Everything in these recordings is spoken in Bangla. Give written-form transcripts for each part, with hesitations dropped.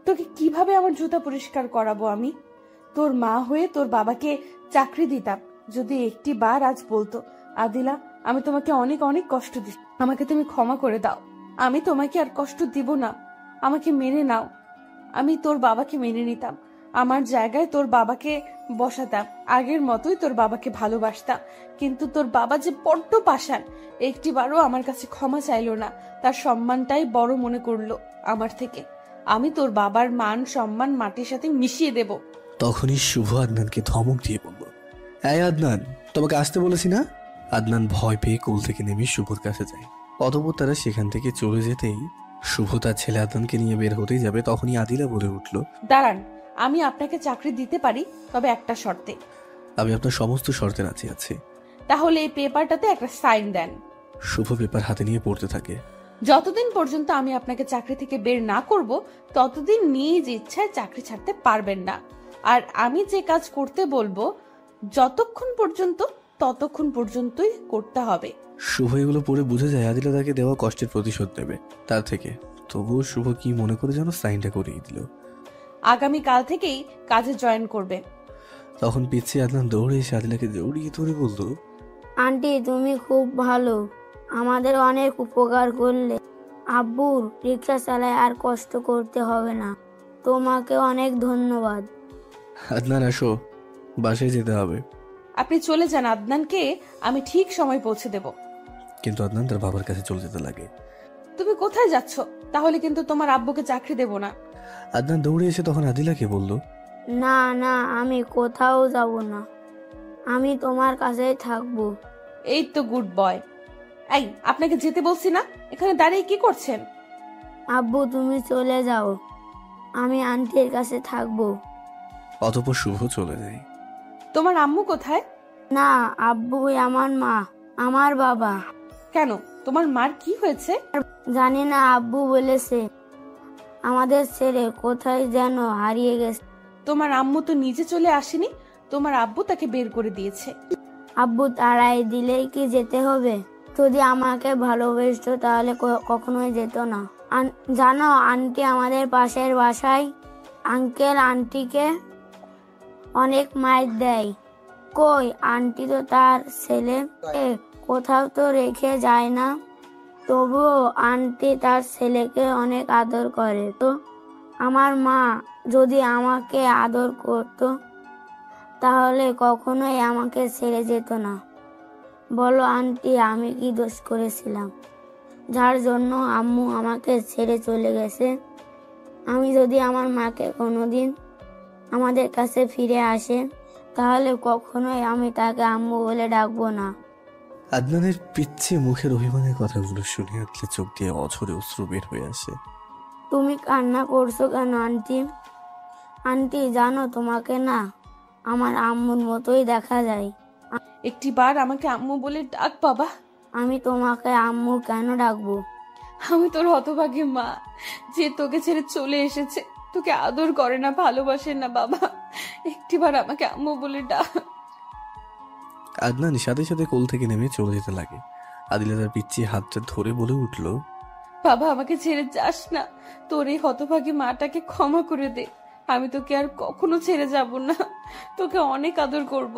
তোকে কিভাবে আমার জুতা পরিষ্কার করাবো আমি? তোর মা হয়ে তোর বাবাকে চাকরি দিতাম যদি একটি বার আজ বলতো, আদিলা আমি তোমাকে অনেক অনেক কষ্ট দিই, আমাকে তুমি ক্ষমা করে দাও, আমি তোমাকে আর কষ্ট দিব না, আমাকে মেনে নাও। আমি তোর বাবাকে মেনে নিতাম, আমার জায়গায় তোর বাবাকে বসাতাম, আগের মতোই তোর বাবাকে ভালোবাসতাম। কিন্তু তোর বাবা যে বড্ড পাষাণ, একটিবারও আমার কাছে ক্ষমা চাইলো না, তার সম্মানটাই বড় মনে করলো আমার থেকে। আমি তোর বাবার মান সম্মান মাটির সাথে মিশিয়ে দেব। তখনই শুভ আদনানকে ধমক দিয়ে বলল, এই আদনান, তোমাকে আসতে বলেছি না? আদনান ভয় পেয়ে কোল থেকে নেমে শুভর কাছে যায়। অতঃপর তারা সেখান থেকে চলে যেতেই শুভ তার ছেলে আদনানকে নিয়ে বের হতেই যাবে, তখনই আদিলা বলে উঠল, দাঁড়ান, আমি আপনাকে চাকরি দিতে পারি, তবে একটা শর্তে। আমি আপনার সমস্ত শর্তে রাজি আছি। তাহলে এই পেপারটাতে একটা সাইন দেন। শুভ পেপার হাতে নিয়ে পড়তে থাকে। যতদিন পর্যন্ত আমি আপনাকে চাকরি থেকে বের না করব, ততদিন নিজ ইচ্ছায় চাকরি ছাড়তে পারবেন না। আর আমি যে কাজ করতে বলবো যতক্ষণ পর্যন্ত, ততক্ষণ পর্যন্তই করতে হবে। শুভ এগুলো পড়ে বুঝে যায় আদিলা তাকে দেওয়া কষ্টের প্রতিশোধ নেবে তার থেকে। তবুও শুভ কি মনে করে যেন সাইনটা করিয়ে দিল। আগামী কাল থেকেই কাজে জয়েন করবে। তখন পিছিয়ে আদনান দৌড়ে এসে আদিলাকে জড়িয়ে ধরে বলল, আন্টি তুমি খুব ভালো, আমাদের অনেক উপকার করলে। আব্বুর রিক্সা চালায় আর কষ্ট করতে হবে না, তোমাকে অনেক ধন্যবাদ। আদনান আসো, বাসায় যেতে হবে। আপনি চলে যান, আদনানকে আমি ঠিক সময় পৌঁছে দেব। কিন্তু আদনান তার বাবার কাছে চলে যেতে লাগে। তুমি কোথায় যাচ্ছ? তাহলে কিন্তু তোমার আব্বুকে চাকরি দেব না। আদনান দৌড়ে এসে তখন আদিলাকে বলল, না না, আমি কোথাও যাব না, আমি তোমার কাছেই থাকবো। এই তো গুড বয়। এই, আপনাকে যেতে বলছি না, এখানে দাঁড়িয়ে কি করছেন? আব্বু তুমি চলে যাও, আমি আন্টির কাছে থাকবো। অতঃপর শুভ চলে যায়। তোমার আম্মু কোথায়? না, আব্বুই আমার মা, আমার বাবা। কেন, তোমার মার কি হয়েছে? জানি না, আব্বু বলেছে আমাদের ছেলে কোথায় যেন হারিয়ে গেছে। তোমার আম্মু তো নিজে চলে আসেনি, তোমার আব্বু তাকে বের করে দিয়েছে। আব্বু তাড়াই দিলেই কি যেতে হবে? যদি আমাকে ভালোবাসতো তাহলে কখনোই যেত না। জানো, আন্টি আমাদের পাশের বাসায় আঙ্কেল আন্টিকে অনেক মাইর দেয়। কই, আন্টি তো তার ছেলে কোথাও তো রেখে যায় না, তবুও আন্টি তার ছেলেকে অনেক আদর করে। তো আমার মা যদি আমাকে আদর করতো তাহলে কখনোই আমাকে ছেড়ে যেত না। বলো আন্টি, আমি কি দোষ করেছিলাম যার জন্য আম্মু আমাকে ছেড়ে চলে গেছে? আমি যদি আমার মাকে কোনোদিন আমাদের কাছে ফিরে আসে তাহলে কখনোই আমি তাকে আম্মু বলে ডাকবো না। আদনানের পিচ্ছে মুখের অভিমানের কথাগুলো শুনে আদলে চোখ দিয়ে অঝরে অশ্রু বের হয়ে আসে। তুমি কান্না করছো কেন আন্টি? আন্টি জানো, তোমাকে না আমার আম্মুর মতোই দেখা যায়। একটি বার আমাকে আম্মু বলে ডাক বাবা। আমি তোমাকে আম্মু কেন ডাকবো? আমি তোর হতভাগী মা, যে তোকে ছেড়ে চলে এসেছে, তোকে আদর করে না, ভালোবাসে না বাবা। একটিবার আমাকে আম্মু বলে ডাক। আদনান সাথে সাথে কোল থেকে নেমে চলে যেতে লাগে। আদিলা তার পিচ্ছি হাতটা ধরে বলে উঠল, বাবা আমাকে ছেড়ে যাস না, তোর এই হতভাগী মাটাকে ক্ষমা করে দে, আমি তোকে আর কখনো ছেড়ে যাব না, তোকে অনেক আদর করব।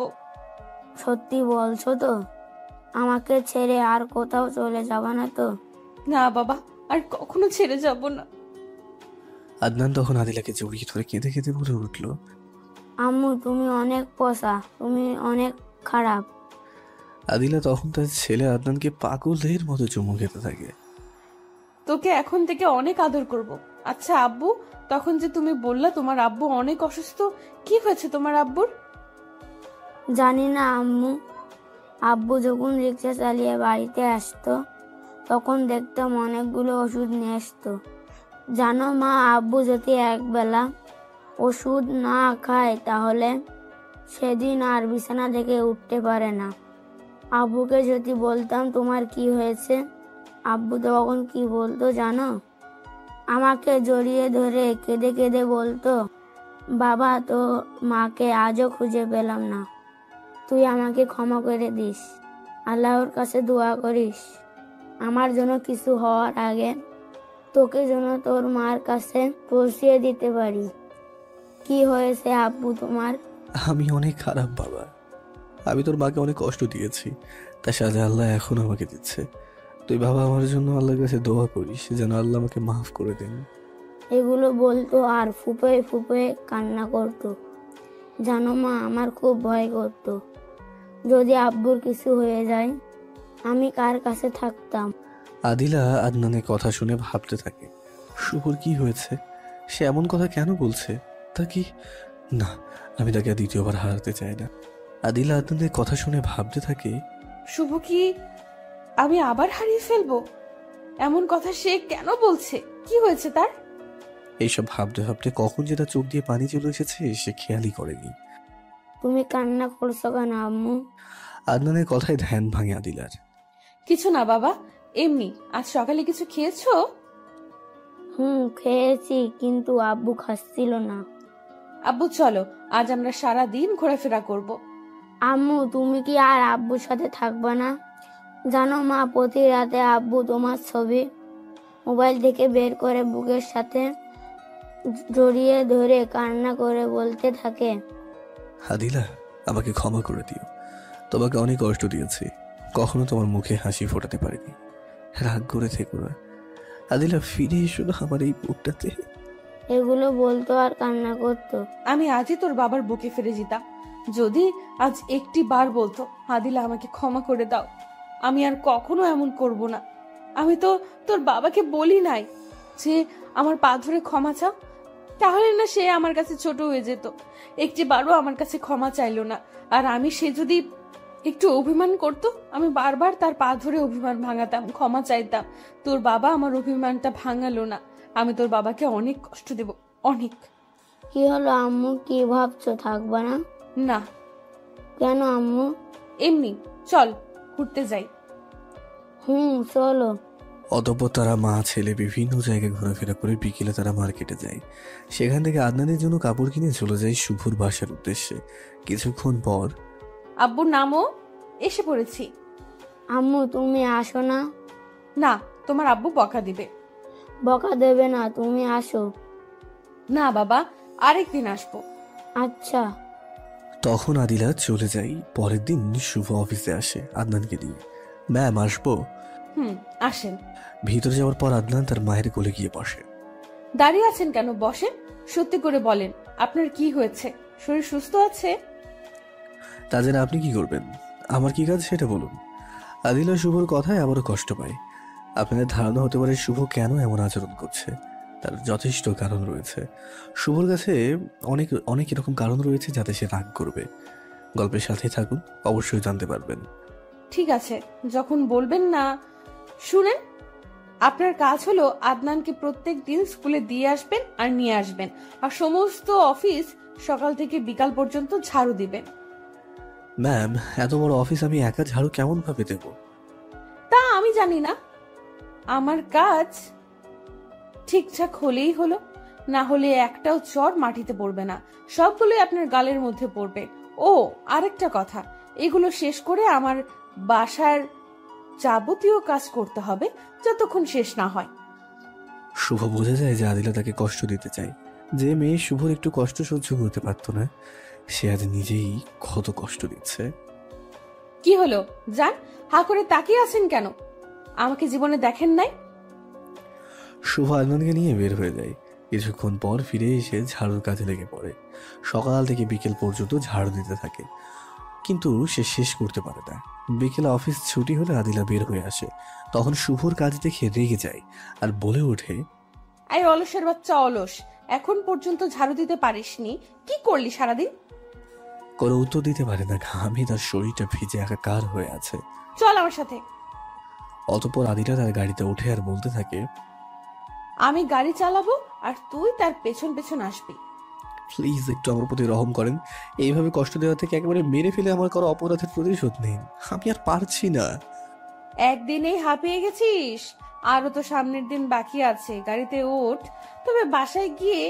সত্যি বলছো তো? আমাকে ছেড়ে আর কোথাও চলে যাবা না তো? না বাবা, আর কখনো ছেড়ে যাব না। আদনান তখন আদিলাকে জড়িয়ে ধরে কেঁদে কেঁদে বলে উঠল, আম্মু তুমি অনেক পোষা, তুমি অনেক খারাপ। আদিলা তখন তার ছেলে আদনানকে পাগলের মতো চুমু খেতে থাকে। তোকে এখন থেকে অনেক আদর করব। আচ্ছা আব্বু, তখন যে তুমি বললা তোমার আব্বু অনেক অসুস্থ, কি হয়েছে তোমার আব্বুর? জানি না আম্মু, আব্বু যখন রিক্সা চালিয়ে বাড়িতে আসতো তখন দেখতাম অনেকগুলো ওষুধ নিয়ে আসতো। জানো মা, আব্বু যদি একবেলা ওষুধ না খায় তাহলে সেদিন আর বিছানা থেকে উঠতে পারে না। আব্বুকে যদি বলতাম তোমার কি হয়েছে, আব্বু তখন কি বলতো জানো? আমাকে জড়িয়ে ধরে কেঁদে কেঁদে বলতো, বাবা তো মাকে আজও খুঁজে পেলাম না, তুই আমাকে ক্ষমা করে দিস, আল্লাহর কাছে দোয়া করিস আমার জন্য কিছু হওয়ার আগে তোকে যেন তোর মার কাছে পৌঁছিয়ে দিতে পারি। কি হয়েছে আব্বু তোমার? আমি অনেক খারাপ বাবা, আমি তোর মাকে অনেক কষ্ট দিয়েছি, তার সাজা আল্লাহ এখন আমাকে দিচ্ছে। তুই বাবা আমার জন্য আল্লাহর কাছে দোয়া করিস যেন আল্লাহ আমাকে মাফ করে দেন। এগুলো বলতো আর ফুপে ফুপে কান্না করতো। জানো মা, আমার খুব ভয় করতো যদি আব্বুর কিছু হয়ে যায়, আমি কার কাছে থাকতাম? আদিলা আদনানের কথা শুনে ভাবতে থাকে, শুভর কি হয়েছে, সে এমন কথা কেন বলছে? তা কি না, আমি তাকে আর দ্বিতীয়বার হারাতে চাই না। আদিলা আদনানের কথা শুনে ভাবতে থাকে, শুভ কি আমি আবার হারিয়ে ফেলবো? এমন কথা সে কেন বলছে? কি হয়েছে তার? এইসব ভাবতে ভাবতে কখন যে তার চোখ দিয়ে পানি চলে এসেছে সে খেয়ালই করেনি। তুমি কান্না করছো কেন আম্মু? আদনানের কথায় ধ্যান ভাঙে আদিলার। কিছু না বাবা, এমনি। আজ সকালে কিছু খেয়েছো? খেয়েছি, কিন্তু আব্বু খাচ্ছিল না। আব্বু চলো, আজ আমরা সারা দিন ঘোরাফেরা করব। আম্মু তুমি কি আর আব্বুর সাথে থাকবে না? জানো মা, প্রতি রাতে আব্বু তোমার ছবি মোবাইল থেকে বের করে বুকের সাথে জড়িয়ে ধরে কান্না করে বলতে থাকে, আদিলা আমাকে ক্ষমা করে দিও, তোমাকে অনেক কষ্ট দিয়েছি, কখনো তোমার মুখে হাসি ফোটাতে পারিনি, রাগ করে থেকো না। আদিলা ফিরে এসো না আমার এই বুকটাতে। এগুলো বলতো আর কান্না করতো। আমি আজই তোর বাবার বুকে ফিরে যেতাম যদি আজ একটি বার বলতো, আদিলা আমাকে ক্ষমা করে দাও, আমি আর কখনো এমন করব না। আমি তো তোর বাবাকে বলি নাই যে আমার পা ধরে ক্ষমা চাও, তাহলে না সে আমার কাছে ছোট হয়ে যেত। একটি বারও আমার কাছে ক্ষমা চাইলো না। আর আমি, সে যদি একটু অভিমান করতো, আমি বারবার তার পা ধরে অভিমান ভাঙাতাম, ক্ষমা চাইতাম। তোর বাবা আমার অভিমানটা ভাঙালো না। আমি তোর বাবাকে অনেক কষ্ট দেব, অনেক। কি হলো আম্মু, কি ভাবছো, থাকবা না? না। কেন আম্মু? এমনি, চল ঘুরতে যাই। চলো। অতঃপর তারা মা ছেলে বিভিন্ন জায়গায় ঘোরাফেরা করে বিকেলে তারা মার্কেটে যায়। সেখান থেকে আদনানের জন্য কাপড় কিনে চলে যায় শুভর বাসার উদ্দেশ্যে। কিছুক্ষণ পর, আব্বুর নামও এসে পড়েছি। আম্মু তুমি আসো না? না, তোমার আব্বু বকা দিবে। বকা দেবে না, তুমি আসো। না বাবা, আরেকদিন আসবো। আচ্ছা। তখন আদিলা চলে যায়। পরের দিন শুভ অফিসে আসে আদনানকে দিয়ে। ম্যাম আসবো? আসেন। ভিতরে যাওয়ার পর আদনান তার মায়ের কোলে গিয়ে বসে। দাঁড়িয়ে আছেন কেন, বসেন। সত্যি করে বলেন, আপনার কি হয়েছে? শরীর সুস্থ আছে? তা জেনে আপনি কি করবেন? আমার কি কাজ সেটা বলুন। আদিলা শুভর কথায় আবারও কষ্ট পায়। আপনাদের ধারণা হতে পারে শুভ কেন এমন আচরণ করছে, তার যথেষ্ট কারণ রয়েছে। শুভর কাছে অনেক অনেক এরকম কারণ রয়েছে যাতে সে রাগ করবে। গল্পের সাথে থাকুন, অবশ্যই জানতে পারবেন। ঠিক আছে, যখন বলবেন না। শুনেন, আপনার কাজ হলো আদনানকে প্রত্যেক দিন স্কুলে দিয়ে আসবেন আর নিয়ে আসবেন, আর সমস্ত অফিস সকাল থেকে বিকাল পর্যন্ত ঝাড়ু দিবেন। ম্যাম, এত বড় অফিস আমি একা ঝাড়ু কেমন ভাবে দেব? তা আমি জানি না, আমার কাজ ঠিকঠাক হলেই হলো। না হলে একটাও চর মাটিতে পড়বে না, সবগুলোই আপনার গালের মধ্যে পড়বে। ও আরেকটা কথা, এগুলো শেষ করে আমার বাসার যাবতীয় কাজ করতে হবে যতক্ষণ শেষ না হয়। শুভ বোঝা যায় যে আদিলা তাকে কষ্ট দিতে চায়। যে মেয়ে শুভর একটু কষ্ট সহ্য করতে পারতো না, সে আজ নিজেই কত কষ্ট দিচ্ছে। কি হলো, যান, হা করে তাকিয়ে আছেন কেন? আমাকে জীবনে দেখেন নাই? শুভ আদনানকে নিয়ে বের হয়ে যায়। কিছুক্ষণ পর ফিরে এসে ঝাড়ুর কাজে লেগে পড়ে। সকাল থেকে বিকেল পর্যন্ত ঝাড়ু দিতে থাকে, কিন্তু সে শেষ করতে পারে না। বিকেলে অফিস ছুটি হলে আদিলা বের হয়ে আসে। তখন শুভর কাজ দেখে রেগে যায় আর বলে ওঠে, আই অলসের বাচ্চা অলস, এখন পর্যন্ত ঝাড়ু দিতে পারিসনি, কি করলি সারাদিন? কোনো উত্তর দিতে পারে না, ঘামে তার শরীরটা ভিজে একাকার হয়ে আছে। চল আমার সাথে। অতঃপর আদিলা তার গাড়িতে ওঠে আর বলতে থাকে, আমি গাড়ি চালাবো আর তুই তার পেছন পেছন আসবি। প্লিজ একটু আমার প্রতি রহম করেন। এইভাবে কষ্ট দেওয়া থেকে একেবারে মেরে ফেলে আমার কারো অপরাধের প্রতিশোধ নিন, আমি আর পারছি না। একদিনেই হাঁপিয়ে গেছিস, আরো তো সামনের দিন বাকি আছে। গাড়িতে ওঠ, তবে বাসায় গিয়ে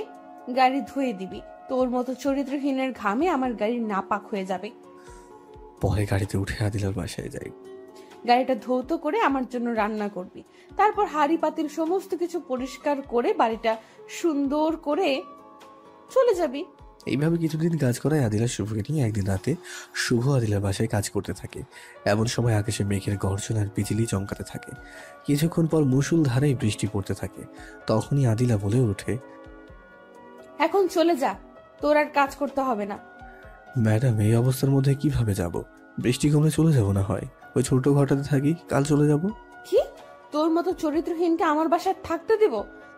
গাড়ি ধুয়ে দিবি। তোর মতো চরিত্রহীনের ঘামে আমার গাড়ি নাপাক হয়ে যাবে। পরে গাড়িতে উঠে আদিলার বাসায় যাই। গাড়িটা ধৌত করে আমার জন্য রান্না করবি, তারপর হাঁড়ি পাতিল সমস্ত কিছু পরিষ্কার করে বাড়িটা সুন্দর করে চলে যাবি। এইভাবে কিছুদিন কাজ করায় আদিলা শুভকে নিয়ে একদিন রাতে শুভ আদিলার বাসায় কাজ করতে থাকে। এমন সময় আকাশে মেঘের গর্জন আর বিজলি চমকাতে থাকে। কিছুক্ষণ পর মুষলধারে বৃষ্টি পড়তে থাকে। তখনই আদিলা বলে ওঠে, এখন চলে যা, তোর আর কাজ করতে হবে না। ম্যাডাম, এই অবস্থার মধ্যে কিভাবে যাব? বৃষ্টি কমলে চলে যাব না হয়, ওই ছোট ঘরটাতে থাকি, কাল চলে যাব। কি, তোর মতো চরিত্রহীনকে আমার বাসায় থাকতে দিব?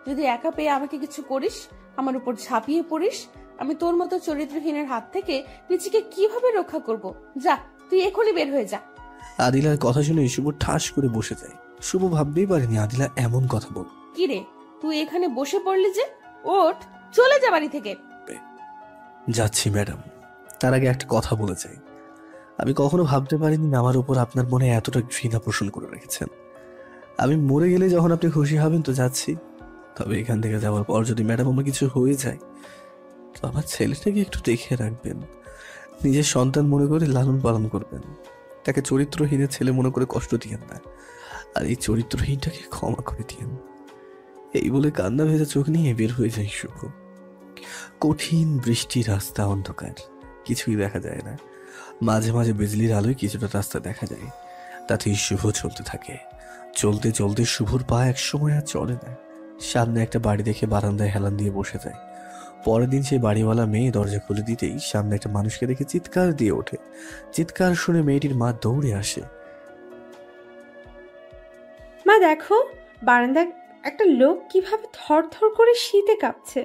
যদি একা পেয়ে আমাকে কিছু করিস, আমার উপর ঝাঁপিয়ে পড়িস, আমি তোর মতো চরিত্রহীনের হাত থেকে নিজেকে কিভাবে রক্ষা করব? যা, তুই এখনই বের হয়ে যা। আদিলার কথা শুনে শুভ ঠাস করে বসে যায়। শুভ ভাবতেই পারেনি আদিলা এমন কথা বল। কি রে, তুই এখানে বসে পড়লি যে? ওঠ, চলে যা বাড়ি থেকে। যাচ্ছি ম্যাডাম, তার আগে একটা কথা বলে যাই। আমি কখনো ভাবতে পারিনি আমার উপর আপনার মনে এতটা ঘৃণা পোষণ করে রেখেছেন। আমি মরে গেলে যখন আপনি খুশি হবেন তো যাচ্ছি, তবে এখান থেকে যাওয়ার পর যদি ম্যাডাম আমার কিছু হয়ে যায় তো আমার ছেলেটাকে একটু দেখে রাখবেন, নিজের সন্তান মনে করে লালন পালন করবেন, তাকে চরিত্রহীনের ছেলে মনে করে কষ্ট দিয়েন না, আর এই চরিত্রহীনটাকে ক্ষমা করে দিয়েন। এই বলে কান্না ভেজা চোখ নিয়ে বের হয়ে যায় শুভ। কঠিন বৃষ্টি, রাস্তা অন্ধকার, কিছুই দেখা যায় না। মাঝে মাঝে বিজলির আলোয় কিছুটা রাস্তা দেখা যায়। তাতেই শুভ চলতে থাকে। চলতে চলতে শুভর পা একসময় আর চলে না। সামনে একটা বাড়ি দেখে বারান্দায় হেলান দিয়ে বসে যায়। পরের দিন সেই বাড়িওয়ালা মেয়ে দরজা খুলে দিতেই সামনে একটা মানুষকে দেখে চিৎকার দিয়ে ওঠে। চিৎকার শুনে মেয়েটির মা দৌড়ে আসে। মা দেখো, বারান্দায় একটা লোক কিভাবে থরথর করে শীতে কাঁপছে।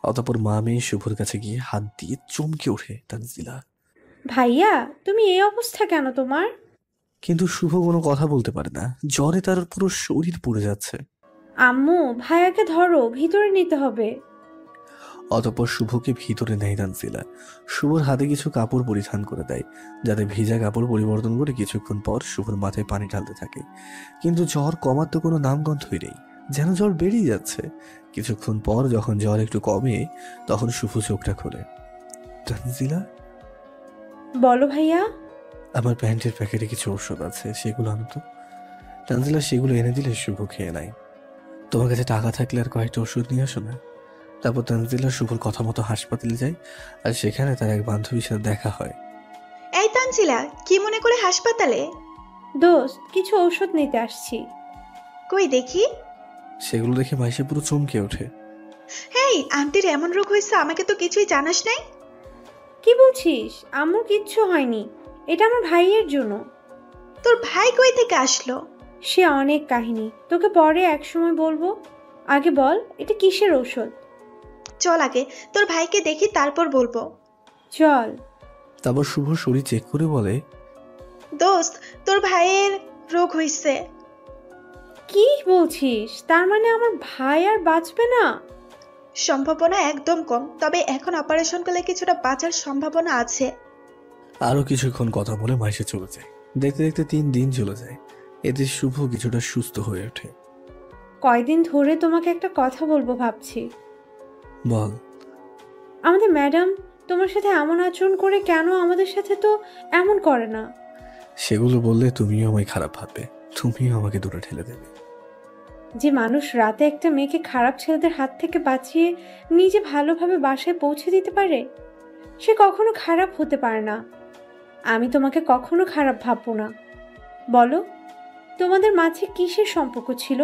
অতঃপর মা মেয়ে শুভর কাছে গিয়ে হাত দিয়ে চমকে ওঠে তানজিলা। ভাইয়া, তুমি এই অবস্থা কেন তোমার? কিন্তু শুভ কোনো কথা বলতে পারে না, জ্বরে তার পুরো শরীর পুড়ে যাচ্ছে। আম্মু, ভাইয়াকে ধরো, ভিতরে নিতে হবে। অতঃপর শুভকে ভিতরে নেয় তানজিলা। শুভর হাতে কিছু কাপড় পরিধান করে দেয়, যাতে ভিজা কাপড় পরিবর্তন করে কিছুক্ষণ পর শুভর মাথায় পানি ঢালতে থাকে। কিন্তু জ্বর কমার তো কোনো নামগন্ধই নেই, যেন জ্বর বেড়েই যাচ্ছে। কিছুক্ষণ পর যখন জ্বর একটু কমে তখন শুভ চোখটা খোলে। তানজিলা, বলো ভাইয়া। আমার প্যান্টের প্যাকেটে কিছু ওষুধ আছে, সেগুলো আনো তো। তানজিলা সেগুলো এনে দিলে শুভ খেয়ে নেয়। তোমার কাছে টাকা থাকলে আর কয়েকটা ওষুধ নিয়ে আসো না। তারপর তানজিলা শুভর কথা মতো হাসপাতালে যায়, আর সেখানে তার এক বান্ধবীর সাথে দেখা হয়। এই তানজিলা, কি মনে করে হাসপাতালে? দোস্ত, কিছু ঔষধ নিতে আসছি। কই দেখি। সেগুলো দেখে মাইশা পুরো চমকে ওঠে। হেই, আন্টির এমন রোগ হয়েছে, আমাকে তো কিছুই জানাস নাই। কি বলছিস? আম্মুর কিচ্ছু হয়নি, এটা আমার ভাইয়ের জন্য। তোর ভাই কই থেকে আসলো? সে অনেক কাহিনী, তোকে পরে একসময় বলবো। আগে বল, এটা কিসের ঔষধ? চল আগে তোর ভাইকে দেখি, তারপর বলবো। চল। তারপর শুভ শরীর চেক করে বলে, দোস্ত, তোর ভাইয়ের রোগ হয়েছে। কি বলছিস? তার মানে আমার ভাই আর বাঁচবে না? সম্ভাবনা একদম কম, তবে এখন অপারেশন করলে কিছুটা বাঁচার সম্ভাবনা আছে। আরো কিছুক্ষণ কথা বলে মাইশা চলে যায়। দেখতে দেখতে 3 দিন চলে যায়। এতে শুভ কিছুটা সুস্থ হয়ে ওঠে। কয়দিন ধরে তোমাকে একটা কথা বলবো ভাবছি। বল। আমাদের ম্যাডাম তোমার সাথে এমন আচরণ করে কেন? আমাদের সাথে তো এমন করে না। সেগুলো বললে তুমিও আমায় খারাপ ভাববে, তুমিও আমাকে দূরে ঠেলে দেবে। যে মানুষ রাতে একটা মেয়েকে খারাপ ছেলেদের হাত থেকে বাঁচিয়ে নিজে ভালোভাবে বাসায় পৌঁছে দিতে পারে, সে কখনো খারাপ হতে পারে না। আমি তোমাকে কখনো খারাপ ভাববো না। বলো, তোমাদের মাঝে কিসের সম্পর্ক ছিল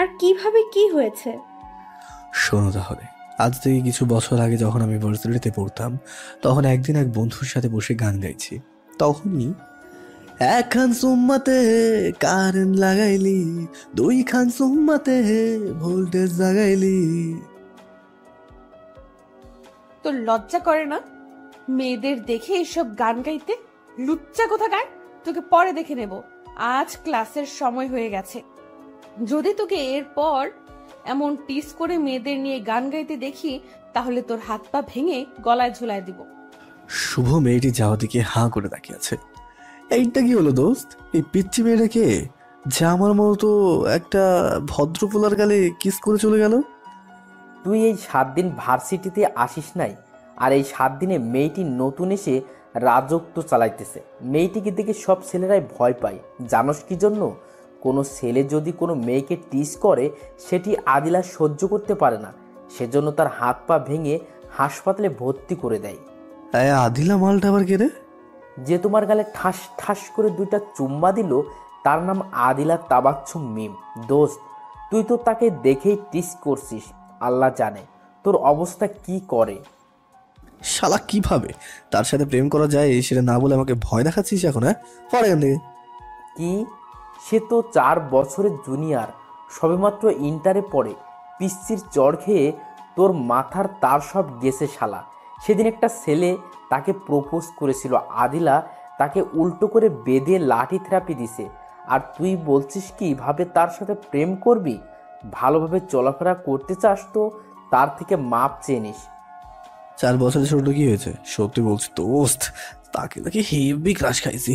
আর কিভাবে কি হয়েছে? শোনো তাহলে, আজ থেকে কিছু বছর আগে যখন আমি ভার্সিটিতে পড়তাম, তখন একদিন এক বন্ধুর সাথে বসে গান গাইছি। তখনই একখান সুম্মাতে কারেন্ট লাগাইলি, 2 খান সুম্মাতে ভোল্টেজ লাগাইলি। তোর লজ্জা করে না মেয়েদের দেখে এসব গান গাইতে? লুচ্চা কোথাকার, তোকে পরে দেখে নেব। আজ ক্লাসের সময় হয়ে গেছে। যদি তোকে এরপর এমন টিস করে মেয়েদের নিয়ে গান গাইতে দেখি, তাহলে তোর হাত পা ভেঙে গলায় ঝুলায় দিব। শুভ মেয়েটি যাওয়া দিকে হাঁ করে তাকিয়ে আছে। এইটা কি হলো দোস্ত? এই পিচ্চি মেয়েটা কে, যে আমার মতো একটা ভদ্রপোলার গালে কিস করে চলে গেল? তুই এই 7 দিন ভার্সিটিতে আসিস নাই, আর এই 7 দিনে মেয়েটি নতুন এসে রাজত্ব চালাইতেছে। মেয়েটিকে দেখে সব ছেলেরাই ভয় পায়। জানোস কি জন্য? কোনো ছেলে যদি কোনো মেয়েকে টিস করে সেটি আদিলা সহ্য করতে পারে না, সেজন্য তার হাত পা ভেঙে হাসপাতালে ভর্তি করে দেয়। আদিলা মালটা আবার কে রে? যে তোমার গালে ঠাস ঠাস করে 2টা চুম্বা দিল তার নাম আদিলা তাবাচ্ছুম মিম। দোস্ত, তুই তো তাকে দেখেই টিস করছিস, আল্লাহ জানে তোর অবস্থা কি করে। শালা কিভাবে তার সাথে প্রেম করা যায় সেটা না বলে আমাকে ভয় দেখাচ্ছিস এখন? হ্যাঁ, পরে এখান থেকে। কি? সে তো 4 বছরের জুনিয়র, সবেমাত্র ইন্টারে পড়ে। পিচ্চির চড় খেয়ে তোর মাথার তার সব গেছে শালা। সেদিন একটা ছেলে তাকে প্রপোজ করেছিল, আদিলা তাকে উল্টো করে বেঁধে লাঠি থেরাপি দিছে, আর তুই বলছিস কি ভাবে তার সাথে প্রেম করবি? ভালোভাবে চলাফেরা করতে চাস তো তার থেকে মাপ চেয়ে নিস। 4 বছরের ছোট কি হয়েছে? সত্যি বলছি দোস্ত, তাকে হেভি ক্রাশ খাইছি।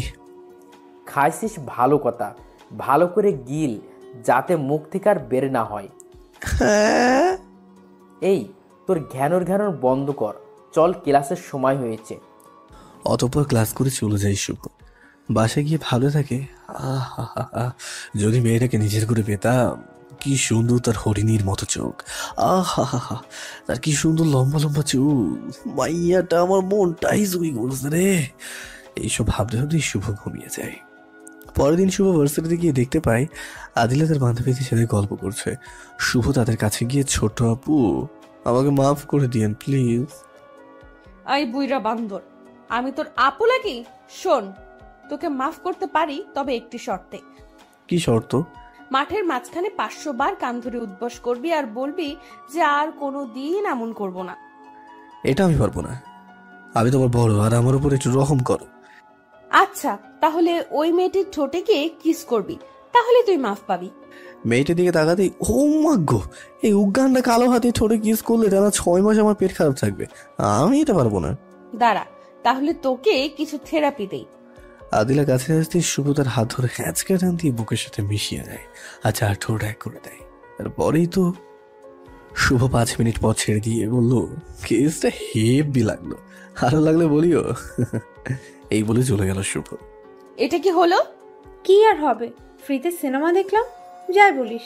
খাইছিস ভালো কথা, ভালো করে গিল যাতে মুখ থেকে আর বের না হয়। হ্যাঁ, এই তোর ঘ্যানোর ঘ্যানোর বন্ধ কর, চল ক্লাসের সময় হয়েছে। অতঃপর ক্লাস করে চলে যাই শুভ। বাসায় গিয়ে ভালো থাকে। যদি মেয়েটাকে নিজের করে পেতাম। কি সুন্দর তার হরিণীর মতো চোখ, আহা, তার কি সুন্দর লম্বা লম্বা চুল, মাইয়াটা আমার মনটাই জুড়ি করছে রে। এইসব ভাবতে ভাবতেই শুভ ঘুমিয়ে যায়। পরের দিন শুভ ভার্সিটিতে গিয়ে দেখতে পাই আদিলা তার বান্ধবীদের সাথে গল্প করছে। শুভ তাদের কাছে গিয়ে, ছোট আপু আমাকে মাফ করে দিয়েন প্লিজ। আই বুইরা বান্দর, আমি তোর আপু লাগি? শোন, তোকে মাফ করতে পারি, তবে একটি শর্তে। কি শর্ত? মাঠের মাঝখানে 500 বার কান ধরে উদ্বাস করবি আর বলবি যে আর কোনো দিন এমন করব না। এটা আমি পারবো না, আমি তোমার বড়, আর আমার উপর একটু রহম করো। আচ্ছা, তাহলে ওই মেয়েটির ঠোঁটে গিয়ে কিস করবি, তাহলে তুই মাফ পাবি। মেয়েটির দিকে তাকাতেই ও মাগো, এই উগান্ডা কালো হাতে ঠোঁটে কিস করলে টানা 6 মাস আমার পেট খারাপ থাকবে, আমি এটা পারবো না। দাঁড়া, তাহলে তোকে কিছু থেরাপি দেই। আদিলা কাছে আসতে শুভ তার হাত ধরে হ্যাঁচকা টান দিয়ে বুকের সাথে মিশিয়ে দেয়, আচ্ছা আর ঠোঁট এক করে দেয়। তারপরেই তো শুভ 5 মিনিট পর ছেড়ে দিয়ে বললো, কেসটা হেভি লাগলো, আরো লাগলে বলিও। এই বলে চলে গেল শুভ। এটা কি হলো? কি আর হবে, ফ্রিতে সিনেমা দেখলাম। যাই বলিস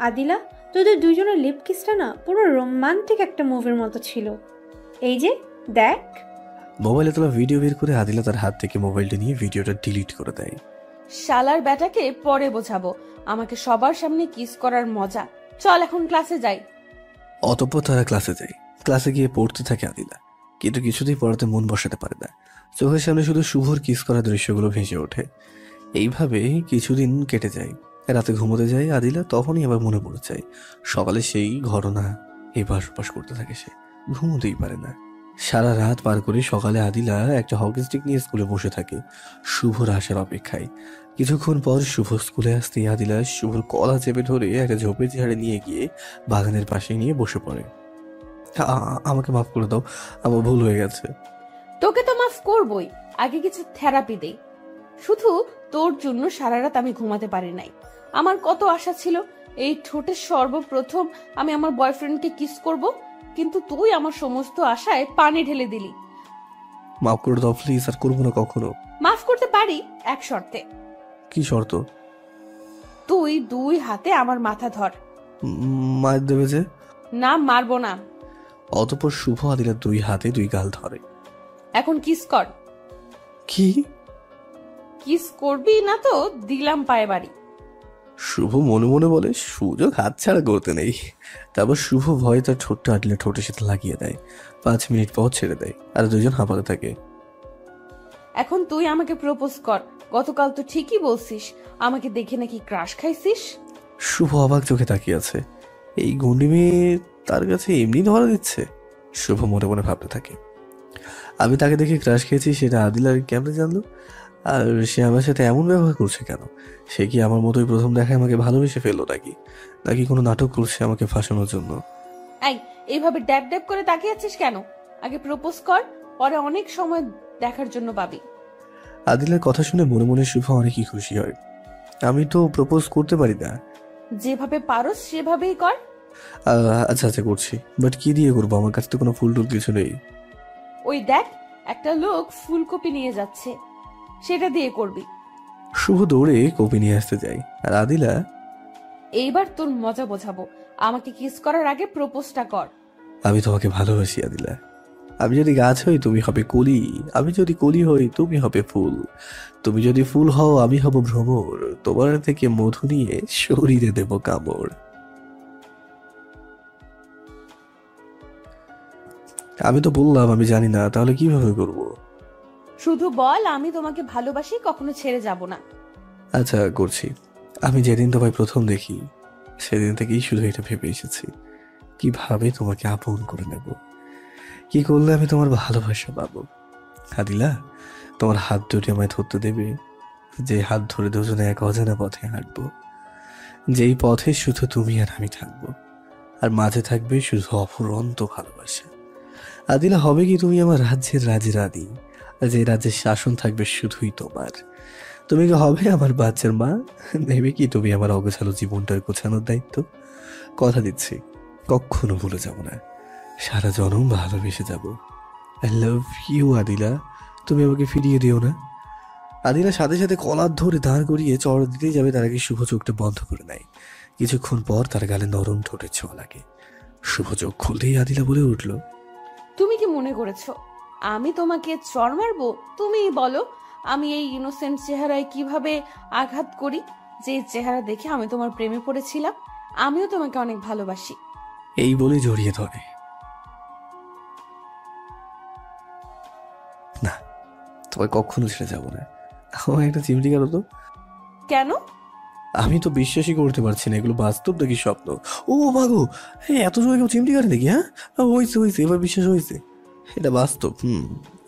আদিলা, তোদের দুজনের লিপ কিসটা না পুরো রোমান্টিক একটা মুভির মতো ছিল। এই যে দেখ। মোবাইলে তোলা ভিডিও বের করে আদিলা তার হাত থেকে মোবাইলটা নিয়ে ভিডিওটা ডিলিট করে দেয়। শালার ব্যাটাকে পরে বোঝাবো আমাকে সবার সামনে কিস করার মজা। চল এখন ক্লাসে যাই। অতঃপর তারা ক্লাসে যায়। ক্লাসে গিয়ে পড়তে থাকে আদিলা, কিন্তু কিছুতেই পড়াতে মন বসাতে পারে না। চোখের সামনে শুধু শুভর কিস করা দৃশ্যগুলো ভেসে ওঠে। এইভাবে কিছুদিন কেটে যায়। রাতে ঘুমোতে যায় আদিলা, তখনই আবার মনে পড়ে যায় সকালে সেই ঘটনা। এবার ওপাশ করতে থাকে সে, ঘুমোতেই পারে না। সারা রাত পার করে সকালে আদিলা একটা হকি স্টিক নিয়ে স্কুলে বসে থাকে শুভর আসার অপেক্ষায়। কিছুক্ষণ পর শুভ স্কুলে আসতেই আদিলা শুভর কলা চেপে ধরে একটা ঝোপের ঝাড়ে নিয়ে গিয়ে বাগানের পাশে নিয়ে বসে পড়ে। আমাকে মাফ করে দাও, আমার ভুল হয়ে গেছে। তোকে তো মাফ করবই, আগে কিছু থেরাপি দেই। শুধু তোর জন্য সারা রাত আমি ঘুমাতে পারি নাই। আমার কত আশা ছিল এই ঠোঁটের সর্বপ্রথম আমি আমার বয়ফ্রেন্ডকে কিস করব, কিন্তু তুই আমার সমস্ত আশায় পানি ঢেলে দিলি। মাফ করে দাও প্লিজ, আর করবো না কখনো। মাফ করতে পারি এক শর্তে। কি শর্ত? তুই 2 হাতে আমার মাথা ধর। মার দেবে যে? না, মারবো না। অতঃপর শুভ আদিলার 2 হাতে 2 গাল ধরে। এখন কিস কর। কি? কিস করবি না তো দিলাম পায়ে বাড়ি। শুভ মনে মনে বলে, সুযোগ হাতছাড়া করতে নেই। তারপর শুভ ভয়ে তার ঠোঁটটা আদিলা ঠোঁটের সাথে লাগিয়ে দেয়। 5 মিনিট পর ছেড়ে দেয়, আর দুজন হাঁপাতে থাকে। এখন তুই আমাকে প্রপোজ কর। গতকাল তো ঠিকই বলছিস আমাকে দেখে নাকি ক্রাশ খাইছিস। শুভ অবাক চোখে তাকিয়ে আছে। এই গুন্ডি মেয়ে তার কাছে এমনি ধরা দিচ্ছে। শুভ মনে মনে ভাবতে থাকে, আমি তাকে দেখে ক্রাশ খেয়েছি সেটা আদিলার কেমনে জানলো? আর সে আমার সাথে এমন ব্যবহার করছে কেন? সে কি আমার মতোই প্রথম দেখায় আমাকে ভালোবেসে ফেললো নাকি কোনো নাটক করছে আমাকে ফাঁসানোর জন্য? এই এইভাবে ড্যাব ড্যাব করে তাকিয়ে আছিস কেন? আগে প্রপোজ কর, পরে অনেক সময় দেখার জন্য পাবি। আদিলার কথা শুনে মনে মনে শুভ অনেকই খুশি হয়। আমি তো প্রপোজ করতে পারি না। যেভাবে পারোস সেভাবেই কর। আচ্ছা করছি, বাট কি দিয়ে করবো? আমার কাছে তো কোনো ফুল টুল কিছু নেই। ওই দেখ, একটা লোক ফুলকপি নিয়ে যাচ্ছে, সেটা দিয়ে করবি। শুভ দৌড়ে কপি নিয়ে আসতে যায়, আর আদিলা, এইবার তোর মজা বোঝাবো, আমাকে কিস করার আগে প্রপোজটা কর। আমি তোমাকে ভালোবাসি আদিলা। আমি যদি গাছ হই তুমি হবে কলি, আমি যদি কলি হই তুমি হবে ফুল, তুমি যদি ফুল হও আমি হব ভ্রমর, তোমার থেকে মধু নিয়ে শরীরে দেব কামড়। আমি তো বললাম আমি জানি না, তাহলে কিভাবে করব? শুধু বল আমি তোমাকে ভালোবাসি, কখনো ছেড়ে যাব না। আচ্ছা করছি। আমি যেদিন তোমায় প্রথম দেখি সেদিন থেকেই শুধু এটা ভেবে এসেছি, কিভাবে তোমাকে আপন করে নেব, কি করলে আমি তোমার ভালোবাসা পাবো। আদিলা, তোমার হাত দুটি আমায় ধরতে দেবে, যে হাত ধরে দুজনে এক অজানা পথে হাঁটবো, যেই পথে শুধু তুমি আর আমি থাকবো, আর মাঝে থাকবে শুধু অফুরন্ত ভালোবাসা। আদিলা, হবে কি তুমি আমার রাজ্যের রাজরানী, যে রাজ্যের শাসন থাকবে শুধুই তোমার। তুমি কি হবে আমার বাচ্চার মা, নেবে কি তুমি আমার অগোছালো জীবনটার গোছানোর দায়িত্ব। কথা দিচ্ছি কখনো ভুলে যাব না, সারা জনম ভালোবেসে যাব। আই লাভ ইউ আদিলা, তুমি আমাকে ফিরিয়ে দিও না। আদিলা সাথে সাথে কলার ধরে দাঁড় করিয়ে চড় দিতেই যাবে, তার আগে শুভ চোখটা বন্ধ করে নেয়। কিছুক্ষণ পর তার গালে নরম ঠোঁটে ছোঁয়া লাগে। শুভ চোখ খুলতেই আদিলা বলে উঠল, তুমি কি মনে করেছো আমি তোমাকে চড় মারবো? তুমিই বলো, আমি এই ইনোসেন্ট চেহারায় কিভাবে আঘাত করি, যে চেহারা দেখে আমি তোমার প্রেমে পড়েছিলাম। আমিও তোমাকে অনেক ভালোবাসি। এই বলে জড়িয়ে ধরে। না, তোমায় কখনো ছেড়ে যাবো না। আমার একটা চিমটি গেল তো। কেন? আমি তো বিশ্বাসই করতে পারছি না, এগুলো বাস্তব নাকি স্বপ্ন। ও মাগো, হ্যাঁ এত সময় কেউ চিমটি কাটে নাকি? হ্যাঁ হয়েছে হয়েছে, এবার বিশ্বাস হয়েছে, এটা বাস্তব।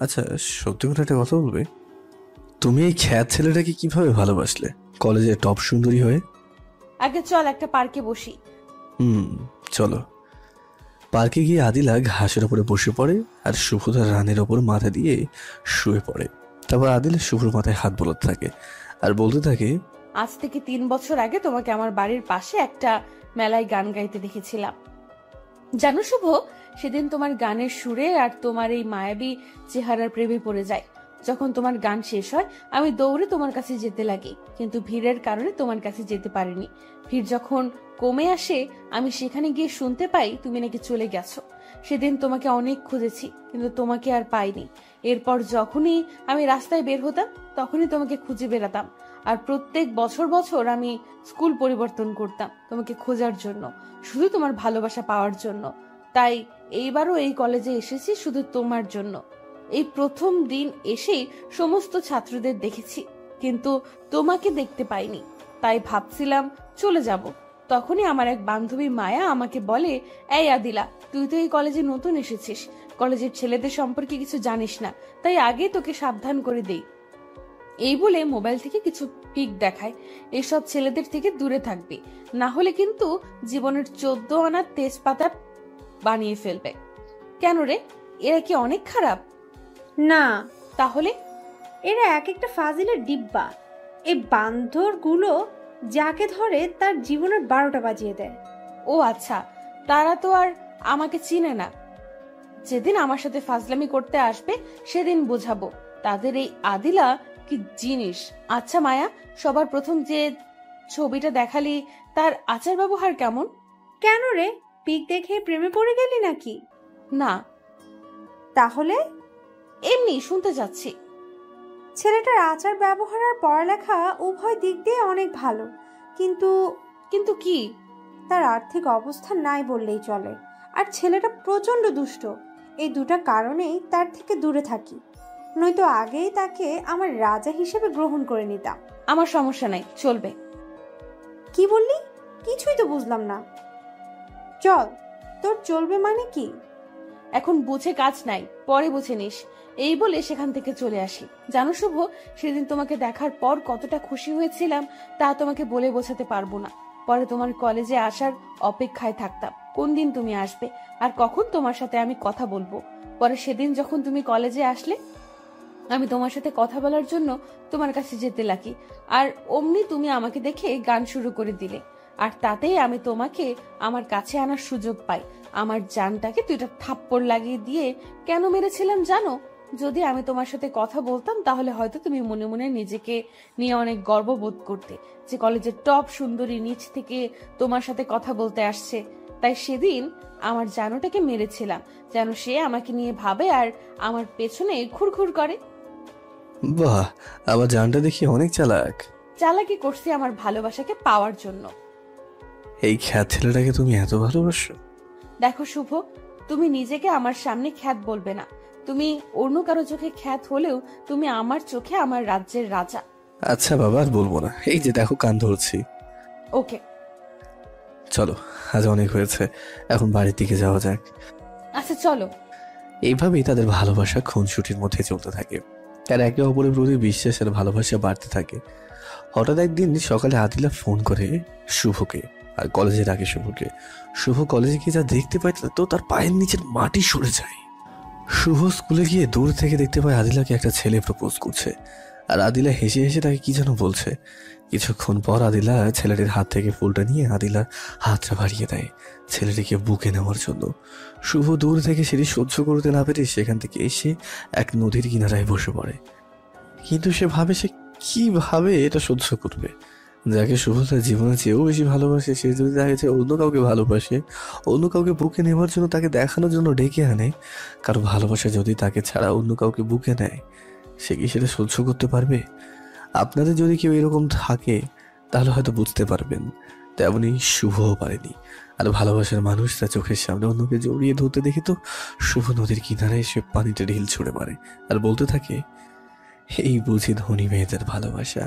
আচ্ছা সত্যি কথা একটা কথা বলবে, তুমি এই খ্যাত ছেলেটাকে কিভাবে ভালোবাসলে কলেজের টপ সুন্দরী হয়ে? আগে চল একটা পার্কে বসি। চলো। পার্কে গিয়ে আদিলা ঘাসের ওপরে বসে পড়ে আর শুভ তার রানের ওপর মাথা দিয়ে শুয়ে পড়ে। তারপর আদিলা শুভর মাথায় হাত বোলাতে থাকে আর বলতে থাকে, আজ থেকে 3 বছর আগে তোমাকে আমার বাড়ির পাশে একটা মেলায় গান গাইতে দেখেছিলাম। জানো শুভ, সেদিন তোমার গানের সুরে আর তোমার এই মায়াবী চেহারার প্রেমে পড়ে যায়। যখন তোমার গান শেষ হয় আমি দৌড়ে তোমার কাছে যেতে লাগি, কিন্তু ভিড়ের কারণে তোমার কাছে যেতে পারিনি। ভিড় যখন কমে আসে আমি সেখানে গিয়ে শুনতে পাই তুমি নাকি চলে গেছো। সেদিন তোমাকে অনেক খুঁজেছি কিন্তু তোমাকে আর পাইনি। এরপর যখনই আমি রাস্তায় বের হতাম তখনই তোমাকে খুঁজে বেড়াতাম, আর প্রত্যেক বছর বছর আমি স্কুল পরিবর্তন করতাম তোমাকে খোঁজার জন্য, শুধু তোমার ভালোবাসা পাওয়ার জন্য। তাই এইবারও এই কলেজে এসেছি শুধু তোমার জন্য। এই প্রথম দিন এসেই সমস্ত ছাত্রদের দেখেছি কিন্তু তোমাকে দেখতে পাইনি, তাই ভাবছিলাম চলে যাব। তখনই আমার এক বান্ধবী মায়া আমাকে বলে, এই আদিলা, তুই তো এই কলেজে নতুন এসেছিস, কলেজের ছেলেদের সম্পর্কে কিছু জানিস না, তাই আগে তোকে সাবধান করে দেই। এই বলে মোবাইল থেকে কিছু পিক দেখায়, এইসব ছেলেদের থেকে দূরে থাকবি, না হলে কিন্তু জীবনের 14 আনার তেজপাতা বানিয়ে ফেলবে। কেন রে, এরা কি অনেক খারাপ? না। তাহলে? এরা এক একটা ফাজিলের ডিব্বা। এই বান্দরগুলো যাকে ধরে তার জীবনের 12টা বাজিয়ে দেয়। ও আচ্ছা, তারা তো আর আমাকে চিনে না। যেদিন আমার সাথে ফাজলামি করতে আসবে সেদিন বোঝাবো তাদের এই আদিলা কি জিনিস। আচ্ছা মায়া, সবার প্রথম যে ছবিটা দেখালি তার আচার ব্যবহার কেমন? কেন রে, পিক দেখে প্রেমে পড়ে গেলি নাকি? না। তাহলে? এমনি শুনতে যাচ্ছি। ছেলেটার আচার ব্যবহার আর পড়ালেখা উভয় দিক দিয়ে অনেক ভালো, কিন্তু কিন্তু কি? তার আর্থিক অবস্থা নাই বললেই চলে, আর ছেলেটা প্রচন্ড দুষ্ট। এই দুটা কারণেই তার থেকে দূরে থাকি, নয়তো আগেই তাকে আমার রাজা হিসেবে গ্রহণ করে নিতাম। আমার সমস্যা নাই, চলবে। কি বললি? কিছুই তো বুঝলাম না। চল। তোর চলবে মানে কি? এখন বুঝে কাজ নাই, পরে বুঝে নিস। এই বলে সেখান থেকে চলে আসি। জানো শুভ, সেদিন তোমাকে দেখার পর কতটা খুশি হয়েছিলাম তা তোমাকে বলে বোঝাতে পারবো না। পরে তোমার কলেজে আসার অপেক্ষায় থাকতাম, কোন দিন তুমি আসবে আর কখন তোমার সাথে আমি কথা বলবো। পরে সেদিন যখন তুমি কলেজে আসলে আমি তোমার সাথে কথা বলার জন্য তোমার কাছে যেতে লাগি, আর অমনি তুমি আমাকে দেখে গান শুরু করে দিলে, আর তাতেই আমি তোমাকে আমার কাছে আনার সুযোগ পাই। আমার জানটাকে 2টা থাপ্পড় লাগিয়ে দিয়ে কেন মেরেছিলাম জানো? যদি আমি তোমার সাথে কথা বলতাম তাহলে হয়তো তুমি মনে মনে নিজেকে নিয়ে অনেক গর্ববোধ করতে যে কলেজের টপ সুন্দরী নিচ থেকে তোমার সাথে কথা বলতে আসছে। তাই সেদিন আমার জানুটাকে মেরেছিলাম যেন সে আমাকে নিয়ে ভাবে আর আমার পেছনে ঘুরঘুর করে। বাহ, আবার জানটা দেখি অনেক চালাক। চালাকি করছি আমার ভালোবাসাকে পাওয়ার জন্য। এই খ্যাত ছেলেটাকে তুমি এত ভালোবাসো? দেখো শুভ, তুমি নিজেকে আমার সামনে খ্যাত বলবে না। তুমি অন্য কারো চোখে খ্যাত হলেও তুমি আমার চোখে আমার রাজ্যের রাজা। আচ্ছা বাবা, আর বলবো না। এই যে দেখো কান ধরছি। ওকে চলো, আজ অনেক হয়েছে, এখন বাড়ির দিকে যাওয়া যাক। আচ্ছা চলো। এইভাবেই তাদের ভালোবাসা খুনসুটির মধ্যে চলতে থাকে, আর একে অপরের প্রতি বিশ্বাস আর ভালোবাসা বাড়তে থাকে। হঠাৎ একদিন সকালে আদিলা ফোন করে শুভকে, আর কলেজের আগে শুভকে। শুভ কলেজে গিয়ে যা দেখতে পায় তো তার পায়ের নিচের মাটি সরে যায়। শুভ স্কুলে গিয়ে দূর থেকে দেখতে পায় আদিলাকে একটা ছেলে প্রপোজ করছে, আর আদিলা হেসে হেসে তাকে কি যেন বলছে। কিছুক্ষণ পর আদিলা ছেলেটির হাত থেকে ফুলটা নিয়ে আদিলার হাতটা বাড়িয়ে দেয় ছেলেটিকে বুকে নেওয়ার জন্য। শুভ দূর থেকে সেটি সহ্য করতে না পেরে সেখান থেকে এসে এক নদীর কিনারায় বসে পড়ে। কিন্তু সে ভাবে সে কিভাবে এটা সহ্য করবে। যাকে শুভ তার জীবনে চেয়েও বেশি ভালোবাসে, সে যদি তাকে চেয়ে অন্য কাউকে ভালোবাসে, অন্য কাউকে বুকে নেওয়ার জন্য তাকে দেখানোর জন্য ডেকে আনে, কারো ভালোবাসা যদি তাকে ছাড়া অন্য কাউকে বুকে নেয়, সে কি সেটা সহ্য করতে পারবে? আপনাদের যদি কেউ এরকম থাকে তাহলে হয়তো বুঝতে পারবেন। তেমনি শুভও পারেনি। আর ভালোবাসার মানুষ তার চোখের সামনে অন্যকে জড়িয়ে ধরতে দেখে তো শুভ নদীর কিনারে এসে পানিতে ঢিল ছুঁড়ে মারে আর বলতে থাকে, এই বুঝি ধনী মেয়েদের ভালোবাসা।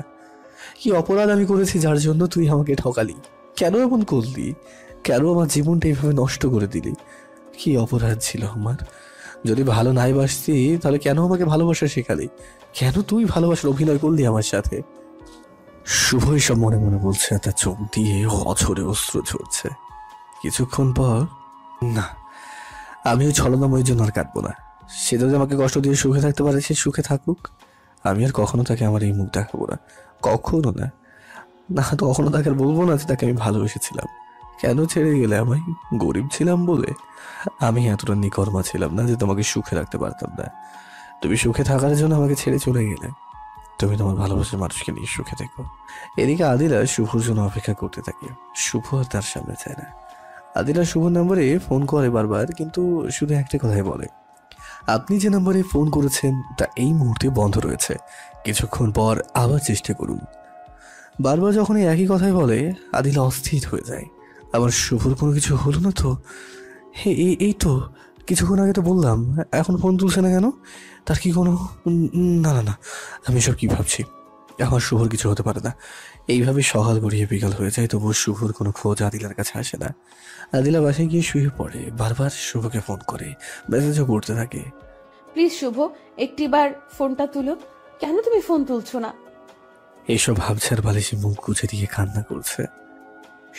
কি অপরাধ আমি করেছি যার জন্য তুই আমাকে ঠকালি? কেন এমন করলি? কেন আমার জীবনটা এইভাবে নষ্ট করে দিলি? কি অপরাধ ছিল আমার? যদি ভালো নাই বাসতি তাহলে কেন আমাকে ভালোবাসা শেখালি? কেন তুই ভালোবাসার অভিনয় করলি আমার সাথে? শুভ এসব মনে মনে বলছে, তার চোখ দিয়ে অঝরে অস্ত্র ঝরছে। কিছুক্ষণ পর, না, আমি ওই ছলনাময়ের জন্য আর কাটবো না। সে যদি আমাকে কষ্ট দিয়ে সুখে থাকতে পারে সে সুখে থাকুক। আমি আর কখনো তাকে আমার এই মুখ দেখাবো না, কখনো না। না, কখনো তাকে আর বলবো না যে তাকে আমি ভালোবেসেছিলাম। কেন ছেড়ে গেলে আমায়? গরিব ছিলাম বলে? আমি এতটা নিকর্মা ছিলাম না যে তোমাকে সুখে রাখতে পারতাম না। তুমি সুখে থাকার জন্য আমাকে ছেড়ে চলে গেলে। তুমি তোমার ভালোবাসার মানুষকে নিয়ে সুখে থেকো। এদিকে আদিলা শুভর জন্য অপেক্ষা করতে থাকে। শুভ আর তার সামনে চায় না। আদিলা শুভর নম্বরে ফোন করে বারবার, কিন্তু শুধু একটা কথাই বলে, আপনি যে নম্বরে ফোন করেছেন তা এই মুহূর্তে বন্ধ রয়েছে, কিছুক্ষণ পর আবার চেষ্টা করুন। বারবার যখন এই একই কথাই বলে আদিলা অস্থির হয়ে যায়। আবার শুভর কোনো কিছু হলো না তো? এই তো কিছুক্ষণ আগে তো বললাম, এখন ফোন তুলছে না কেন? তার কি কোনো... না না না, আমি সব কি ভাবছি? আমার শুভর কিছু হতে পারে না। এইভাবে সকাল গড়িয়ে বিকাল হয়ে যায়, তবুও শুভর কোনো খোঁজ আদিলার কাছে আসে না। আদিলা বাসায় গিয়ে শুয়ে পড়ে, বারবার শুভকে ফোন করে, মেসেজও করতে থাকে। প্লিজ শুভ, একটিবার ফোনটা তুলো। কেন তুমি ফোন তুলছো না? এইসব ভাবছে আর বালিশে মুখ গুজে দিয়ে কান্না করছে।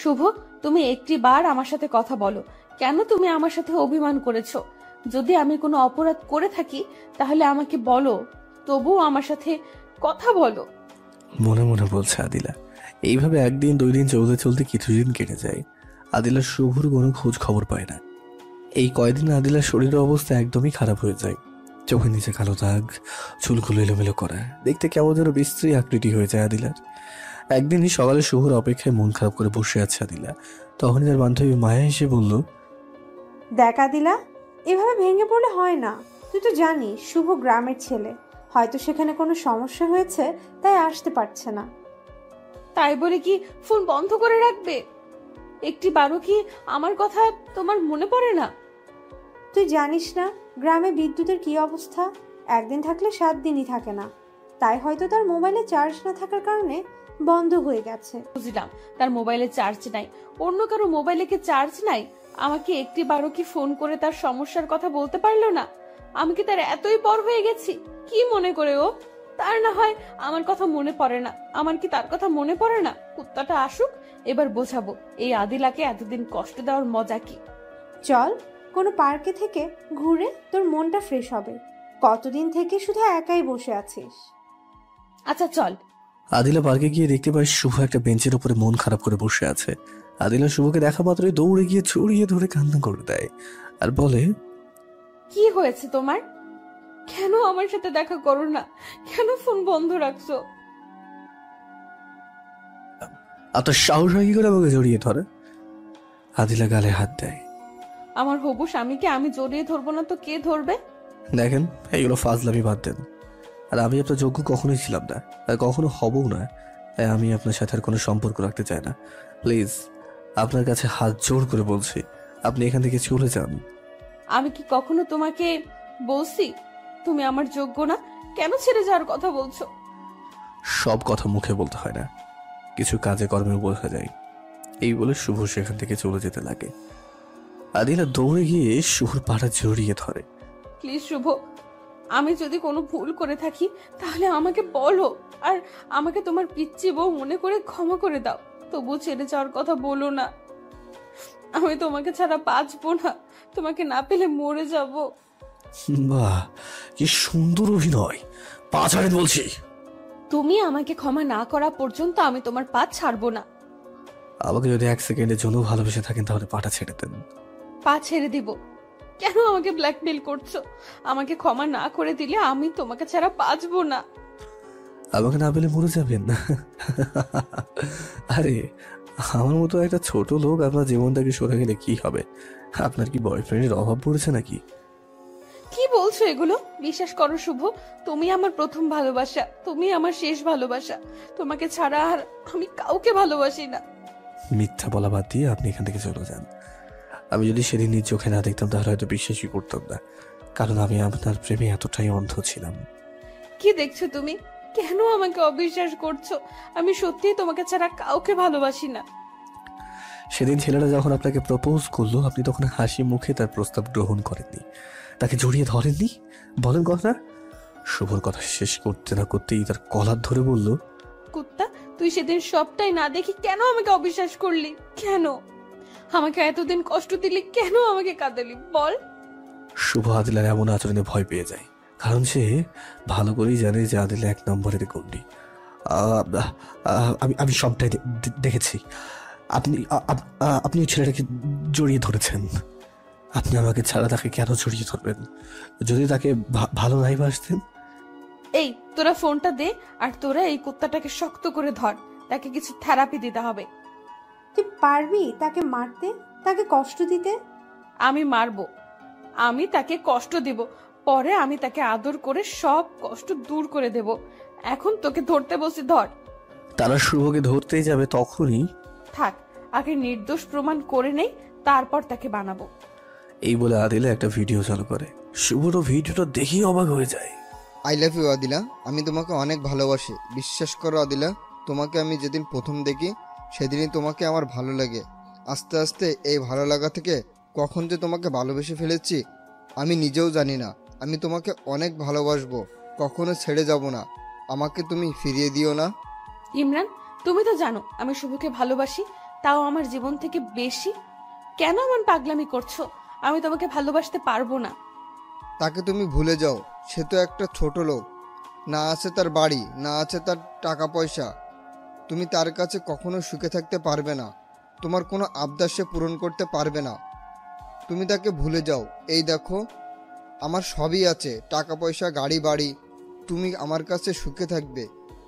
শুভ, তুমি একটিবার আমার সাথে কথা বলো। কেন তুমি আমার সাথে অভিমান করেছো? যদি আমি কোনো অপরাধ করে থাকি তাহলে আমাকে বলো, তবুও আমার সাথে কথা বলো। মনে মনে বলছে আদিলা। এইভাবে একদিন দুই দিন চলতে চলতে কিছুদিন কেটে যায়। আদিলা শুভর কোনো খোঁজ খবর পায় না। এই কয়দিন আদিলার শরীরের অবস্থা একদমই খারাপ হয়ে যায়। চোখের নিচে কালো দাগ, চুলগুলো এলোমেলো করা, দেখতে কেমন যেন বিশ্রী আকৃতি হয়ে যায় আদিলার। একদিনই সকালে শুভর অপেক্ষায় মন খারাপ করে বসে আছে আদিলা। তখনই তার বান্ধবী মায়া এসে বলল, দেখ আদিলা, এভাবে ভেঙে পড়লে হয় না। তুই তো জানিস শুভ গ্রামের ছেলে, হয়তো সেখানে কোনো সমস্যা হয়েছে তাই আসতে পারছে না। তাই বলে কি ফোন বন্ধ করে রাখবে? একটিবারও কি আমার কথা তোমার মনে পড়ে না? তুই জানিস না গ্রামে বিদ্যুতের কি অবস্থা? একদিন থাকলে 7 দিনই থাকে না। তাই হয়তো তার মোবাইলে চার্জ না থাকার কারণে বন্ধ হয়ে গেছে। বুঝলাম, তার মোবাইলে চার্জ নাই। অন্য কারো মোবাইলে কি চার্জ নাই? আমাকে একটিবারও কি ফোন করে তার সমস্যার কথা বলতে পারলো না? আমি কি তার এতই পর হয়ে গেছি? কি মনে করে ও? তার না হয় আমার কথা মনে পড়ে না। আমার কি তার কথা মনে পড়ে না? কুত্তাটা আসুক, এবার বোঝাবো এই আদিলাকে এতদিন কষ্ট দেওয়ার মজা কি। চল কোনো পার্কে থেকে ঘুরে তোর মনটা ফ্রেশ হবে। কতদিন থেকে শুধু একাই বসে আছিস? আচ্ছা চল। আদিলা পার্কে গিয়ে দেখতে পায় শুভ একটা বেঞ্চের উপরে মন খারাপ করে বসে আছে। আদিলা শুভকে দেখা মাত্রই দৌড়ে গিয়ে ছড়িয়ে ধরে কান্না করে দেয় আর বলে, কি হয়েছে তোমার? কেন আমার সাথে দেখা করো না? কেন ফোন বন্ধ রাখছো? আপনার সাহস হয় কি করে আমাকে জড়িয়ে ধরে? আদিলা গালে হাত দেয়। আমার হবু স্বামীকে আমি জড়িয়ে ধরবো না তো কে ধরবে? দেখেন, এইগুলো ফাজলামি বাদ দেন। আর আমি আপনার যোগ্য কখনোই ছিলাম না, আর কখনো হবও না। তাই আমি আপনার সাথে আর কোনো সম্পর্ক রাখতে চাই না। প্লিজ, আপনার কাছে হাত জোড় করে বলছি, আপনি এখান থেকে চলে যান। আমি কি কখনো তোমাকে বলছি তুমি আমার যোগ্য না? কেন ছেড়ে যাওয়ার কথা বলছো? সব কথা মুখে বলতে হয় না, কিছু কাজে কর্মে বোঝা যায়। এই বলে শুভ সেখান থেকে চলে যেতে লাগে। আদিলা দৌড়ে গিয়ে শুভর পাটা জড়িয়ে ধরে। প্লিজ শুভ, আমি যদি কোনো ভুল করে থাকি তাহলে আমাকে বলো, আর আমাকে তোমার পিচ্চি বউ মনে করে ক্ষমা করে দাও। তবু ছেড়ে যাওয়ার কথা বলো না। আমি তোমাকে ছাড়া বাঁচবো না, তোমাকে না পেলে মরে যাব। বাহ, কি সুন্দর অভিনয়! পা ছাড়েন বলছি। তুমি আমাকে ক্ষমা না করা পর্যন্ত আমি তোমার পা ছাড়বো না। আমাকে যদি 1 সেকেন্ডের জন্য ভালোবেসে থাকেন তাহলে পাটা ছেড়ে দেন। পা ছেড়ে দিব। কেন আমাকে ব্ল্যাকমেল করছো? আমাকে ক্ষমা না করে দিলে আমি তোমাকে ছাড়া বাঁচবো না। আমাকে না পেলে মরে যাবেন? আরে, আমার মতো একটা ছোট লোক আপনার জীবনটাকে সরে গেলে কি হবে? আপনার কি বয়ফ্রেন্ডের অভাব পড়েছে নাকি? কি বলছো এগুলো? বিশ্বাস করো শুভ, তুমি আমার প্রথম ভালোবাসা, তুমি আমার শেষ ভালোবাসা। তোমাকে ছাড়া আর আমি কাউকে ভালোবাসি না। মিথ্যা বলা বাদ দিয়ে আপনি এখান থেকে চলে যান। আমি যদি সেদিন নিজ চোখে না দেখতাম তাহলে হয়তো বিশ্বাসই করতাম না, কারণ আমি আপনার প্রেমে এতটাই অন্ধ ছিলাম। কি দেখছো তুমি? কেন আমাকে অবিশ্বাস করছো? আমি সত্যিই তোমাকে ছাড়া কাউকে ভালোবাসি না। সেদিন ছেলেটা যখন আপনাকে প্রপোজ করলো, আপনি তখন হাসি মুখে তার প্রস্তাব গ্রহণ করেননি, তাকে জড়িয়ে ধরেননি। বলেন কথা। শুভর কথা শেষ করতে না করতেই তার কলার ধরে বলল, কুত্তা, তুই সেদিন সবটাই না দেখি কেন আমাকে অবিশ্বাস করলি? কেন আমাকে এতদিন কষ্ট দিলি? কেন আমাকে কাঁদালি বল? শুভ আদিলার এমন আচরণে ভয় পেয়ে যায়, কারণ সে ভালো করেই জানে যে আদিলা 1 নম্বরের গন্ডি। আমি সবটাই দেখেছি। আপনি ওই ছেলেটাকে জড়িয়ে ধরেছেন। আপনি আমাকে ছাড়া তাকে কেন জড়িয়ে ধরবেন? যদি তাকে ভালো নাই বাসতেন? এই তোরা ফোনটা দে, আর তোরা এই কুত্তাটাকে শক্ত করে ধর। তাকে কিছু থেরাপি দিতে হবে। তুই পারবি তাকে মারতে, তাকে কষ্ট দিতে? আমি মারবো, আমি তাকে কষ্ট দিব, পরে আমি তাকে আদর করে সব কষ্ট দূর করে দেব। এখন তোকে ধরতে বসে ধর। তারা শুভকে ধরতেই যাবে তখনই, থাক, আগে নির্দোষ প্রমাণ করে নেই, তারপর তাকে বানাবো। এই বলে আদিলা একটা ভিডিও চালু করে। শুভরও ভিডিওটা দেখেই অবাক হয়ে যায়। আই লাভ ইউ আদিলা, আমি তোমাকে অনেক ভালোবাসি। বিশ্বাস করো আদিলা, তোমাকে আমি যেদিন প্রথম দেখি সেদিনই তোমাকে আমার ভালো লাগে। আস্তে আস্তে এই ভালো লাগা থেকে কখন যে তোমাকে ভালোবেসে ফেলেছি আমি নিজেও জানি না। আমি তোমাকে অনেক ভালোবাসবো, কখনো ছেড়ে যাব না। আমাকে তুমি ফিরিয়ে দিও না। ইমরান, তুমি তো জানো আমি শুভকে ভালোবাসি, তাও আমার জীবন থেকে বেশি। কেন এমন পাগলামি করছো? আমি তোমাকে ভালোবাসতে পারবো না। তাকে তুমি ভুলে যাও। সে তো একটা ছোট লোক, না আছে তার বাড়ি, না আছে তার টাকা পয়সা। তুমি তার কাছে কখনো সুখে থাকতে পারবে না। তোমার কোনো আবদার সে পূরণ করতে পারবে না। তুমি তাকে ভুলে যাও। এই দেখো, আমার সবই আছে, টাকা পয়সা, গাড়ি বাড়ি। তুমি আমার কাছে সুখে থাকবে,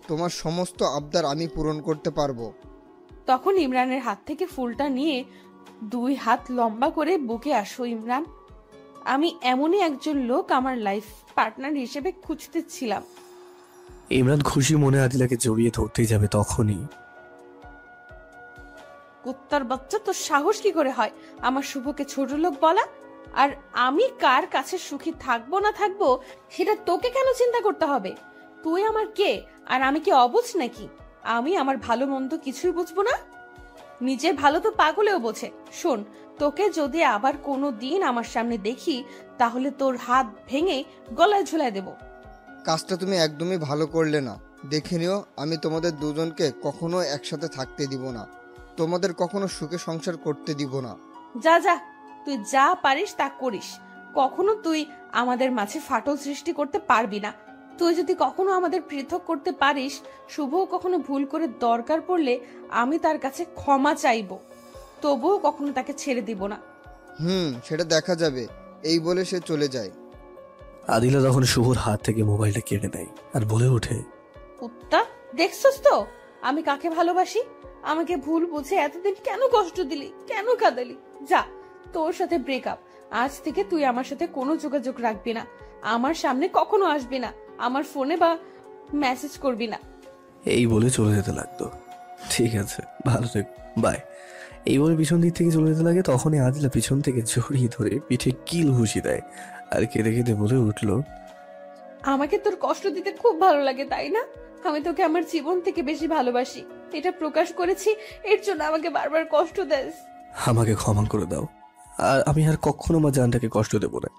তোমার সমস্ত আবদার আমি পূরণ করতে পারবো। তখন ইমরানের হাত থেকে ফুলটা নিয়ে 2 হাত লম্বা করে বুকে আসো। ইমরান, আমি এমনই একজন লোক আমার লাইফ পার্টনার হিসেবে খুঁজতেছিলাম। ইমরান খুশি মনে আদিলাকে জড়িয়ে ধরতেই যাবে তখনই, কুত্তার বাচ্চা, তোর সাহস কি করে হয় আমার শুভকে ছোট লোক বলা? আর আমি কার কাছে সুখী থাকবো না থাকবো সেটা তোকে কেন চিন্তা করতে হবে? তুই আমার কে, আর আমি কি অবুঝ নাকি? আমি আমার ভালো মন্দ কিছুই বুঝবো না? নিজের ভালো তো পাগলেও বোঝে। শোন, তোকে যদি আবার কোনো দিন আমার সামনে দেখি তাহলে তোর হাত ভেঙে গলায় ঝুলায় দেব। কাজটা তুমি একদমই ভালো করলে না। দেখে নিও, আমি তোমাদের দুজনকে কখনো একসাথে থাকতে দিব না। তোমাদের কখনো সুখে সংসার করতে দিব না। যা যা, তুই যা পারিস তা করিস। কখনো তুই আমাদের মাঝে ফাটল সৃষ্টি করতে পারবি না। তুই যদি কখনো আমাদের পৃথক করতে পারিস, শুভ কখনো ভুল করে দরকার পড়লে আমি তার কাছে ক্ষমা চাইবো, তবুও কখনো তাকে ছেড়ে দিব না। সেটা দেখা যাবে। এই বলে সে চলে যায়। আদিলা তখন শুভর হাত থেকে মোবাইলটা কেড়ে নেয় আর বলে ওঠে, কুত্তা, দেখছস তো আমি কাকে ভালোবাসি? আমাকে ভুল বুঝে এতদিন কেন কষ্ট দিলি, কেন কাঁদালি? যা, তোর সাথে ব্রেকআপ। আজ থেকে তুই আমার সাথে কোনো যোগাযোগ রাখবি না, আমার সামনে কখনো আসবি না, আমার ফোনে বা মেসেজ করবি না। এই বলে চলে যেতে লাগলো। ঠিক আছে, ভালো থেকো, বাই। এই বলে পিছন দিক থেকে চলে যেতে লাগে। তখনই আদিলা পিছন থেকে জড়িয়ে ধরে পিঠে কিল ঘুষি দেয় আর কেঁদে কেঁদে বলে উঠলো, আমাকে তোর কষ্ট দিতে খুব ভালো লাগে, তাই না? আমি তোকে আমার জীবন থেকে বেশি ভালোবাসি, এটা প্রকাশ করেছি, এর জন্য আমাকে বারবার কষ্ট দেস। আমাকে ক্ষমা করে দাও, আর আমি আর কখনো আমার জানটাকে কষ্ট দেবো না।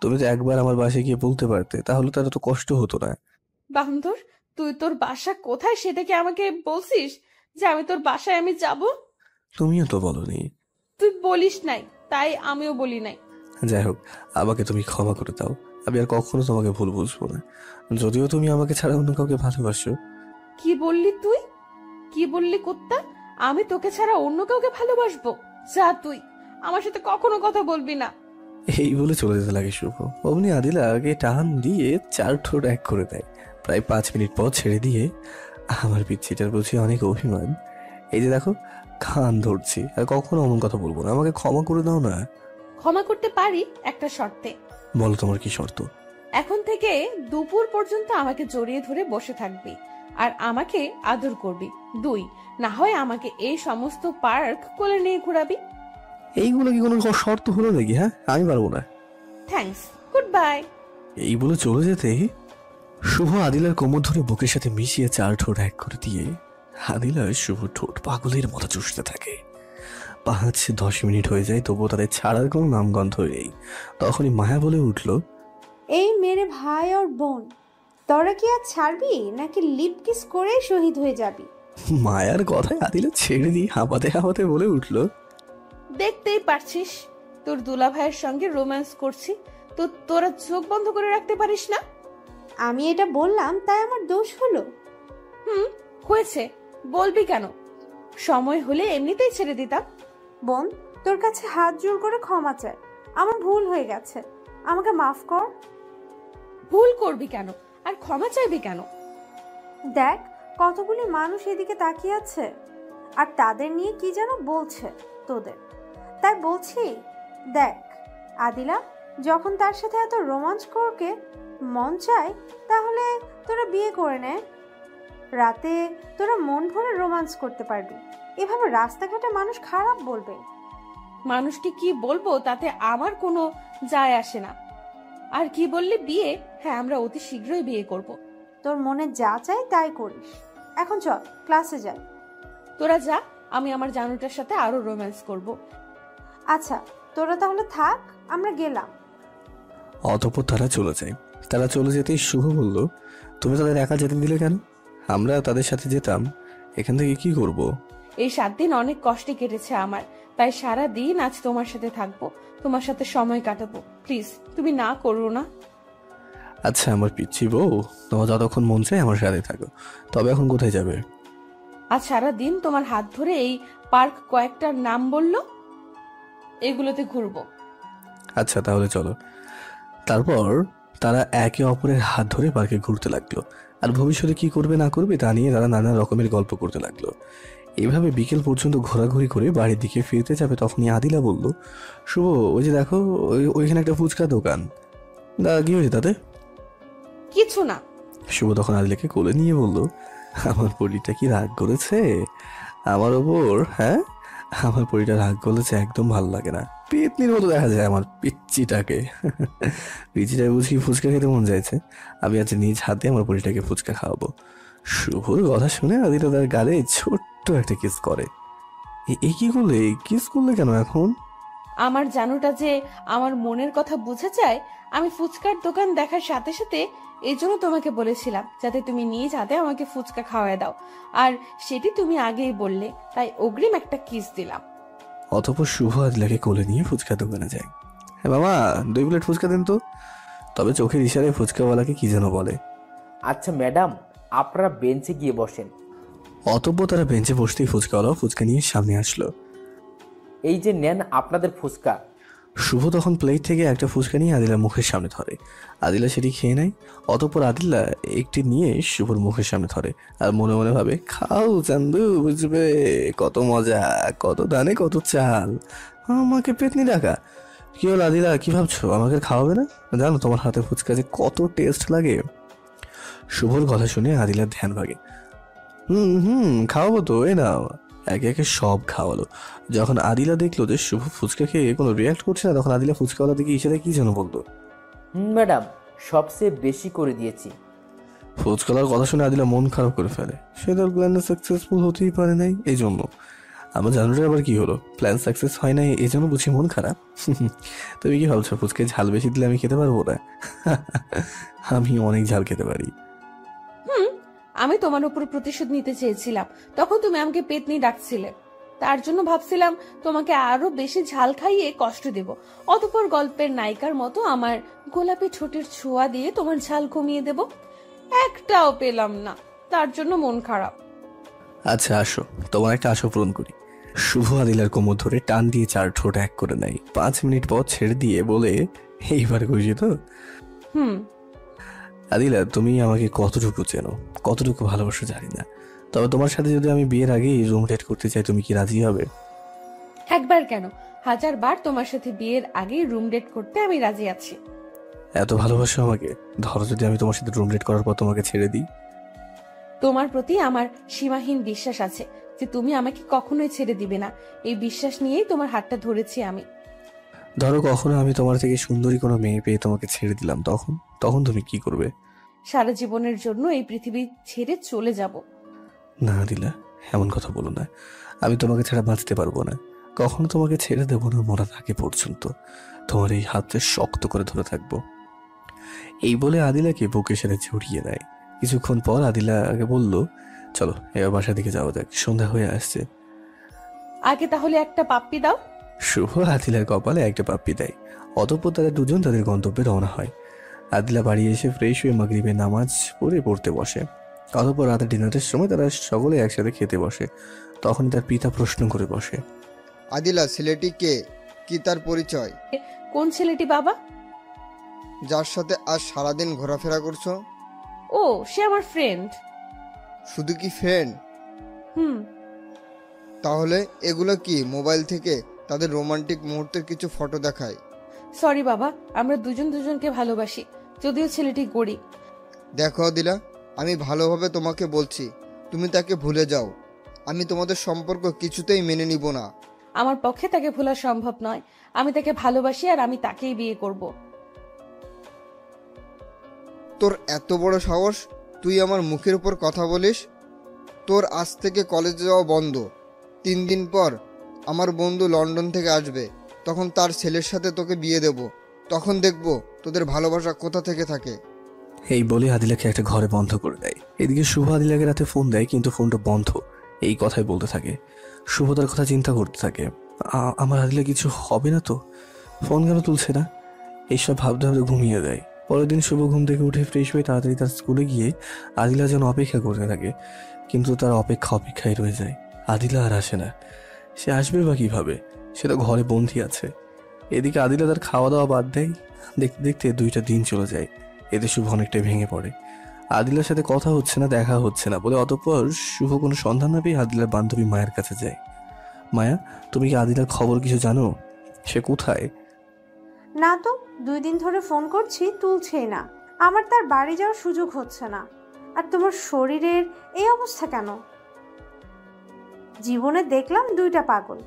তুমি তো একবার আমার বাসায় গিয়ে বলতে পারতে, তাহলে তার তো কষ্ট হতো না। বান্ধর, তুই তোর বাসা কোথায় সেটা কি আমাকে বলছিস যে আমি তোর বাসায় আমি যাব? তুমিও তো বলনি। তুই বলিস নাই, তাই আমিও বলি নাই। যাই হোক, আমাকে তুমি ক্ষমা করে দাও, আমি আর কখনো তোমাকে ভুল বুঝবো না, যদিও তুমি আমাকে ছাড়া অন্য কাউকে ভালোবাসো। কি বললি তুই? কি বললি কুত্তা? আমি তোকে ছাড়া অন্য কাউকে ভালোবাসবো? যা, তুই আমার সাথে কখনো কথা বলবি না। এই বলে চলে যেতে লাগে শুভ। অমনি আদিলা আগে টান দিয়ে 4 ঠোঁট এক করে দেয়। প্রায় 5 মিনিট পর ছেড়ে দিয়ে, আমার পিচ্ছিটার প্রতি অনেক অভিমান, এই যে দেখো কান ধরছি, আর কখনো অমন কথা বলবো না, আমাকে ক্ষমা করে দাও না। ক্ষমা করতে পারি একটা শর্তে। বলো তোমার কি শর্ত? এখন থেকে দুপুর পর্যন্ত আমাকে জড়িয়ে ধরে বসে থাকবি আর আমাকে আদর করবি। 2, না হয় আমাকে এই সমস্ত পার্ক কোলে নিয়ে ঘোরাবি। এইগুলো কি কোনো শর্ত হলো নাকি? হ্যাঁ, আমি পারবো না। Thanks, good bye. এই বলে চলে যেতে শুভ আদিলার কোমর ধরে বুকের সাথে মিশিয়ে 4 ঠোঁট এক করে দিয়ে আদিলা শুভ ঠোঁট পাগলের মতো চুষতে থাকে। 5-10 মিনিট হয়ে যায়, তবুও তাদের ছাড়ার কোনো নামগন্ধ নেই। তখনই মায়া বলে উঠলো, এই মেরে ভাই আর বোন, তোরা কি আর ছাড়বি নাকি লিপ কিস করে শহীদ হয়ে যাবি? মায়ার কথায় আদিলা ছেড়ে দিয়ে হাঁপাতে হাঁপাতে বলে উঠলো, দেখতেই পারছিস তোর দুলা ভাইয়ের সঙ্গে রোম্যান্স করছি, তো তোরা চোখ বন্ধ করে রাখতে পারিস না? আমি এটা বললাম তাই আমার দোষ হলো? হয়েছে, বলবি কেন? সময় হলে এমনিতেই ছেড়ে দিতাম। বোন, তোর কাছে হাত জোর করে ক্ষমা চাই, আমার ভুল হয়ে গেছে, আমাকে মাফ কর। ভুল করবি কেন আর ক্ষমা চাইবি কেন? দেখ, কতগুলি মানুষ এদিকে তাকিয়ে আছে আর তাদের নিয়ে কি যেন বলছে তোদের, তাই বলছি দেখ আদিলা, যখন তার সাথে এত রোমাঞ্চ করকে মন চায় তাহলে তোরা বিয়ে করে নে, রাতে তোরা মন ভরে রোমাঞ্চ করতে পারবি। এভাবে রাস্তাঘাটে মানুষ খারাপ বলবে। মানুষকে কি বলবো তাতে আমার কোনো যায় আসে না। আর কি বললি, বিয়ে? হ্যাঁ, আমরা অতি শীঘ্রই বিয়ে করব। তোর মনে যা চাই তাই করিস। এখন চল ক্লাসে যাই। তোরা যা, আমি আমার জানুটার সাথে আরো রোম্যান্স করব। আচ্ছা, তোরা তাহলে থাক, আমরা গেলাম। অতঃপর তারা চলে যায়। তারা চলে যেতেই শুভ বলল, তুমি তাদের একা যেতে দিলে কেন? আমরা তাদের সাথে যেতাম, এখান থেকে কি করব? এই 7 দিন অনেক কষ্টে কেটেছে আমার, তাই সারা দিন আজ তোমার সাথে থাকবো, তোমার সাথে সময় কাটাবো। প্লিজ তুমি না করো না। আচ্ছা আমার পিচ্ছি বউ, তোমার যতক্ষণ মন চায় আমার সাথে থাকো, তবে এখন কোথায় যাবে? আজ সারা দিন তোমার হাত ধরে এই পার্ক কয়েকটার নাম বললো, এগুলোতে ঘুরবো। আচ্ছা তাহলে চলো। তারপর তারা একে অপরের হাত ধরে পার্কে ঘুরতে লাগলো, আর ভবিষ্যতে কি করবে না করবে তা নিয়ে তারা নানা রকমের গল্প করতে লাগলো। এভাবে বিকেল পর্যন্ত ঘোরাঘুরি করে বাড়ির দিকে ফিরতে যাবে, তখনই আদিলা বলল, শুভ, ওই যে দেখো ওইখানে একটা ফুচকা দোকান, কি হয়েছে তাতে? কিছু না। শুভ তখন আদিলাকে কোলে নিয়ে বলল, আমার পরিটা কি রাগ করেছে আমার ওপর? হ্যাঁ, আমার পরিটা রাগ করেছে, একদম ভালো লাগে না, পেতনির মতো দেখা যায় আমার পিচ্চিটাকে। পিচ্চিটাকে বুঝি ফুচকা খেতে মন চাইছে, আমি আজ নিজ হাতে আমার পরিটাকে ফুচকা খাওয়াবো। শুভর কথা শুনে আদিলা তার গালে ছোট্ট একটা কিস করে। এই কি করলে? কিস করলে কেন এখন? আমার জানুটা যে আমার মনের কথা বুঝে যায়, আমি ফুচকার দোকান দেখার সাথে সাথে এই জন্য তোমাকে বলেছিলাম যাতে তুমি নিজ হাতে আমাকে ফুচকা খাওয়ায় দাও, আর সেটি তুমি আগেই বললে, তাই অগ্রিম একটা কিস দিলাম। অতঃপর শুভ আদিলাকে কোলে নিয়ে ফুচকা দোকানে যায়। হ্যাঁ মামা, 2 প্লেট ফুচকা দেন তো। তবে চোখের ইশারায় ফুচকাওয়ালাকে কি যেন বলে। আচ্ছা ম্যাডাম, আপনারা বেঞ্চে গিয়ে বসেন। অতঃপর তারা বেঞ্চে বসতেই ফুচকাওয়ালাও ফুচকা নিয়ে সামনে আসলো। এই যে নেন আপনাদের ফুচকা। শুভ তখন প্লেট থেকে একটা ফুচকা নিয়ে আদিলার মুখের সামনে ধরে। আদিলা সেটি খেয়ে নেয়। অতঃপর আদিলা একটি নিয়ে শুভর মুখের সামনে ধরে আর মনে মনে ভাবে, খাও চান্দু, বুঝবে কত মজা, কত দানে কত চাল, আমাকে পেতনি ডাকা। কি হল আদিলা, কি ভাবছো আমাকে খাওয়াবে না? জানো তোমার হাতে ফুচকা যে কত টেস্ট লাগে। শুভর কথা শুনে আদিলার ধ্যান ভাগে। খাওয়াবো তো, এই নাও। একে একে সব খাওয়ালো। যখন আদিলা দেখলো যে শুভ ফুচকা খেয়ে কোনো রিয়াক্ট করছে না, তখন আদিলা ফুচকাওয়ালা দিকে ইশারায় কি যেন বলতো। ম্যাডাম, সবচেয়ে বেশি করে দিয়েছি। ফুচকাওয়ালার কথা শুনে আদিলা মন খারাপ করে ফেলে। সে তার প্ল্যানে সাকসেসফুল হতেই পারে নাই, এই জন্য। আমার জানুরে আবার কি হলো, প্ল্যান সাকসেস হয় নাই এই জন্য বুঝি মন খারাপ? তুমি কি ভাবছো ফুচকায় ঝাল বেশি দিলে আমি খেতে পারবো না? আমি অনেক ঝাল খেতে পারি। আমি তোমার উপর প্রতিশোধ নিতে চেয়েছিলাম, তখন তুমি আমাকে পেতনি ডাকছিলে। তার জন্য ভাবছিলাম তোমাকে আরো বেশি ঝাল খাইয়ে কষ্ট দেব, অতঃপর গল্পের নায়িকার মতো আমার গোলাপি ঠোঁটের ছোঁয়া দিয়ে তোমার ঝাল কমিয়ে দেব। একটাও পেলাম না, তার জন্য মন খারাপ। আচ্ছা আসো, তোমার একটা আশা পূরণ করি। শুভ আদিলার কোমর ধরে টান দিয়ে 4 ঠোঁট এক করে নেয়। 5 মিনিট পর ছেড়ে দিয়ে বলে, এইবার খুশি তো? আদিলা, তুমি আমাকে কতটুকু চেনো, কতটুকু ভালোবাসো জানি না, তবে তোমার সাথে যদি আমি বিয়ের আগেই রুম ডেট করতে চাই, তুমি কি রাজি হবে? একবার কেন, 1000 বার তোমার সাথে বিয়ের আগেই রুম ডেট করতে আমি রাজি আছি। এত ভালোবাসো আমাকে? ধরো যদি আমি তোমার সাথে রুম ডেট করার পর তোমাকে ছেড়ে দিই? তোমার প্রতি আমার সীমাহীন বিশ্বাস আছে যে তুমি আমাকে কখনোই ছেড়ে দিবে না। এই বিশ্বাস নিয়েই তোমার হাতটা ধরেছি আমি। ধরো কখনো আমি তোমার থেকে সুন্দরী কোনো মেয়ে পেয়ে তোমাকে ছেড়ে দিলাম, তখন তুমি কি করবে? সারা জীবনের জন্য এই পৃথিবী ছেড়ে চলে যাব। না দিলা, এমন কথা বলো না। আমি তোমাকে ছাড়া বাঁচতে পারবো না, কখনো তোমাকে ছেড়ে দেবো না। মরার আগে পর্যন্ত তোমার এই হাতে শক্ত করে ধরে থাকবো। এই বলে আদিলাকে বুকের সাথে জড়িয়ে নেয়। কিছুক্ষণ পর আদিলাকে বলল, চলো এবার বাসার দিকে যাওয়া যাক, সন্ধ্যা হয়ে আসছে। আগে তাহলে একটা পাপ্পি দাও। শুভ আদিলার কপালে একটা পাপ্পি দেয়। অতঃপর তারা দুজন তাদের গন্তব্যে রওনা হয়। আদিলা বাড়ি এসে ফ্রেশ হয়ে মাগরিবের নামাজ পড়তে বসে। অতঃপর রাতে ডিনারের সময় তারা সকলে একসাথে খেতে বসে। তখন তার পিতা প্রশ্ন করে বসে, আদিলা, ছেলেটি কে? কি তার পরিচয়? কোন ছেলেটি বাবা? যার সাথে আজ সারাদিন ঘোরাফেরা করছো? ও, সে আমার ফ্রেন্ড। শুধু কি ফ্রেন্ড? তাহলে এগুলো কি মোবাইল থেকে তাদের রোমান্টিক মুহূর্তের কিছু ফটো দেখায়? সরি বাবা, আমরা দুজন দুজনকে ভালোবাসি, যদিও ছেলেটি গরিব। দেখো আদিলা, আমি ভালোভাবে তোমাকে বলছি, তুমি তাকে ভুলে যাও। আমি তোমাদের সম্পর্ক কিছুতেই মেনে নিব না। আমার পক্ষে তাকে ভোলা সম্ভব নয়। আমি তাকে ভালোবাসি আর আমি তাকেই বিয়ে করব। তোর এত বড় সাহস, তুই আমার মুখের উপর কথা বলিস? তোর আজ থেকে কলেজে যাওয়া বন্ধ। 3 দিন পর আমার বন্ধু লন্ডন থেকে আসবে, তখন তার ছেলের সাথে তোকে বিয়ে দেব। তখন দেখব তোদের ভালোবাসা কোথা থেকে থাকে। এই বলে আদিলাকে একটা ঘরে বন্ধ করে দেয়। এদিকে শুভ আদিলাকে রাতে ফোন দেয়, কিন্তু ফোনটা বন্ধ। এই কথাই বলতে থাকে। শুভ তার কথা চিন্তা করতে থাকে, আমার আদিলা কিছু হবে না তো? ফোন কেন তুলছে না? এইসব ভাবতে ভাবতে ঘুমিয়ে দেয়। পরের দিন শুভ ঘুম থেকে উঠে ফ্রেশ হয়ে তাড়াতাড়ি তার স্কুলে গিয়ে আদিলা যেন অপেক্ষা করতে থাকে, কিন্তু তার অপেক্ষায় রয়ে যায়। আদিলা আর আসে না। সে আসবে বা কিভাবে? সে তো ঘরে বন্দি আছে। এদিকে আদিলা তার খাওয়া দাওয়া বাদ দেয়। দেখতে দেখতে 2টা দিন চলে যায়। এতে শুভ অনেকটাই ভেঙে পড়ে। আদিলার সাথে কথা হচ্ছে না, দেখা হচ্ছে না বলে অতঃপর শুভ কোনো সন্ধান না পেয়ে আদিলার বান্ধবী মায়ের কাছে যায়। মায়া, তুমি কি আদিলার খবর কিছু জানো? সে কোথায়? না তো, 2 দিন ধরে ফোন করছি, তুলছেই না। আমার তার বাড়ি যাওয়ার সুযোগ হচ্ছে না। আর তোমার শরীরের এই অবস্থা কেন? জীবনে দেখলাম 2টা পাগল,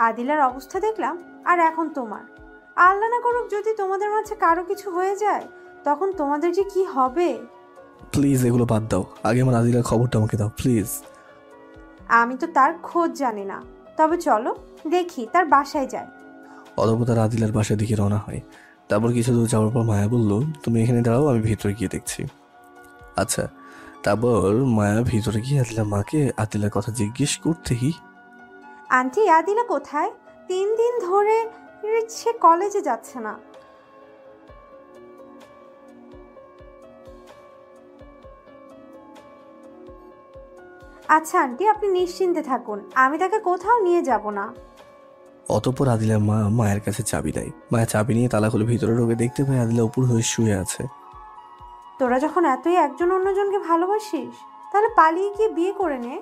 আদিলার অবস্থা দেখলাম, আর এখন তোমার। আল্লাহ না করুক যদি তোমাদের মাঝে কারো কিছু হয়ে যায়, তখন তোমাদের যে কি হবে। প্লিজ এগুলো বাদ দাও, আগে আমার আদিলার খবরটা আমাকে দাও প্লিজ। আমি তো তার খোঁজ জানি না, তবে চলো দেখি, তার বাসায় যাই। অতঃপর তার আদিলার বাসার দিকে রওনা হয়। তারপর কিছু দূর যাওয়ার পর মায়া বলল, তুমি এখানে দাঁড়াও, আমি ভিতরে গিয়ে দেখছি। আচ্ছা। তারপর মায়া ভিতরে গিয়ে আদিলার মাকে আদিলার কথা জিজ্ঞেস করতেই, আন্টি, আদিলা কোথায়? 3 দিন ধরে সে কলেজে যাচ্ছে না। আচ্ছা আন্টি, আপনি নিশ্চিন্তে থাকুন, আমি তাকে কোথাও নিয়ে যাব না। অতঃপর আদিলার মা মায়ের কাছে চাবি দেয়। মায়ের চাবি নিয়ে তালা খুলে ভিতরে ঢোকে, দেখতে পায় আদিলা উপর হয়ে শুয়ে আছে। তোরা যখন এতই একজন অন্যজনকে ভালোবাসিস তাহলে পালিয়ে গিয়ে বিয়ে করে নে।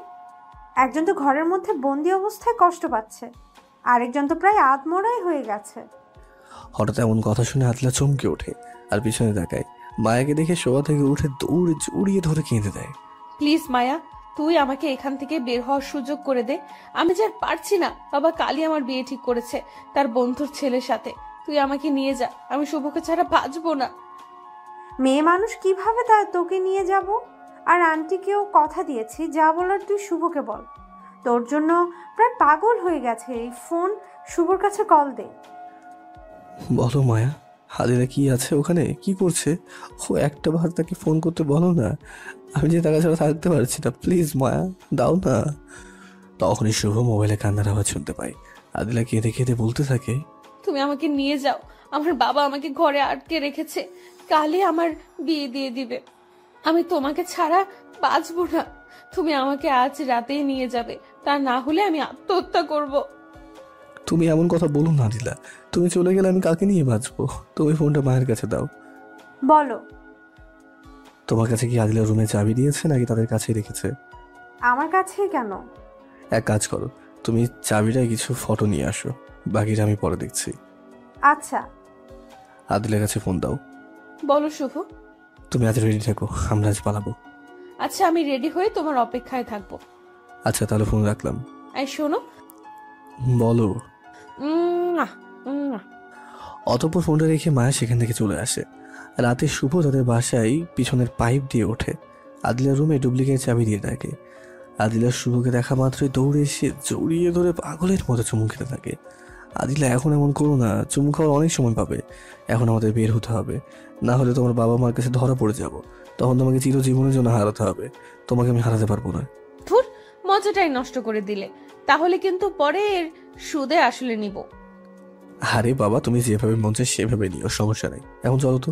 একজন তো ঘরের মধ্যে বন্দি অবস্থায় কষ্ট পাচ্ছে, আরেকজন তো প্রায় আধমরাই হয়ে গেছে। হঠাৎ এমন কথা শুনে আদিলা চমকে ওঠে আর পিছনে তাকায়। মায়াকে দেখে শোয়া থেকে উঠে দৌড়ে জড়িয়ে ধরে কেঁদে দেয়। প্লিজ মায়া, তুই আমাকে এখান থেকে বের হওয়ার সুযোগ করে দে। আমি যে আর পারছি না। বাবা কালই আমার বিয়ে ঠিক করেছে তার বন্ধুর ছেলের সাথে। তুই আমাকে নিয়ে যা, আমি শুভকে ছাড়া বাঁচবো না। মেয়ে মানুষ কিভাবে তোকে নিয়ে যাব? আর আন্টিকেও কথা দিয়েছি, যা বলার তুই শুভকে বল। তোর জন্য প্রায় পাগল হয়ে গেছে। এই ফোন শুভর কাছে কল দে। বলো মায়া, আদিলা কি আছে ওখানে, কি করছে? ও একটা বার তাকে ফোন করতে বলো না। আমি যে টাকা ছাড়া থাকতে পারছি না, প্লিজ মায়া দাও না। তখনই শুভ মোবাইলে কান্নার আওয়াজ শুনতে পাই। আদিলা কেঁদে কেঁদে বলতে থাকে, তুমি আমাকে নিয়ে যাও। আমার বাবা আমাকে ঘরে আটকে রেখেছে, কালই আমার বিয়ে দিয়ে দিবে। আমি তোমাকে ছাড়া বাঁচবো না। তুমি আমাকে আজ রাতেই নিয়ে যাবে, তা না হলে আমি আত্মহত্যা করব। তুমি এমন কথা বলো না আদিলা, তুমি চলে গেলে আমি কাকে নিয়ে বাঁচবো? তুমি ফোনটা মায়ের কাছে দাও। বলো। তোমার কাছে কি আদিলা রুমে চাবি দিয়েছে নাকি তাদের কাছেই রেখেছে? আমার কাছে কেন? এক কাজ করো, তুমি চাবিটা কিছু ফটো নিয়ে আসো, বাকিটা আমি পরে দেখছি। আচ্ছা। আদিলের কাছে ফোন দাও। বলো শুভ। তুমি আজ রেডি থাকো, আমরা আজ পালাবো। আচ্ছা, আমি রেডি হয়ে তোমার অপেক্ষায় থাকবো। আচ্ছা তাহলে ফোন রাখলাম। এই শোনো। বলো। উম, অতঃপর ফোনটা রেখে মায়া সেখান থেকে চলে আসে। রাতে শুভ তাদের বাসায় পিছনের পাইপ দিয়ে ওঠে। আদিলার রুমে ডুপ্লিকেট চাবি দিয়ে ডাকে। আদিলা শুভকে দেখা মাত্রই দৌড়ে এসে জড়িয়ে ধরে পাগলের মতো চুমু খেতে থাকে। আদিলা, এখন এমন করো না, চুমু খাওয়ার অনেক সময় পাবে। এখন আমাদের বের হতে হবে, না হলে তোমার বাবা মার কাছে ধরা পড়ে যাব। তখন তোমাকে চিরজীবনের জন্য হারাতে হবে। তোমাকে আমি হারাতে পারবো না। ধুর, মজাটাই নষ্ট করে দিলে। তাহলে কিন্তু পরে এর সুদে আসলে নিব। আরে বাবা, তুমি যেভাবে মন চায় সেভাবে নিও, সমস্যা নেই। এখন চলো তো।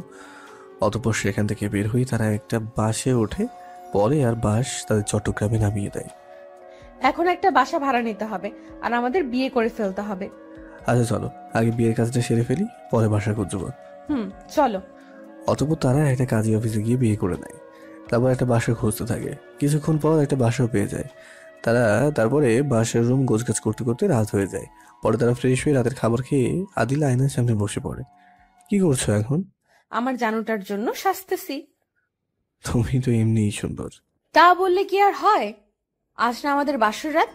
অতঃপর সেখান থেকে বের হয়ে তারা একটা বাসে ওঠে। পরে আর বাস তাদের চট্টগ্রামে নামিয়ে দেয়। এখন একটা বাসা ভাড়া নিতে হবে আর আমাদের বিয়ে করে ফেলতে হবে। আচ্ছা চলো, আগে বিয়ের কাজটা সেরে ফেলি, পরে বাসা খুঁজবো। চলো। অতঃপর তারা একটা কাজী অফিসে গিয়ে বিয়ে করে নেয়। তারপর একটা বাসা খুঁজতে থাকে। কিছুক্ষণ পর একটা বাসাও পেয়ে যায় তারা। তারপরে বাসার রুম গোছগাছ করতে করতে রাত হয়ে যায়। পরে তারা ফ্রেশ হয়ে রাতের খাবার খেয়ে আদিলা আয়নার সামনে বসে পড়ে। কি করছো এখন? আমার জানুটার জন্য সাজতেছি। তুমি তো এমনিই সুন্দর। তা বললে কি আর হয়? আজ না আমাদের বাসর রাত।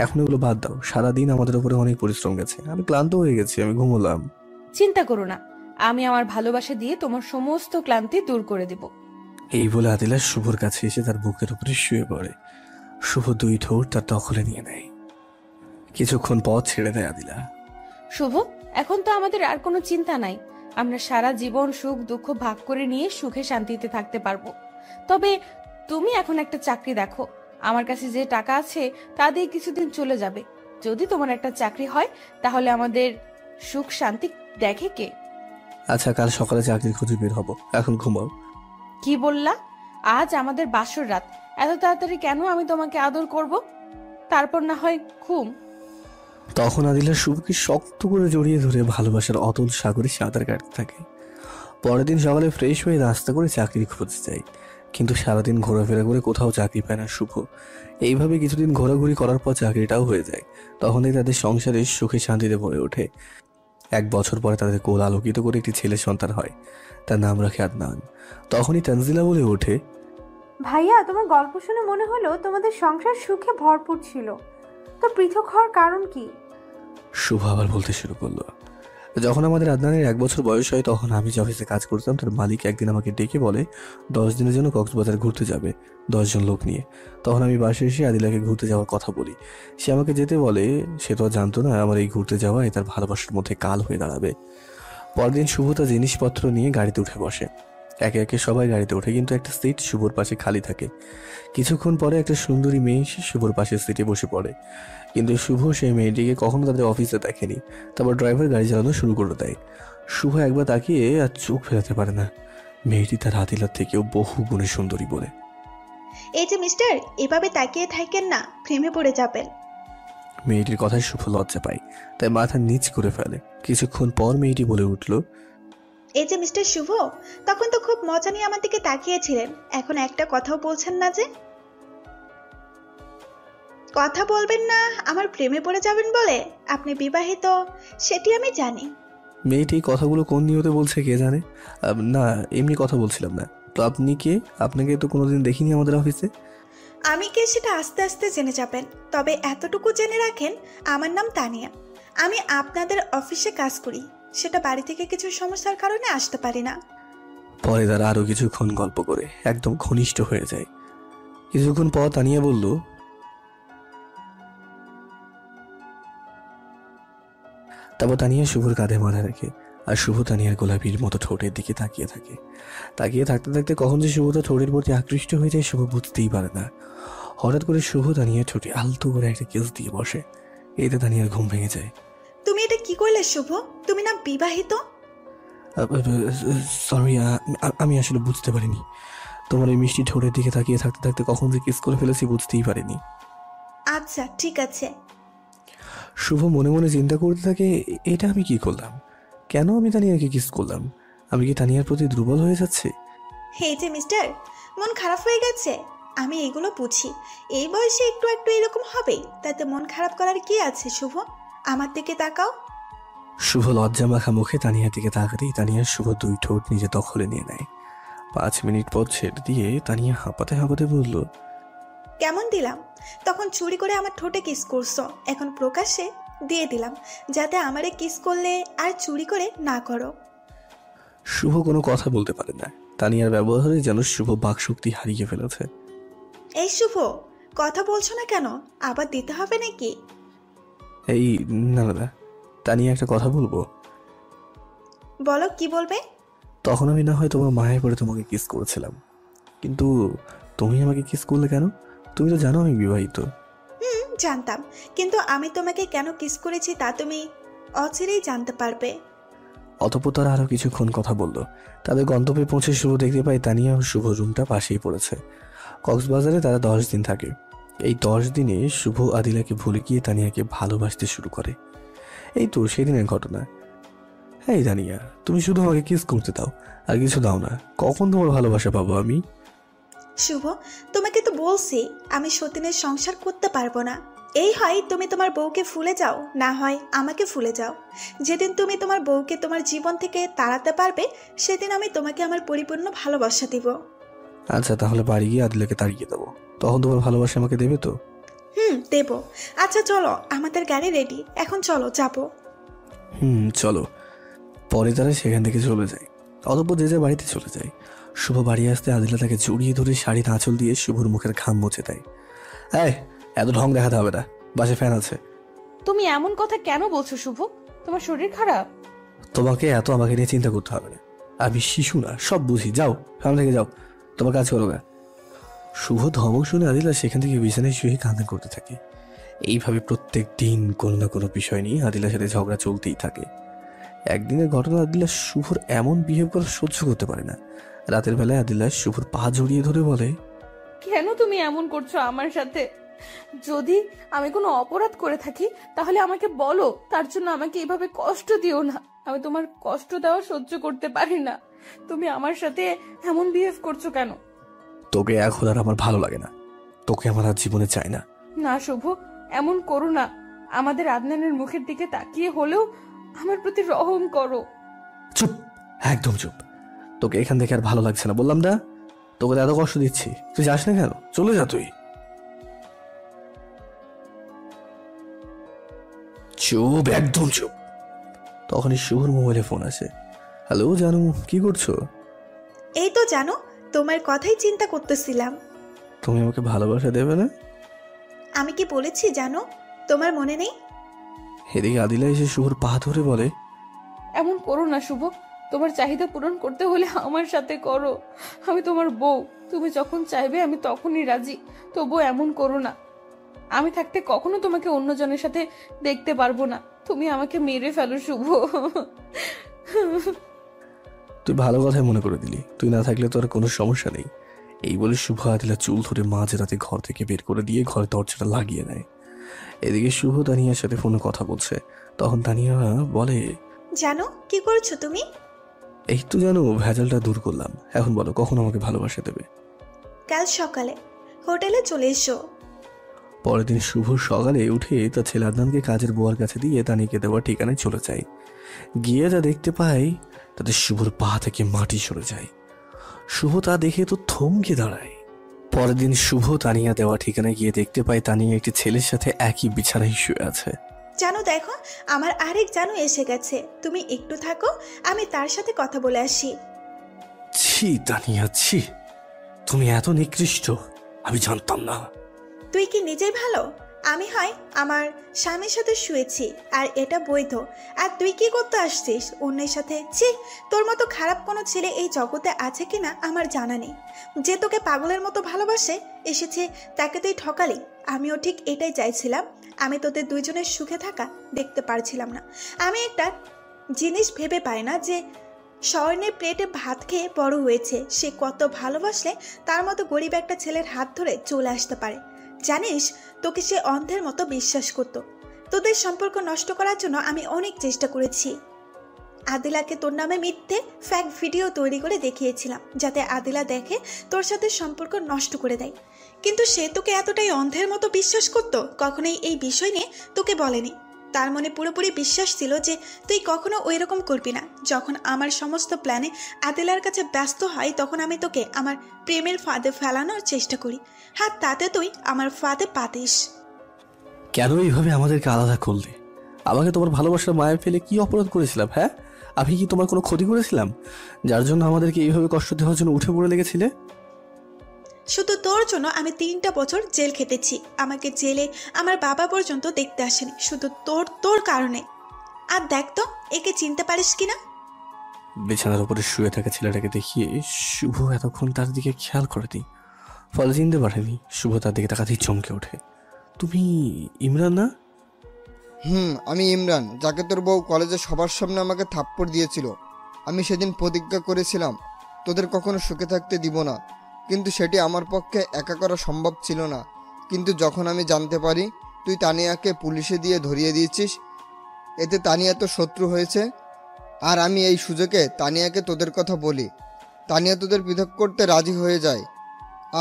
এখন এগুলো বাদ দাও, সারাদিন আমাদের উপরে অনেক পরিশ্রম গেছে, আমি ক্লান্ত হয়ে গেছি, আমি ঘুমোলাম। চিন্তা করো না, আমি আমার ভালোবাসা দিয়ে তোমার সমস্ত ক্লান্তি দূর করে দেব। এই বলে আদিলা শুভর কাছে এসে তার বুকের উপরে শুয়ে পড়ে। শুভ দুই ঠোঁট তার দখলে নিয়ে নেয়। কিছুক্ষণ পর ছেড়ে দেয় আদিলা। শুভ, এখন তো আমাদের আর কোনো চিন্তা নাই। আমরা সারা জীবন সুখ দুঃখ ভাগ করে নিয়ে সুখে শান্তিতে থাকতে পারবো। তবে তুমি এখন একটা চাকরি দেখো। আমার কাছে যে টাকা আছে তা দিয়ে কিছুদিন চলে যাবে। যদি তোমার একটা চাকরি হয় তাহলে আমাদের সুখ শান্তি দেখে কে? আচ্ছা, কাল সকালে চাকরির খুঁজে বের হবো, এখন ঘুমাও। কি বললা? আজ আমাদের বাসর রাত, এত তাড়াতাড়ি কেন আমি তোমাকে আদর করব? তারপর না হয় ঘুম। তখন আদিলা শুভকে শক্ত করে জড়িয়ে ধরে ভালোবাসার অতল সাগরে সাঁতার কাটতে থাকে। পরের দিন সকালে ফ্রেশ হয়ে নাস্তা করে চাকরি খুঁজতে যায়, কিন্তু সারাদিন ঘোরাফেরা করে কোথাও চাকরি পায় না শুভ। এইভাবে কিছুদিন ঘোরাঘুরি করার পর চাকরিটাও হয়ে যায়। তখনই তাদের সংসারে সুখে শান্তিতে ভরে ওঠে। 1 বছর পরে তাদের কোল আলোকিত করে একটি ছেলে সন্তান হয়, তার নাম রাখে আদনান। তখনই তানজিলা বলে ওঠে, ভাইয়া, তোমার গল্প শুনে মনে হলো তোমাদের সংসার সুখে ভরপুর ছিল। তো পৃথক হওয়ার কারণ কি? শুভ আবার বলতে শুরু করলো, যখন আমাদের আদনানের 1 বছর বয়স হয় তখন আমি যে অফিসে কাজ করতাম তার মালিক একদিন আমাকে ডেকে বলে 10 দিনের জন্য কক্সবাজার ঘুরতে যাবে 10 জন লোক নিয়ে। তখন আমি বাসায় এসে আদিলাকে ঘুরতে যাওয়ার কথা বলি। সে আমাকে যেতে বলে। সে তো জানতো না আমার এই ঘুরতে যাওয়ায় তার ভালোবাসার মধ্যে কাল হয়ে দাঁড়াবে। পরদিন শুভ তার জিনিসপত্র নিয়ে গাড়িতে উঠে বসে। একে একে সবাই গাড়িতে ওঠে, কিন্তু একটা সিট শুভর পাশে খালি থাকে। কিছুক্ষণ পরে একটা সুন্দরী মেয়ে এসে শুভর পাশের সিটে বসে পড়ে, কিন্তু শুভ সেই মেয়েটিকে কখনো তাদের অফিসে দেখেনি। তারপর ড্রাইভার গাড়ি চালানো শুরু করে দেয়। শুভ একবার তাকিয়ে আর চোখ ফেরাতে পারে না। মেয়েটি তার আদিলার থেকেও বহু গুণে সুন্দরী বলে। এই যে মিস্টার, এভাবে তাকিয়ে থাকেন না, প্রেমে পড়ে যাবেন। মেয়েটির কথায় শুভ লজ্জা পায়, তাই মাথা নিচ করে ফেলে। কিছুক্ষণ পর মেয়েটি বলে উঠল, এই যে মিস্টার শুভ, তখন তো খুব মজা নিয়ে আমার দিকে তাকিয়েছিলেন, এখন একটা কথাও বলছেন না যে? কথা বলবেন না আমার প্রেমে পড়ে যাবেন বলে? আপনি বিবাহিত সেটি আমি জানি। মেয়েটি কথাগুলো কোন নিয়তে বলছে কে জানে। না, এমনি কথা বলছিলাম না। তো আপনি কে? আপনাকে তো কোনোদিন দেখিনি আমাদের অফিসে। আমি কে সেটা আস্তে আস্তে জেনে যাবেন, তবে এতটুকু জেনে রাখেন আমার নাম তানিয়া। আমি আপনাদের অফিসে কাজ করি, সেটা বাড়ি থেকে কিছু সমস্যার কারণে আসতে পারি না। পরে তারা আরো কিছুক্ষণ গল্প করে একদম ঘনিষ্ঠ হয়ে যায়। কিছুক্ষণ পর তানিয়া বলল, তারপর তানিয়া শুভর কাঁধে মাথা রাখে আর শুভ তানিয়ার গোলাপির মতো ঠোঁটের দিকে তাকিয়ে থাকে। তাকিয়ে থাকতে থাকতে কখন যে শুভ তার ঠোঁটের প্রতি আকৃষ্ট হয়ে যায় শুভ বুঝতেই পারে না। হঠাৎ করে শুভ তানিয়ার ঠোঁটে আলতো করে একটা কিস দিয়ে বসে। এতে তানিয়ার ঘুম ভেঙে যায়। তুমি এটা কি করলে শুভ? তুমি না বিবাহিত? সরি, আমি আসলে বুঝতে পারিনি। তোমার এই মিষ্টি ঠোঁটের দিকে তাকিয়ে থাকতে থাকতে কখন যে কিস করে ফেলেছি বুঝতেই পারিনি। আচ্ছা ঠিক আছে। শুভ মনে মনে চিন্তা করতে থাকে, এটা আমি কি করলাম? কেন আমি তানিয়াকে কিস করলাম? আমি কি তানিয়ার প্রতি দুর্বল হয়ে যাচ্ছে? এই যে মিস্টার, মন খারাপ হয়ে গেছে? আমি এগুলো বুঝি, এই বয়সে একটু একটু এরকম হবেই, তাতে মন খারাপ করার কি আছে? শুভ, আমার দিকে তাকাও। শুভ লজ্জা মাখা মুখে তানিয়ার দিকে তাকাতেই তানিয়ার শুভ দুই ঠোঁট নিজে দখলে নিয়ে নেয়। 5 মিনিট পর ছেড়ে দিয়ে তানিয়া হাঁপাতে হাঁপাতে বলল, কেমন দিলাম? তখন চুরি করে আমার ঠোঁটে কিস করছো, এখন প্রকাশ্যে দিয়ে দিলাম, যাতে আমারে কিস করলে আর চুরি করে না করো। শুভ কোনো কথা বলতে পারে না। তানিয়ার ব্যবহারে যেন শুভ বাকশক্তি হারিয়ে ফেলেছে। এই শুভ, কথা বলছো না কেন? আবার দিতে হবে নাকি? এই না না, তানিয়া একটা কথা বলবো। বলো, কি বলবে? তখন আমি না হয় তোমার মায়ের পরে তোমাকে কিস করেছিলাম, কিন্তু তুমি আমাকে কিস করলে কেন? তুমি তো জানো আমি বিবাহিত। জানতাম, কিন্তু আমি তোমাকে কেন কিস করেছি তা তুমি অচিরেই জানতে পারবে। অতঃপর তারা আরো কিছুক্ষণ কথা বলল। তাদের গন্তব্যে পৌঁছে শুভ দেখতে পায় তানিয়া ও শুভ রুমটা পাশেই পড়েছে। কক্সবাজারে তারা 10 দিন থাকে। এই 10 দিনে শুভ আদিলাকে ভুলে গিয়ে তানিয়াকে ভালোবাসতে শুরু করে। এই তো সেদিনের ঘটনা। হ্যাঁ তানিয়া, তুমি শুধু আমাকে কিস করতে দাও, আর কিছু দাও না। কখন তোমার ভালোবাসা পাবো আমি? শুভ, তোমাকে তো বলছি আমি সতীনের সংসার করতে পারবো না। এই হয় তুমি তোমার বউকে ভুলে যাও, না হয় আমাকে ভুলে যাও। যেদিন তুমি তোমার বউকে তোমার জীবন থেকে তাড়াতে পারবে, সেদিন আমি তোমাকে আমার পরিপূর্ণ ভালোবাসা দিব। আচ্ছা, তাহলে বাড়ি গিয়ে আদিলাকে তাড়িয়ে দেবো, তখন তোমার ভালোবাসা আমাকে দেবে তো? দেব। আচ্ছা চলো, আমাদের গাড়ি রেডি, এখন চলো যাবো। চলো। পরে তারা সেখান থেকে চলে যায়। অতঃপর যে বাড়িতে চলে যায়। শুভ বাড়ি আসতে আদিলা তাকে জড়িয়ে ধরে শাড়ির আঁচল দিয়ে শুভর মুখের ঘাম মুছে দেয়। এই, এত ঢং দেখাতে হবে না, বাসে ফ্যান আছে। তুমি এমন কথা কেন বলছো শুভ? তোমার শরীর খারাপ? তোমাকে এত আমাকে নিয়ে চিন্তা করতে হবে না, আমি শিশু না, সব বুঝি। যাও, সামনে থেকে যাও, তোমার কাজ করো না। শুভ ধমক শুনে আদিলা সেখান থেকে বিছানায় শুয়ে কান্না করতে থাকে। এইভাবে প্রত্যেক দিন কোনো না কোনো বিষয় নিয়ে আদিলার সাথে ঝগড়া চলতেই থাকে। একদিনের ঘটনা, আদিলা শুভর এমন বিহেভ করা সহ্য করতে পারে না। রাতের বেলায় আদিলা শুভর পা জড়িয়ে ধরে বলে, কেন তুমি এমন করছো আমার সাথে? যদি আমি কোনো অপরাধ করে থাকি তাহলে আমাকে বলো, তার জন্য আমাকে এইভাবে কষ্ট দিও না। আমি তোমার কষ্ট দেওয়া সহ্য করতে পারি না। তুমি আমার সাথে এমন বিহেভ করছো কেন? তোকে এখন আর আমার ভালো লাগে না, তোকে আমার আর জীবনে চাই না। না শুভ, এমন করো না। আমাদের আদনানের মুখের দিকে তাকিয়ে হলেও আমার প্রতি রহম করো। চুপ, একদম চুপ। তোকে এখান থেকে আর ভালো লাগছে না, বললাম না? তোকে এত কষ্ট দিচ্ছি, তুই যাস না কেন? চলে যা তুই। চুপ, একদম চুপ। তখনই শুভর মোবাইলে ফোন আসে। হ্যালো জানু, কি করছো? এই তো জানো, তোমার কথাই চিন্তা করতেছিলাম। তুমি আমাকে ভালোবাসা দেবে না? আমি কি বলেছি জানো, তোমার মনে নেই? এদিকে আদিলা এসে শুভর পা ধরে বলে, এমন করো না শুভ, তোমার চাহিদা পূরণ করতে হলে আমার সাথে করো। আমি তোমার বউ, তুমি যখন চাইবে আমি তখনই রাজি। তবুও এমন করো না। আমি থাকতে কখনো তোমাকে অন্যজনের সাথে দেখতে পারবো না। তুমি আমাকে মেরে ফেলো শুভ। তুই ভালো কথাই মনে করে দিলি, তুই না থাকলে তো আর কোনো সমস্যা নেই। এই বলে শুভ আদিলা চুল ধরে মাঝ রাতে ঘর থেকে বের করে দিয়ে ঘরে দরজাটা লাগিয়ে নেয়। এদিকে শুভ তানিয়ার সাথে ফোনে কথা বলছে। তখন তানিয়া বলে, জানো কি করছো তুমি? এই তো জানো, ভেজালটা দূর করলাম। এখন বলো, কখন আমাকে ভালোবাসা দেবে? কাল সকালে হোটেলে চলে এসো। পরের দিন শুভ সকালে উঠে তার ছেলে আদনানকে কাজের বুয়ার কাছে দিয়ে তানিয়াকে দেওয়ার ঠিকানায় চলে যায়। গিয়ে যা দেখতে পায়, তাতে শুভর পা থেকে মাটি সরে যায়। শুভ তা দেখে তো থমকে দাঁড়ায়। পরের দিন শুভ তানিয়া দেওয়া ঠিকানায় গিয়ে দেখতে পায় তানিয়া একটি ছেলের সাথে একই বিছানায় শুয়ে আছে। জানো দেখো, আমার আরেক জানু এসে গেছে, তুমি একটু থাকো, আমি তার সাথে কথা বলে আসি। ছি তানিয়া, ছি, তুমি এত নিকৃষ্ট, আমি জানতাম না। তুই কি নিজেই ভালো? আমি হয় আমার স্বামীর সাথে শুয়েছি আর এটা বৈধ, আর তুই কি করতে আসছিস অন্যের সাথে? ছি, তোর মতো খারাপ কোনো ছেলে এই জগতে আছে কিনা আমার জানা নেই। যে তোকে পাগলের মতো ভালোবাসে এসেছে, তাকে তুই ঠকালি। আমিও ঠিক এটাই চাইছিলাম। আমি তোদের দুইজনের সুখে থাকা দেখতে পারছিলাম না। আমি একটা জিনিস ভেবে পাই না যে স্বর্ণের প্লেটে ভাত খেয়ে বড় হয়েছে, সে কত ভালোবাসলে তার মতো গরিব একটা ছেলের হাত ধরে চলে আসতে পারে। জানিস, তোকে সে অন্ধের মতো বিশ্বাস করত। তোদের সম্পর্ক নষ্ট করার জন্য আমি অনেক চেষ্টা করেছি। আদিলাকে তোর নামে মিথ্যে ফ্যাক ভিডিও তৈরি করে দেখিয়েছিলাম, যাতে আদিলা দেখে তোর সাথে সম্পর্ক নষ্ট করে দেয়। কিন্তু সে তোকে এতটাই অন্ধের মতো বিশ্বাস করত, কখনোই এই বিষয় নিয়ে তোকে বলেনি। তার মনে পুরোপুরি বিশ্বাস ছিল যে তুই কখনো ওই রকম করবি না। যখন আমার সমস্ত প্ল্যানে আদিলার কাছে ব্যস্ত হয়, তখন আমি তোকে আমার প্রেমের ফাঁদে ফেলানোর চেষ্টা করি। হ্যাঁ, তাতে তুই আমার ফাঁদে পাতিস। কেন এইভাবে আমাদেরকে আলাদা করলে? আমাকে তোমার ভালোবাসার মায়া ফেলে কি অপরাধ করেছিলাম? হ্যাঁ, আমি কি তোমার কোনো ক্ষতি করেছিলাম যার জন্য আমাদেরকে এইভাবে কষ্ট দেওয়ার জন্য উঠে পড়ে লেগেছিলে? শুধু তোর জন্য আমি 3টা বছর জেল খেটেছি। আমাকে জেলে আমার বাবা পর্যন্ত দেখতে আসেনি, শুধু তোর কারণে। আর দেখ তো, একে চিনতে পারিস কিনা? বিছানার উপরে শুয়ে থাকা ছেলেটাকে দেখিয়ে শুভ এতক্ষণ তার দিকে খেয়াল করেনি, ফলে চিনতে পারেনি। শুভ তার দিকে তাকাতেই চমকে ওঠে। তুমি ইমরান না? আমি ইমরান, যাকে তোর বউ কলেজে সবার সামনে আমাকে থাপ্পড় দিয়েছিল। আমি সেদিন প্রতিজ্ঞা করেছিলাম তোদের কখনো সুখে থাকতে দিব না, কিন্তু সেটি আমার পক্ষে একা করা সম্ভব ছিল না। কিন্তু যখন আমি জানতে পারি তুই তানিয়াকে পুলিশে দিয়ে ধরিয়ে দিয়েছিস, এতে তানিয়া তো শত্রু হয়েছে, আর আমি এই সুযোগে তানিয়াকে তোদের কথা বলি। তানিয়া তোদের পৃথক করতে রাজি হয়ে যায়,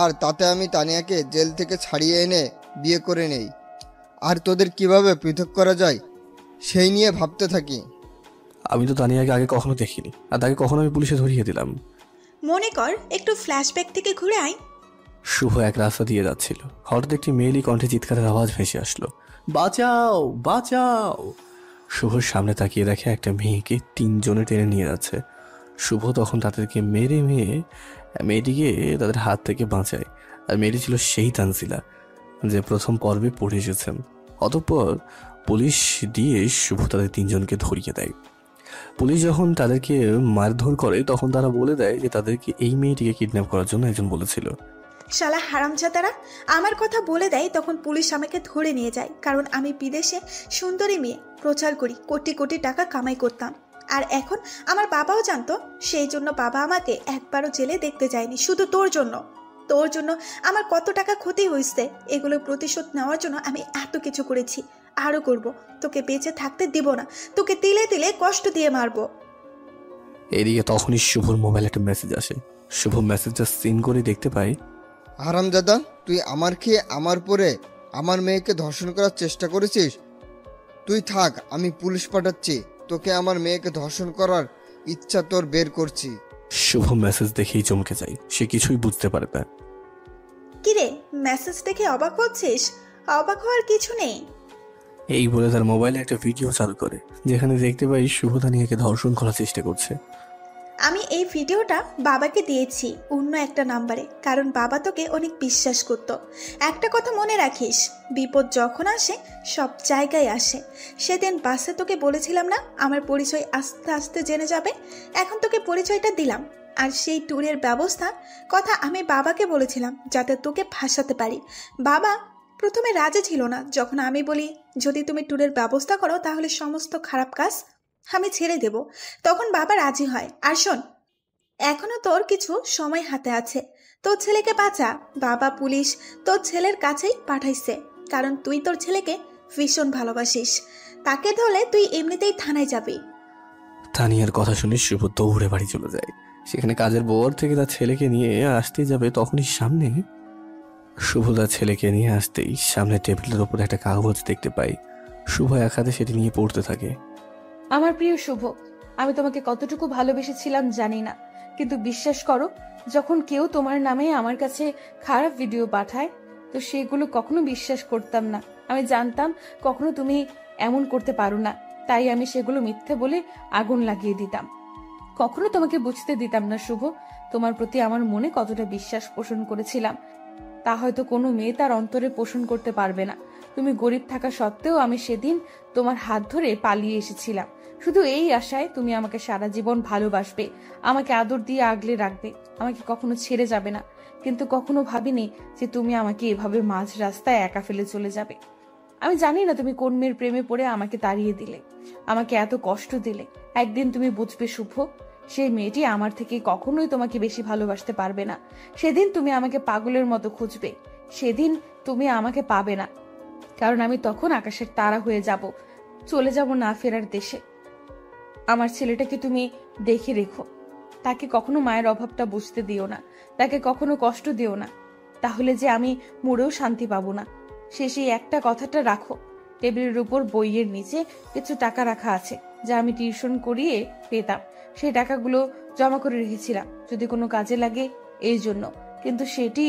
আর তাতে আমি তানিয়াকে জেল থেকে ছাড়িয়ে এনে বিয়ে করে নেই। আর তোদের কিভাবে পৃথক করা যায় সেই নিয়ে ভাবতে থাকি। আমি তো তানিয়াকে আগে কখনো দেখিনি, আর তাকে কখনো আমি পুলিশে ধরিয়ে দিলাম। মনে কর, একটু ফ্ল্যাশব্যাক থেকে ঘুরে আয়। শুভ এক রাস্তা দিয়ে যাচ্ছিল, হঠাৎ একটি মেয়েলি কণ্ঠে চিৎকারের আওয়াজ ভেসে আসলো, বাঁচাও বাঁচাও! শুভর সামনে তাকিয়ে দেখে একটা মেয়েকে 3 জনে টেনে নিয়ে যাচ্ছে। শুভ তখন তাদেরকে মেয়েটিকে তাদের হাত থেকে বাঁচায়। আর মেয়েটি ছিল সেই তানজিলা যে প্রথম পর্বে পড়ে এসেছেন। অতঃপর পুলিশ দিয়ে শুভ তাদের 3 জনকে ধরিয়ে দেয়। পুলিশ যখন তাদেরকে মারধর করে, তখন তারা বলে দেয় যে তাদেরকে এই মেয়েটিকে কিডন্যাপ করার জন্য একজন বলেছিল। শালা হারামজাদারা আমার কথা বলে দেয়, তখন পুলিশ আমাকে ধরে নিয়ে যায়। কারণ আমি বিদেশে সুন্দরী মেয়ে প্রচার করি, কোটি কোটি টাকা কামাই করতাম। আর এখন আমার বাবাও জানতো, সেই জন্য বাবা আমাকে একবারও জেলে দেখতে যায়নি। শুধু তোর জন্য আমার কত টাকা ক্ষতি হয়েছে, এগুলো প্রতিশোধ নেওয়ার জন্য আমি এত কিছু করেছি, আরও করব। তোকে বেঁচে থাকতে দিব না, তোকে তিলে তিলে কষ্ট দিয়ে মারবো। এদিকে তখনই শুভর মোবাইলে একটা মেসেজ আসে। শুভ মেসেজটা সিন করে দেখতে পায়, হারামজাদা, তুই আমার খেয়ে আমার পরে আমার মেয়েকে ধর্ষণ করার চেষ্টা করেছিস। তুই থাক, আমি পুলিশ পাঠাচ্ছি। তোকে আমার মেয়েকে ধর্ষণ করার ইচ্ছা তোর বের করছি। শুভ মেসেজ দেখেই চমকে যায়, সে কিছুই বুঝতে পারে না। কিরে, মেসেজ দেখে অবাক হচ্ছিস? অবাক হওয়ার কিছু নেই। এই বলে তার মোবাইলে একটা ভিডিও চালু করে, যেখানে দেখতে পাই শুভ তানিয়াকে ধর্ষণ করার চেষ্টা করছে। আমি এই ভিডিওটা বাবাকে দিয়েছি অন্য একটা নাম্বারে, কারণ বাবা তোকে অনেক বিশ্বাস করত। একটা কথা মনে রাখিস, বিপদ যখন আসে সব জায়গায় আসে। সেদিন বাসে তোকে বলেছিলাম না আমার পরিচয় আস্তে আস্তে জেনে যাবে? এখন তোকে পরিচয়টা দিলাম। আর সেই ট্যুরের ব্যবস্থার কথা আমি বাবাকে বলেছিলাম যাতে তোকে ফাঁসাতে পারি। বাবা প্রথমে রাজি ছিল না, যখন আমি বলি যদি তুমি ট্যুরের ব্যবস্থা করো তাহলে সমস্ত খারাপ কাজ আমি ছেড়ে দেব, তখন বাবা রাজি হয়। আর শোন, এখনো তোর কিছু সময় হাতে আছে, তোর ছেলেকে বাঁচা। বাবা পুলিশ তোর ছেলের কাছেই পাঠাইছে। কারণ তুই তোর ছেলেকে ভীষণ ভালোবাসিস। তাকে ধরলে তুই এমনিতেই থানায় যাবি। তানিয়ার কথা শুনে শুভ দৌড়ে বাড়ি চলে যায়। সেখানে কাজের বর থেকে তার ছেলেকে নিয়ে আসতে যাবে, তখনই সামনে শুভ তার ছেলেকে নিয়ে আসতেই সামনে টেবিলের ওপর একটা কাগজ দেখতে পাই। শুভ এক হাতে সেটি নিয়ে পড়তে থাকে। আমার প্রিয় শুভ, আমি তোমাকে কতটুকু ভালোবেসেছিলাম জানি না, কিন্তু বিশ্বাস করো, যখন কেউ তোমার নামে আমার কাছে খারাপ ভিডিও পাঠায় তো সেগুলো কখনো বিশ্বাস করতাম না। আমি জানতাম কখনো তুমি এমন করতে পারো না, তাই আমি সেগুলো মিথ্যে বলে আগুন লাগিয়ে দিতাম। কখনো তোমাকে বুঝতে দিতাম না শুভ, তোমার প্রতি আমার মনে কতটা বিশ্বাস পোষণ করেছিলাম তা হয়তো কোনো মেয়ে তার অন্তরে পোষণ করতে পারবে না। তুমি গরিব থাকা সত্ত্বেও আমি সেদিন তোমার হাত ধরে পালিয়ে এসেছিলাম, শুধু এই আশায় তুমি আমাকে সারা জীবন ভালোবাসবে, আমাকে আদর দিয়ে আগলে রাখবে, আমাকে কখনো ছেড়ে যাবে না। কিন্তু কখনো ভাবিনি যে তুমি আমাকে এভাবে মাঝ রাস্তায় একা ফেলে চলে যাবে। আমি জানি না তুমি কোন মেয়ের প্রেমে পড়ে আমাকে তাড়িয়ে দিলে, আমাকে এত কষ্ট দিলে। একদিন তুমি বুঝবে শুভ, সেই মেয়েটি আমার থেকে কখনোই তোমাকে বেশি ভালোবাসতে পারবে না। সেদিন তুমি আমাকে পাগলের মতো খুঁজবে, সেদিন তুমি আমাকে পাবে না, কারণ আমি তখন আকাশের তারা হয়ে যাব, চলে যাব না ফেরার দেশে। আমার ছেলেটাকে তুমি দেখে রেখো, তাকে কখনো মায়ের অভাবটা বুঝতে দিও না, তাকে কখনো কষ্ট দিও না, তাহলে যে আমি মরেও শান্তি পাবো না। শেষে একটা কথাটা রাখো, টেবিলের উপর বইয়ের নিচে কিছু টাকা রাখা আছে যা আমি টিউশন করিয়ে পেতাম। সেই টাকাগুলো জমা করে রেখেছিলাম যদি কোনো কাজে লাগে এই জন্য, কিন্তু সেটি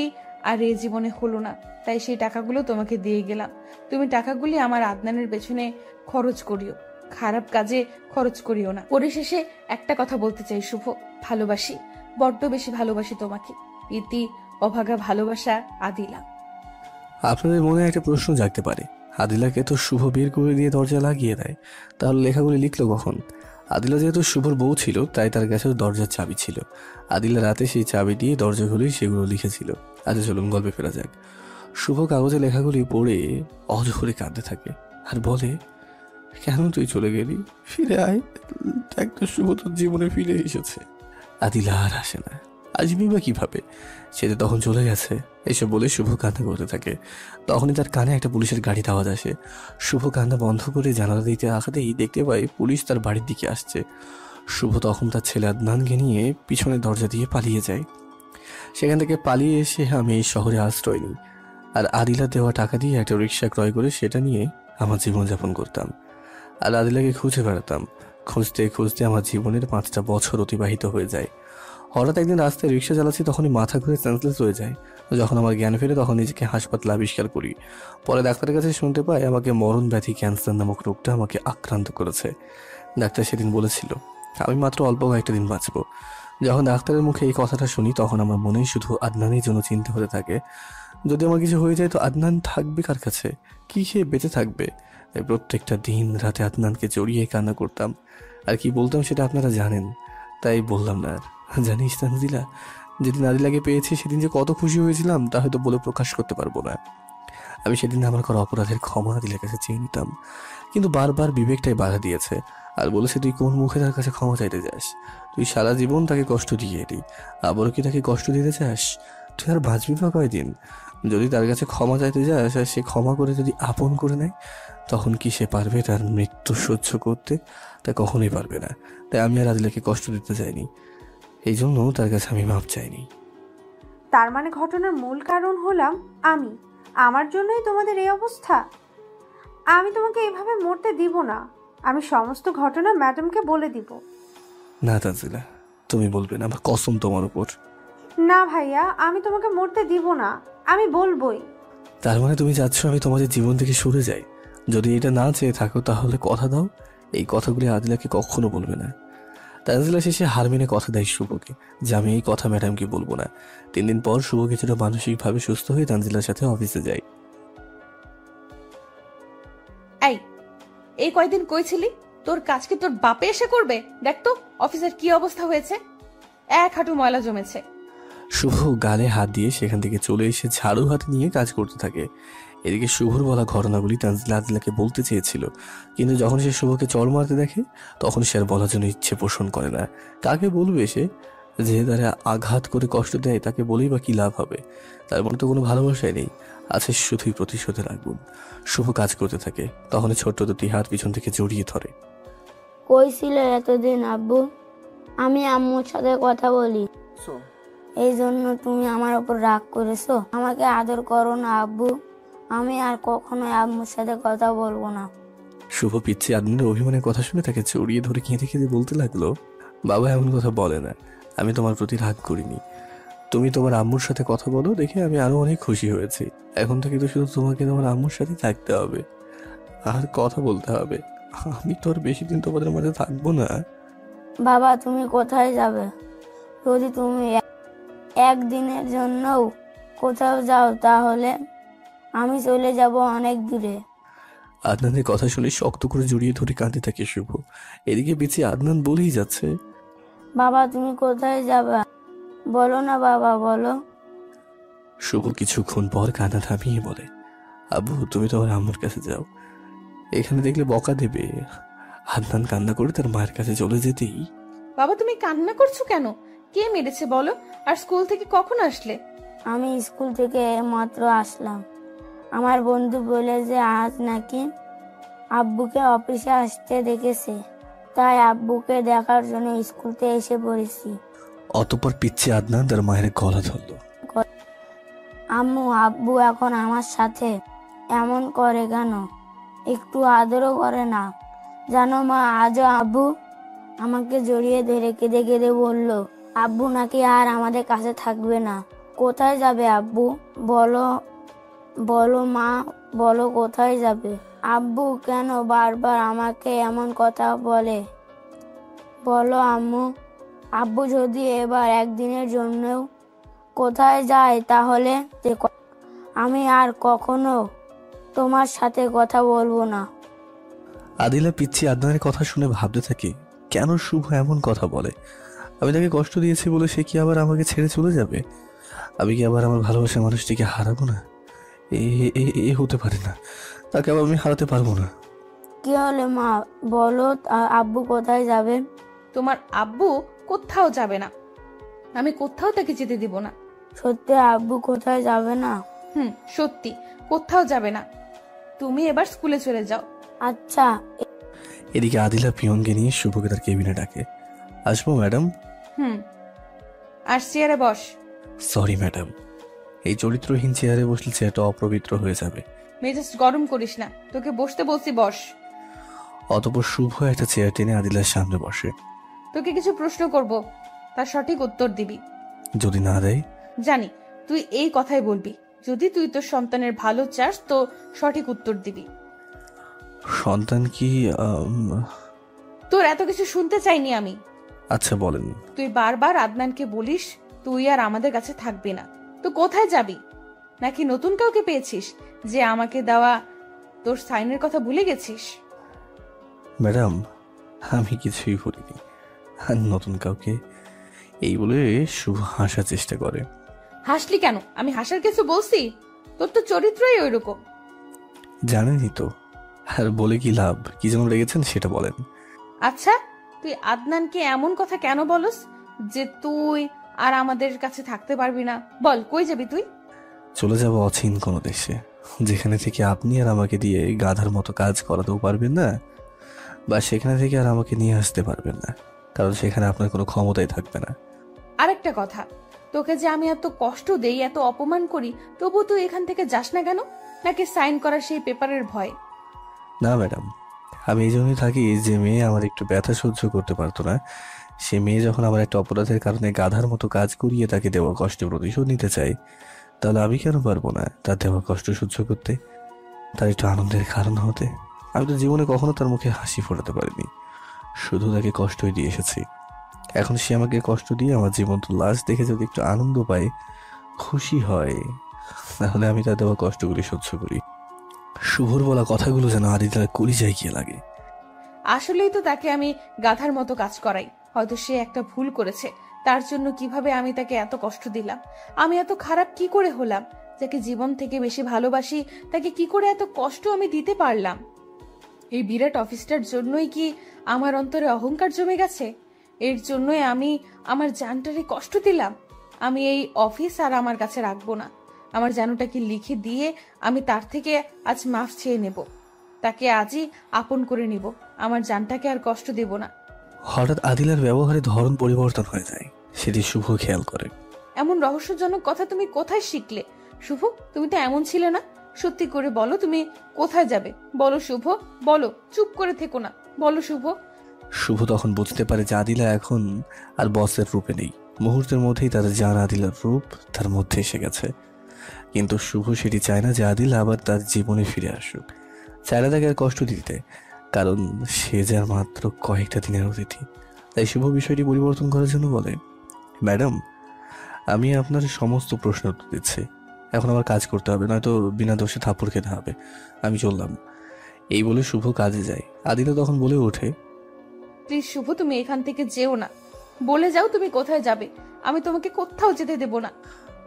আর এই জীবনে হলো না, তাই সেই টাকাগুলো তোমাকে দিয়ে গেলাম। তুমি টাকাগুলি আমার আদনানের পেছনে খরচ করিও, খারাপ কাজে খরচ করিও না। পরিশেষে একটা কথা বলতে চাই শুভ, ভালোবাসি, বড্ড বেশি ভালোবাসি তোমাকে। ইতি অভাগা ভালোবাসা, আদিলা। আপনাদের মনে একটা প্রশ্ন জাগতে পারে, আদিলাকে তো শুভ বের করে দিয়ে দরজা লাগিয়ে দেয়, তাহলে লেখাগুলি লিখলো কখন? আদিলা যেহেতু শুভর বউ ছিল তাই তার কাছে দরজার চাবি ছিল। আদিলা রাতে সেই চাবি দিয়ে দরজাগুলি সেগুলো লিখেছিল। আচ্ছা চলুন গল্পে ফেরা যাক। শুভ কাগজে লেখাগুলি পড়ে অঝরে কাঁদতে থাকে আর বলে, কেন তুই চলে গেলি? ফিরে আয়, একটা শুভ তোর জীবনে ফিরে এসেছে। আদিলা আর আসে না, আসবি বা কিভাবে, সে তো তখন চলে গেছে। এসব বলে শুভ কান্না করতে থাকে। তখনই তার কানে একটা পুলিশের গাড়ির আওয়াজ আসে। শুভ কান্না বন্ধ করে জানালা দিতে আসাতেই দেখতে পাই পুলিশ তার বাড়ির দিকে আসছে। শুভ তখন তার ছেলে আদনানকে নিয়ে পিছনের দরজা দিয়ে পালিয়ে যায়। সেখান থেকে পালিয়ে এসে আমি এই শহরে আশ্রয় নিই আর আদিলা দেওয়া টাকা দিয়ে একটা রিক্সা ক্রয় করে সেটা নিয়ে আমার জীবনযাপন করতাম আর আদিলাকে খুঁজে বেড়াতাম। খুঁজতে খুঁজতে আমার জীবনের 5টা বছর অতিবাহিত হয়ে যায়। হঠাৎ একদিন রাস্তায় রিক্সা চালাচ্ছি, তখনই মাথা ঘুরে সেন্সলেস হয়ে যায়। যখন আমার জ্ঞান ফেরে তখন নিজেকে হাসপাতালে আবিষ্কার করি। পরে ডাক্তারের কাছে শুনতে পাই আমাকে মরণ ব্যাধি ক্যান্সার নামক রোগটা আমাকে আক্রান্ত করেছে। ডাক্তার সেদিন বলেছিল আমি মাত্র অল্প কয়েকটা দিন বাঁচব। যখন ডাক্তারের মুখে এই কথাটা শুনি তখন আমার মনেই শুধু আদনানের জন্য চিন্তা হতে থাকে। যদি আমার কিছু হয়ে যায় তো আদনান থাকবে কার কাছে, কি সে বেঁচে থাকবে? তাই প্রত্যেকটা দিন রাতে আদনানকে জড়িয়ে কান্না করতাম আর কি বলতাম সেটা আপনারা জানেন, তাই বললাম না। আর জানিস তানজিলা, যেদিন আদিলাকে পেয়েছি সেদিন যে কত খুশি হয়েছিলাম তা হয়তো বলে প্রকাশ করতে পারবো না। আমি সেদিন আমার করা অপরাধের ক্ষমা আদিলার কাছে চেয়ে নিতাম, কিন্তু বারবার বিবেকটাই বাধা দিয়েছে আর বলেছে তুই কোন মুখে তার কাছে ক্ষমা চাইতে যাস? তুই সারা জীবন তাকে কষ্ট দিয়ে এলি, আবারও কি তাকে কষ্ট দিতে চাস? তুই আর বাঁচবি বা কয়দিন? যদি তার কাছে ক্ষমা চাইতে যাস আর সে ক্ষমা করে যদি আপন করে নেয় তখন কি সে পারবে তার মৃত্যু সহ্য করতে? তা কখনোই পারবে না। তাই আমি আর আদিলাকে কষ্ট দিতে চাইনি, এই জন্য তার কাছে আমি মাপ চাইনি। তার মানে ঘটনার মূল কারণ হলাম আমি। আমার জন্যই তোমাদের এই অবস্থা। আমি তোমাকে এভাবে মরতে দিব না। আমি সমস্ত ঘটনা ম্যাডামকে বলে দিব। না তানজিলা, তুমি বলবে না, আমার কসম তোমার উপর। না ভাইয়া, আমি তোমাকে মরতে দিব না, আমি বলবোই। তার মানে তুমি চাচ্ছ আমি তোমাদের জীবন থেকে সরে যাই? যদি এটা না চেয়ে থাকো তাহলে কথা দাও এই কথাগুলি আদিলাকে কখনো বলবে না। তানজিলা শেষে হার মেনে কথা দেয় শুভকে যে আমি এই কথা ম্যাডামকে বলবো না। 3 দিন পর শুভ কিছুটা মানসিকভাবে সুস্থ হয়ে তানজিলার সাথে অফিসে যায়। এই কয়দিন কইছিলি তোর কাজ কি তোর বাপে এসে করবে? দেখ তো অফিসের কি অবস্থা হয়েছে, এক হাঁটু ময়লা জমেছে। শুভ গালে হাত দিয়ে সেখান থেকে চলে এসে ঝাড়ু হাতে নিয়ে কাজ করতে থাকে। এদিকে শুভর বলা ঘটনাগুলি তানজিলা আদিলাকে বলতে চেয়েছিল, কিন্তু যখন সে শুভকে চড় মারতে দেখে তখন সে আর বলার জন্য ইচ্ছে পোষণ করে না। কাকে বলবে সে? যে তারা আঘাত করে কষ্ট দেয় তাকে বলেই বা কি লাভ হবে? তার মনে তো কোনো ভালোবাসাই নেই, আছে শুধুই প্রতিশোধের আগুন। শুভ কাজ করতে থাকে, তখন ছোট্ট দুটি হাত পিছন থেকে জড়িয়ে ধরে। কই ছিল এতদিন আব্বু? আমি আম্মুর সাথে কথা বলি, এই জন্য তুমি আমার উপর রাগ করেছো? আমাকে আদর করো না আব্বু, আমি আর কখনোই আম্মুর সাথে কথা বলবো না। শুভ পিচ্ছি আদনানের অভিমানের কথা শুনে তাকে জড়িয়ে ধরে কেঁদে কেঁদে বলতে লাগলো, বাবা এমন কথা বলে না, আমি তোমার প্রতি রাগ করিনি। তুমি তোমার আম্মুর সাথে কথা বলো দেখে আমি আরো অনেক খুশি হয়েছি। এখন থেকে তো শুধু তোমাকে তোমার আম্মুর সাথে থাকতে হবে আর কথা বলতে হবে। আমি তো আর বেশি দিন তোমাদের মাঝে থাকবো না। বাবা তুমি কোথায় যাবে? যদি তুমি একদিনের জন্যও কোথাও যাও তাহলে আমি চলে যাব অনেক দূরে। আদনানের কথা শুনে শক্ত করে জড়িয়ে ধরে কাঁদতে থাকে শুভ। এদিকে পিছিয়ে আদনান বলেই যাচ্ছে, বাবা তুমি কোথায় যাবে? বলো না বাবা, বলো। শুভ কিছুক্ষণ পর কান্না থামিয়ে বলে, আব্বু তুমি তোমার আম্মুর কাছে যাও, এখানে দেখলে বকা দেবে। আদনান কান্না করে তার মায়ের কাছে চলে যেতেই, বাবা তুমি কান্না করছো কেন? কে মেরেছে বলো? আর স্কুল থেকে কখন আসলে? আমি স্কুল থেকে মাত্র আসলাম। আমার বন্ধু বলে যে আজ নাকি আব্বুকে অফিসে আসতে দেখেছে, তাই আব্বুকে দেখার জন্য স্কুলতে এসে পড়েছি। অতঃপর পিচ্ছি আদনান তার মায়ের গলা ধরলো। আম্মু আব্বু এখন আমার সাথে এমন করে কেন? একটু আদরও করে না? জানো মা, আজও আব্বু আমাকে জড়িয়ে ধরে কেঁদে কেঁদে বলল আব্বু নাকি আর আমাদের কাছে থাকবে না। কোথায় যাবে আব্বু? বলো বলো মা, বলো কোথায় যাবে? আব্বু কেন বারবার আমাকে এমন কথা বলে? বলো আম্মু। আব্বু যদি এবার একদিনের জন্যও কোথায় যায় তাহলে আমি আর কখনো তোমার সাথে কথা বলবো না। আদিলা পিচ্ছি আদনানের কথা শুনে ভাবতে থাকে, কেন শুভ এমন কথা বলে? আমি তাকে কষ্ট দিয়েছি বলে সে কি আবার আমাকে ছেড়ে চলে যাবে? আমি কি আবার আমার ভালোবাসার মানুষটিকে হারাবো না? এ হতে পারে না, তাকে আবার আমি হারাতে পারবো না। কি হলো মা, বলো আব্বু কোথায় যাবে? তোমার আব্বু কোথাও যাবে না, আমি কোথাও তাকে যেতে দিব না। সত্যি আব্বু কোথায় যাবে না? সত্যি কোথাও যাবে না। তুমি এবার স্কুলে চলে যাও। আচ্ছা। এদিকে আদিলা পিয়নকে নিয়ে শুভকে তার কেবিনে ডাকে, আসবো ম্যাডাম? আর চেয়ারে বস। সরি ম্যাডাম, এই চরিত্রহীন চেয়ারে বসলে চেয়ারটা অপবিত্র হয়ে যাবে। মেজাজ গরম করিস না, তোকে বসতে বলছি, বস। অতঃপর শুভ একটা চেয়ার টেনে আদিলার সামনে বসে। তোকে কিছু প্রশ্ন করব, তার সঠিক উত্তর দিবি। যদি না দেয়? জানি তুই এই কথাই বলবি। যদি তুই তোর সন্তানের ভালো চাস তো সঠিক উত্তর দিবি। সন্তান কি? তোর এত কিছু শুনতে চাইনি আমি। আচ্ছা বলেন। তুই বারবার আদনানকে বলিস তুই আর আমাদের কাছে থাকবি না, তো কোথায় যাবি? নাকি নতুন কাউকে পেয়েছিস যে আমাকে দেওয়া তোর সাইনের কথা ভুলে গেছিস? ম্যাডাম আমি কিছুই বলিনি, আর নতুন কাউকে, এই বলে শুভ হাসার চেষ্টা করে। হাসলি কেন? আমি হাসার কিছু বলছি? তোর তো চরিত্রই ওইরকম। জানেনই তো, আর বলে কি লাভ? কি যেন রেগেছেন সেটা বলেন। আচ্ছা তুই আদনানকে এমন কথা কেন বলস যে তুই আর আমাদের কাছে থাকতে পারবি না? বল কই যাবি তুই? চলে যাব অচিন কোনো দেশে, যেখানে থেকে আপনি আর আমাকে দিয়ে গাধার মতো কাজ করাতেও পারবেন না, বা সেখানে থেকে আর আমাকে নিয়ে আসতে পারবেন না, কারণ সেখানে আপনার কোনো ক্ষমতাই থাকবে না। আরেকটা কথা, তোকে যে আমি এত কষ্ট দেই, এত অপমান করি, তবু তুই এখান থেকে যাস না কেন? নাকি সাইন করার সেই পেপারের ভয়? না ম্যাডাম, আমি এই জন্যই থাকি যে মেয়ে আমার একটু ব্যথা সহ্য করতে পারতো না, সে মেয়ে যখন আমার একটা অপরাধের কারণে গাধার মতো কাজ করিয়ে তাকে দেওয়া কষ্টের প্রতিশোধ নিতে চাই, তাহলে আমি কেন পারবো না তার দেওয়া কষ্ট সহ্য করতে, তার একটু আনন্দের কারণ হতে? আমি তো জীবনে কখনো তার মুখে হাসি ফোটাতে পারিনি, শুধু তাকে কষ্টই দিয়ে এসেছি। এখন সে আমাকে কষ্ট দিয়ে আমার জীবন্ত লাশ দেখে যদি একটু আনন্দ পায়, খুশি হয়, তাহলে আমি তার দেওয়া কষ্টগুলি সহ্য করি। শুভর বলা কথাগুলো যেন আদিতার কলিজায় গিয়ে লাগে। আসলেই তো তাকে আমি গাধার মতো কাজ করাই। হয়তো সে একটা ভুল করেছে, তার জন্য কিভাবে আমি তাকে এত কষ্ট দিলাম। আমি এত খারাপ কি করে হলাম? যাকে জীবন থেকে বেশি ভালোবাসি তাকে কি করে এত কষ্ট আমি দিতে পারলাম? এই বিরাট অফিসটার জন্যই কি আমার অন্তরে অহংকার জমে গেছে? এর জন্যই আমি আমার জানটারে কষ্ট দিলাম। আমি এই অফিস আর আমার কাছে রাখবো না। আমার জানুটাকে লিখে দিয়ে আমি তার থেকে আজ মাফ চেয়ে নেব, তাকে আজই আপন করে নিব। আমার জানটাকে আর কষ্ট দেব না। হঠাৎ আদিলার ব্যবহারে ধরন পরিবর্তন হয়ে যায়, সেটি শুভ খেয়াল করে। এমন রহস্যজনক কথা তুমি কোথায় শিখলে শুভ? তুমি তো এমন ছিলে না। সত্যি করে বলো, তুমি কোথায় যাবে? বলো শুভ, বলো, চুপ করে থেকো না, বলো শুভ। শুভ তখন বুঝতে পারে যে আদিলা এখন আর বসের রূপে নেই। মুহূর্তের মধ্যেই তার জান আদিলার রূপ তার মধ্যে এসে গেছে। কিন্তু শুভ সেটি চায় না যে আদিলা আবার তার জীবনে ফিরে আসুক। চায় না তাকে আর কষ্ট দিতে, কারণ সে যার মাত্র কয়েকটা দিনের অতিথি। তাই শুভ বিষয়টি পরিবর্তন করার জন্য বলে, ম্যাডাম, আমি আপনার সমস্ত প্রশ্ন উত্তর দিচ্ছি। এখন আমার কাজ করতে হবে, নয়তো বিনা দোষে থাপ্পড় খেতে হবে। আমি চললাম। এই বলে শুভ কাজে যায়। আদিলা তখন বলে ওঠে, প্লিজ শুভ, তুমি এখান থেকে যেও না। বলে যাও তুমি কোথায় যাবে। আমি তোমাকে কোথাও যেতে দেব না।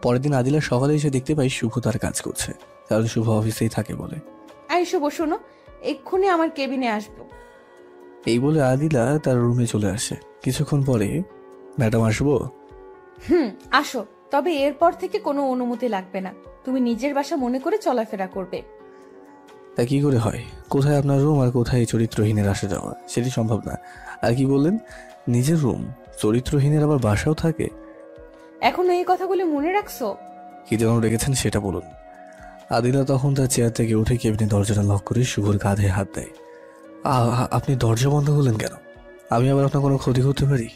পরের দিন আদিলা সকালে এসে দেখতে পাই শুভ তার কাজ করছে, কারণ শুভ অফিসেই থাকে বলে। এই শুভ শোনো, এক্ষুনি আমার কেবিনে আসবো। এই বলে আদিলা তার রুমে চলে আসে। কিছুক্ষণ পরে, ম্যাডাম আসবো? আসো, তবে এরপর থেকে কোনো অনুমতি লাগবে না। তুমি নিজের বাসা মনে করে চলাফেরা করবে। তা কি করে হয়? কোথায় আপনার রুম আর কোথায় চরিত্রহীনের আসা যাওয়া, সেটি সম্ভব না। আর কি বললেন, নিজের রুম? চরিত্রহীনের আবার বাসাও থাকে? এখনো এই কথাগুলো মনে রাখছো? কি যেন রেখেছেন সেটা বলুন। আদিলা তখন তার চেয়ার থেকে উঠে কেবিনের দরজাটা লক করে শুভর কাঁধে হাত দেয়। আপনি দরজা বন্ধ করলেন কেন? আমি আবার আপনার কোনো ক্ষতি করতে পারি?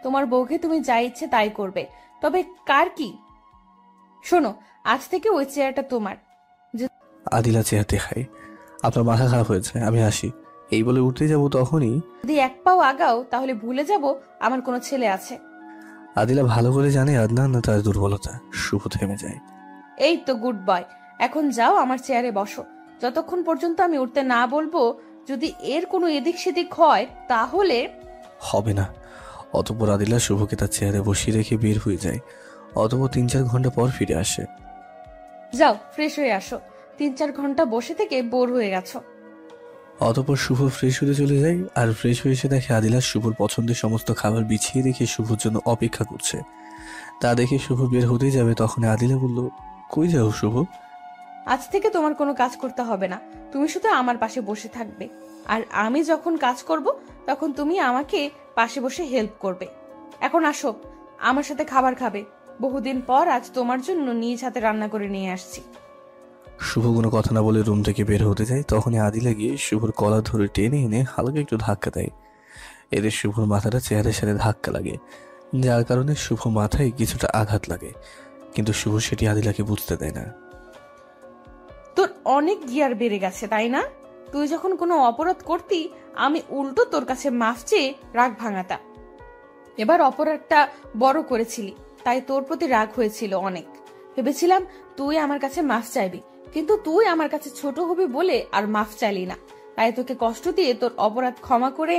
তোমার বউকে তুমি যা ইচ্ছে তাই করবে, তবে কার কি? শোনো, আজ থেকে ওই চেয়ারটা তোমার। আদিলা চেয়ার দেখায়। আপনার মাথা খারাপ হয়েছে, আমি আসি। এই বলে উঠতে যাব, তখনই যদি এক পাও আগাও তাহলে ভুলে যাব আমার কোনো ছেলে আছে। আদিলা ভালো করে জানে আদনান তার দুর্বলতা। শুভ থেমে যায়। এই তো গুড বয়, এখন যাও আমার চেয়ারে বসো। যতক্ষণ পর্যন্ত আমি উঠতে না বলবো, যদি এর কোনো এদিক সেদিক হয় তাহলে হবে না। অতঃপর আদিলা শুভকে তার চেয়ারে বসিয়ে রেখে বের হয়ে যায়। অতঃপর 3-4 ঘন্টা পর ফিরে আসে। যাও ফ্রেশ হয়ে আসো, 3-4 ঘন্টা বসে থেকে বোর হয়ে গেছো। অতঃপর শুভ ফ্রেশ হতে চলে যায়। আর ফ্রেশ হয়ে এসে দেখে আদিলা শুভর পছন্দের সমস্ত খাবার বিছিয়ে রেখে শুভর জন্য অপেক্ষা করছে। তা দেখে শুভ বের হতেই যাবে, তখন আদিলা বলল, কই যাও শুভ? আজ থেকে তোমার কোনো কাজ করতে হবে না, তুমি শুধু আমার পাশে বসে থাকবে। আর আমি যখন কাজ করব তখন তুমি আমাকে পাশে বসে হেল্প করবে। এখন আসো, আমার সাথে খাবার খাবে। বহুদিন পর আজ তোমার জন্য নিজ হাতে রান্না করে নিয়ে আসছি। শুভ কোনো কথা না বলে রুম থেকে বের হতে যায়। তখনই আদিলা গিয়ে শুভর কলার ধরে টেনে এনে হালকা একটু ধাক্কা দেয়। এদের শুভর মাথাটা চেয়ারের সাথে ধাক্কা লাগে, যার কারণে শুভ মাথায় কিছুটা আঘাত লাগে। কিন্তু শুভ সেটি আদিলাকে বুঝতে দেয় না। তোর অনেক গিয়ার বেড়ে গেছে, তাই না? তুই যখন কোনো অপরাধ করতি, আমি উল্টো তোর কাছে মাফ চেয়ে রাগ ভাঙাতাম। এবার অপরাধটা বড় করেছিলি, তাই তোর প্রতি রাগ হয়েছিল অনেক। ভেবেছিলাম তুই আমার কাছে মাফ চাইবি, কিন্তু তুই আমার কাছে ছোট হবি বলে আর মাফ চাইলি না। তাই তোকে কষ্ট দিয়ে তোর অপরাধ ক্ষমা করে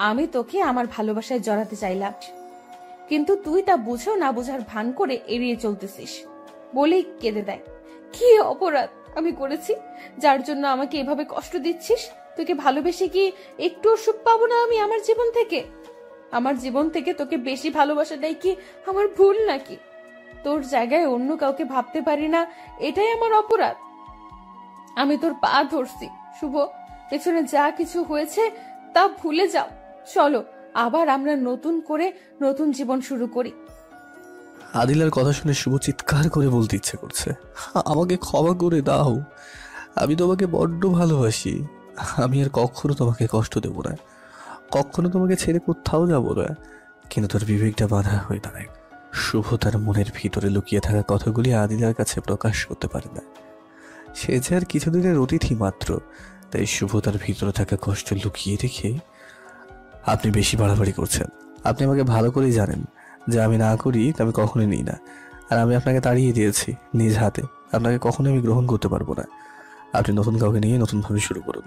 আমি তোকে আমার ভালোবাসায় জড়াতে চাইলাম, কিন্তু তুই তা বুঝেও না বোঝার ভান করে এড়িয়ে চলতেছিস, বলেই কেঁদে দেয়। কি অপরাধ আমি করেছি যার জন্য আমাকে এভাবে কষ্ট দিচ্ছিস? তোকে ভালোবেসে কি একটু সুখ পাবো না আমি আমার জীবন থেকে? আমার জীবন থেকে তোকে বেশি ভালোবাসাটাই কি আমার ভুল নাকি? তোর জায়গায় অন্য কাউকে ভাবতে পারি না, এটাই আমার অপরাধ। আমি তোর পা ধরছি শুভ, পেছনে যা কিছু হয়েছে তা ভুলে যাও। চলো আবার আমরা নতুন করে নতুন জীবন শুরু করি। আদিলার কথা শুনে শুভ চিৎকার করে বলতে ইচ্ছে করছে, আমাকে ক্ষমা করে দাও, আমি তোমাকে বড্ড ভালোবাসি। আমি আর কখনো তোমাকে কষ্ট দেব না, কখনো তোমাকে ছেড়ে কোথাও যাব না। কিন্তু তার বিবেকটা বাধা হয়ে দাঁড়ায়। শুভ তার মনের ভিতরে লুকিয়ে থাকা কথাগুলি আদিলার কাছে প্রকাশ করতে পারে না। সে যে আর কিছুদিনের অতিথি মাত্র, তাই শুভ তার ভিতরে থাকা কষ্ট লুকিয়ে রেখে, আপনি বেশি বাড়াবাড়ি করছেন। আপনি আমাকে ভালো করেই জানেন যে আমি না করি আমি কখনোই নিই না। আর আমি আপনাকে তাড়িয়ে দিয়েছি নিজ হাতে, আপনাকে কখনোই আমি গ্রহণ করতে পারবো না। আপনি নতুন কাউকে নিয়ে নতুনভাবে শুরু করুন।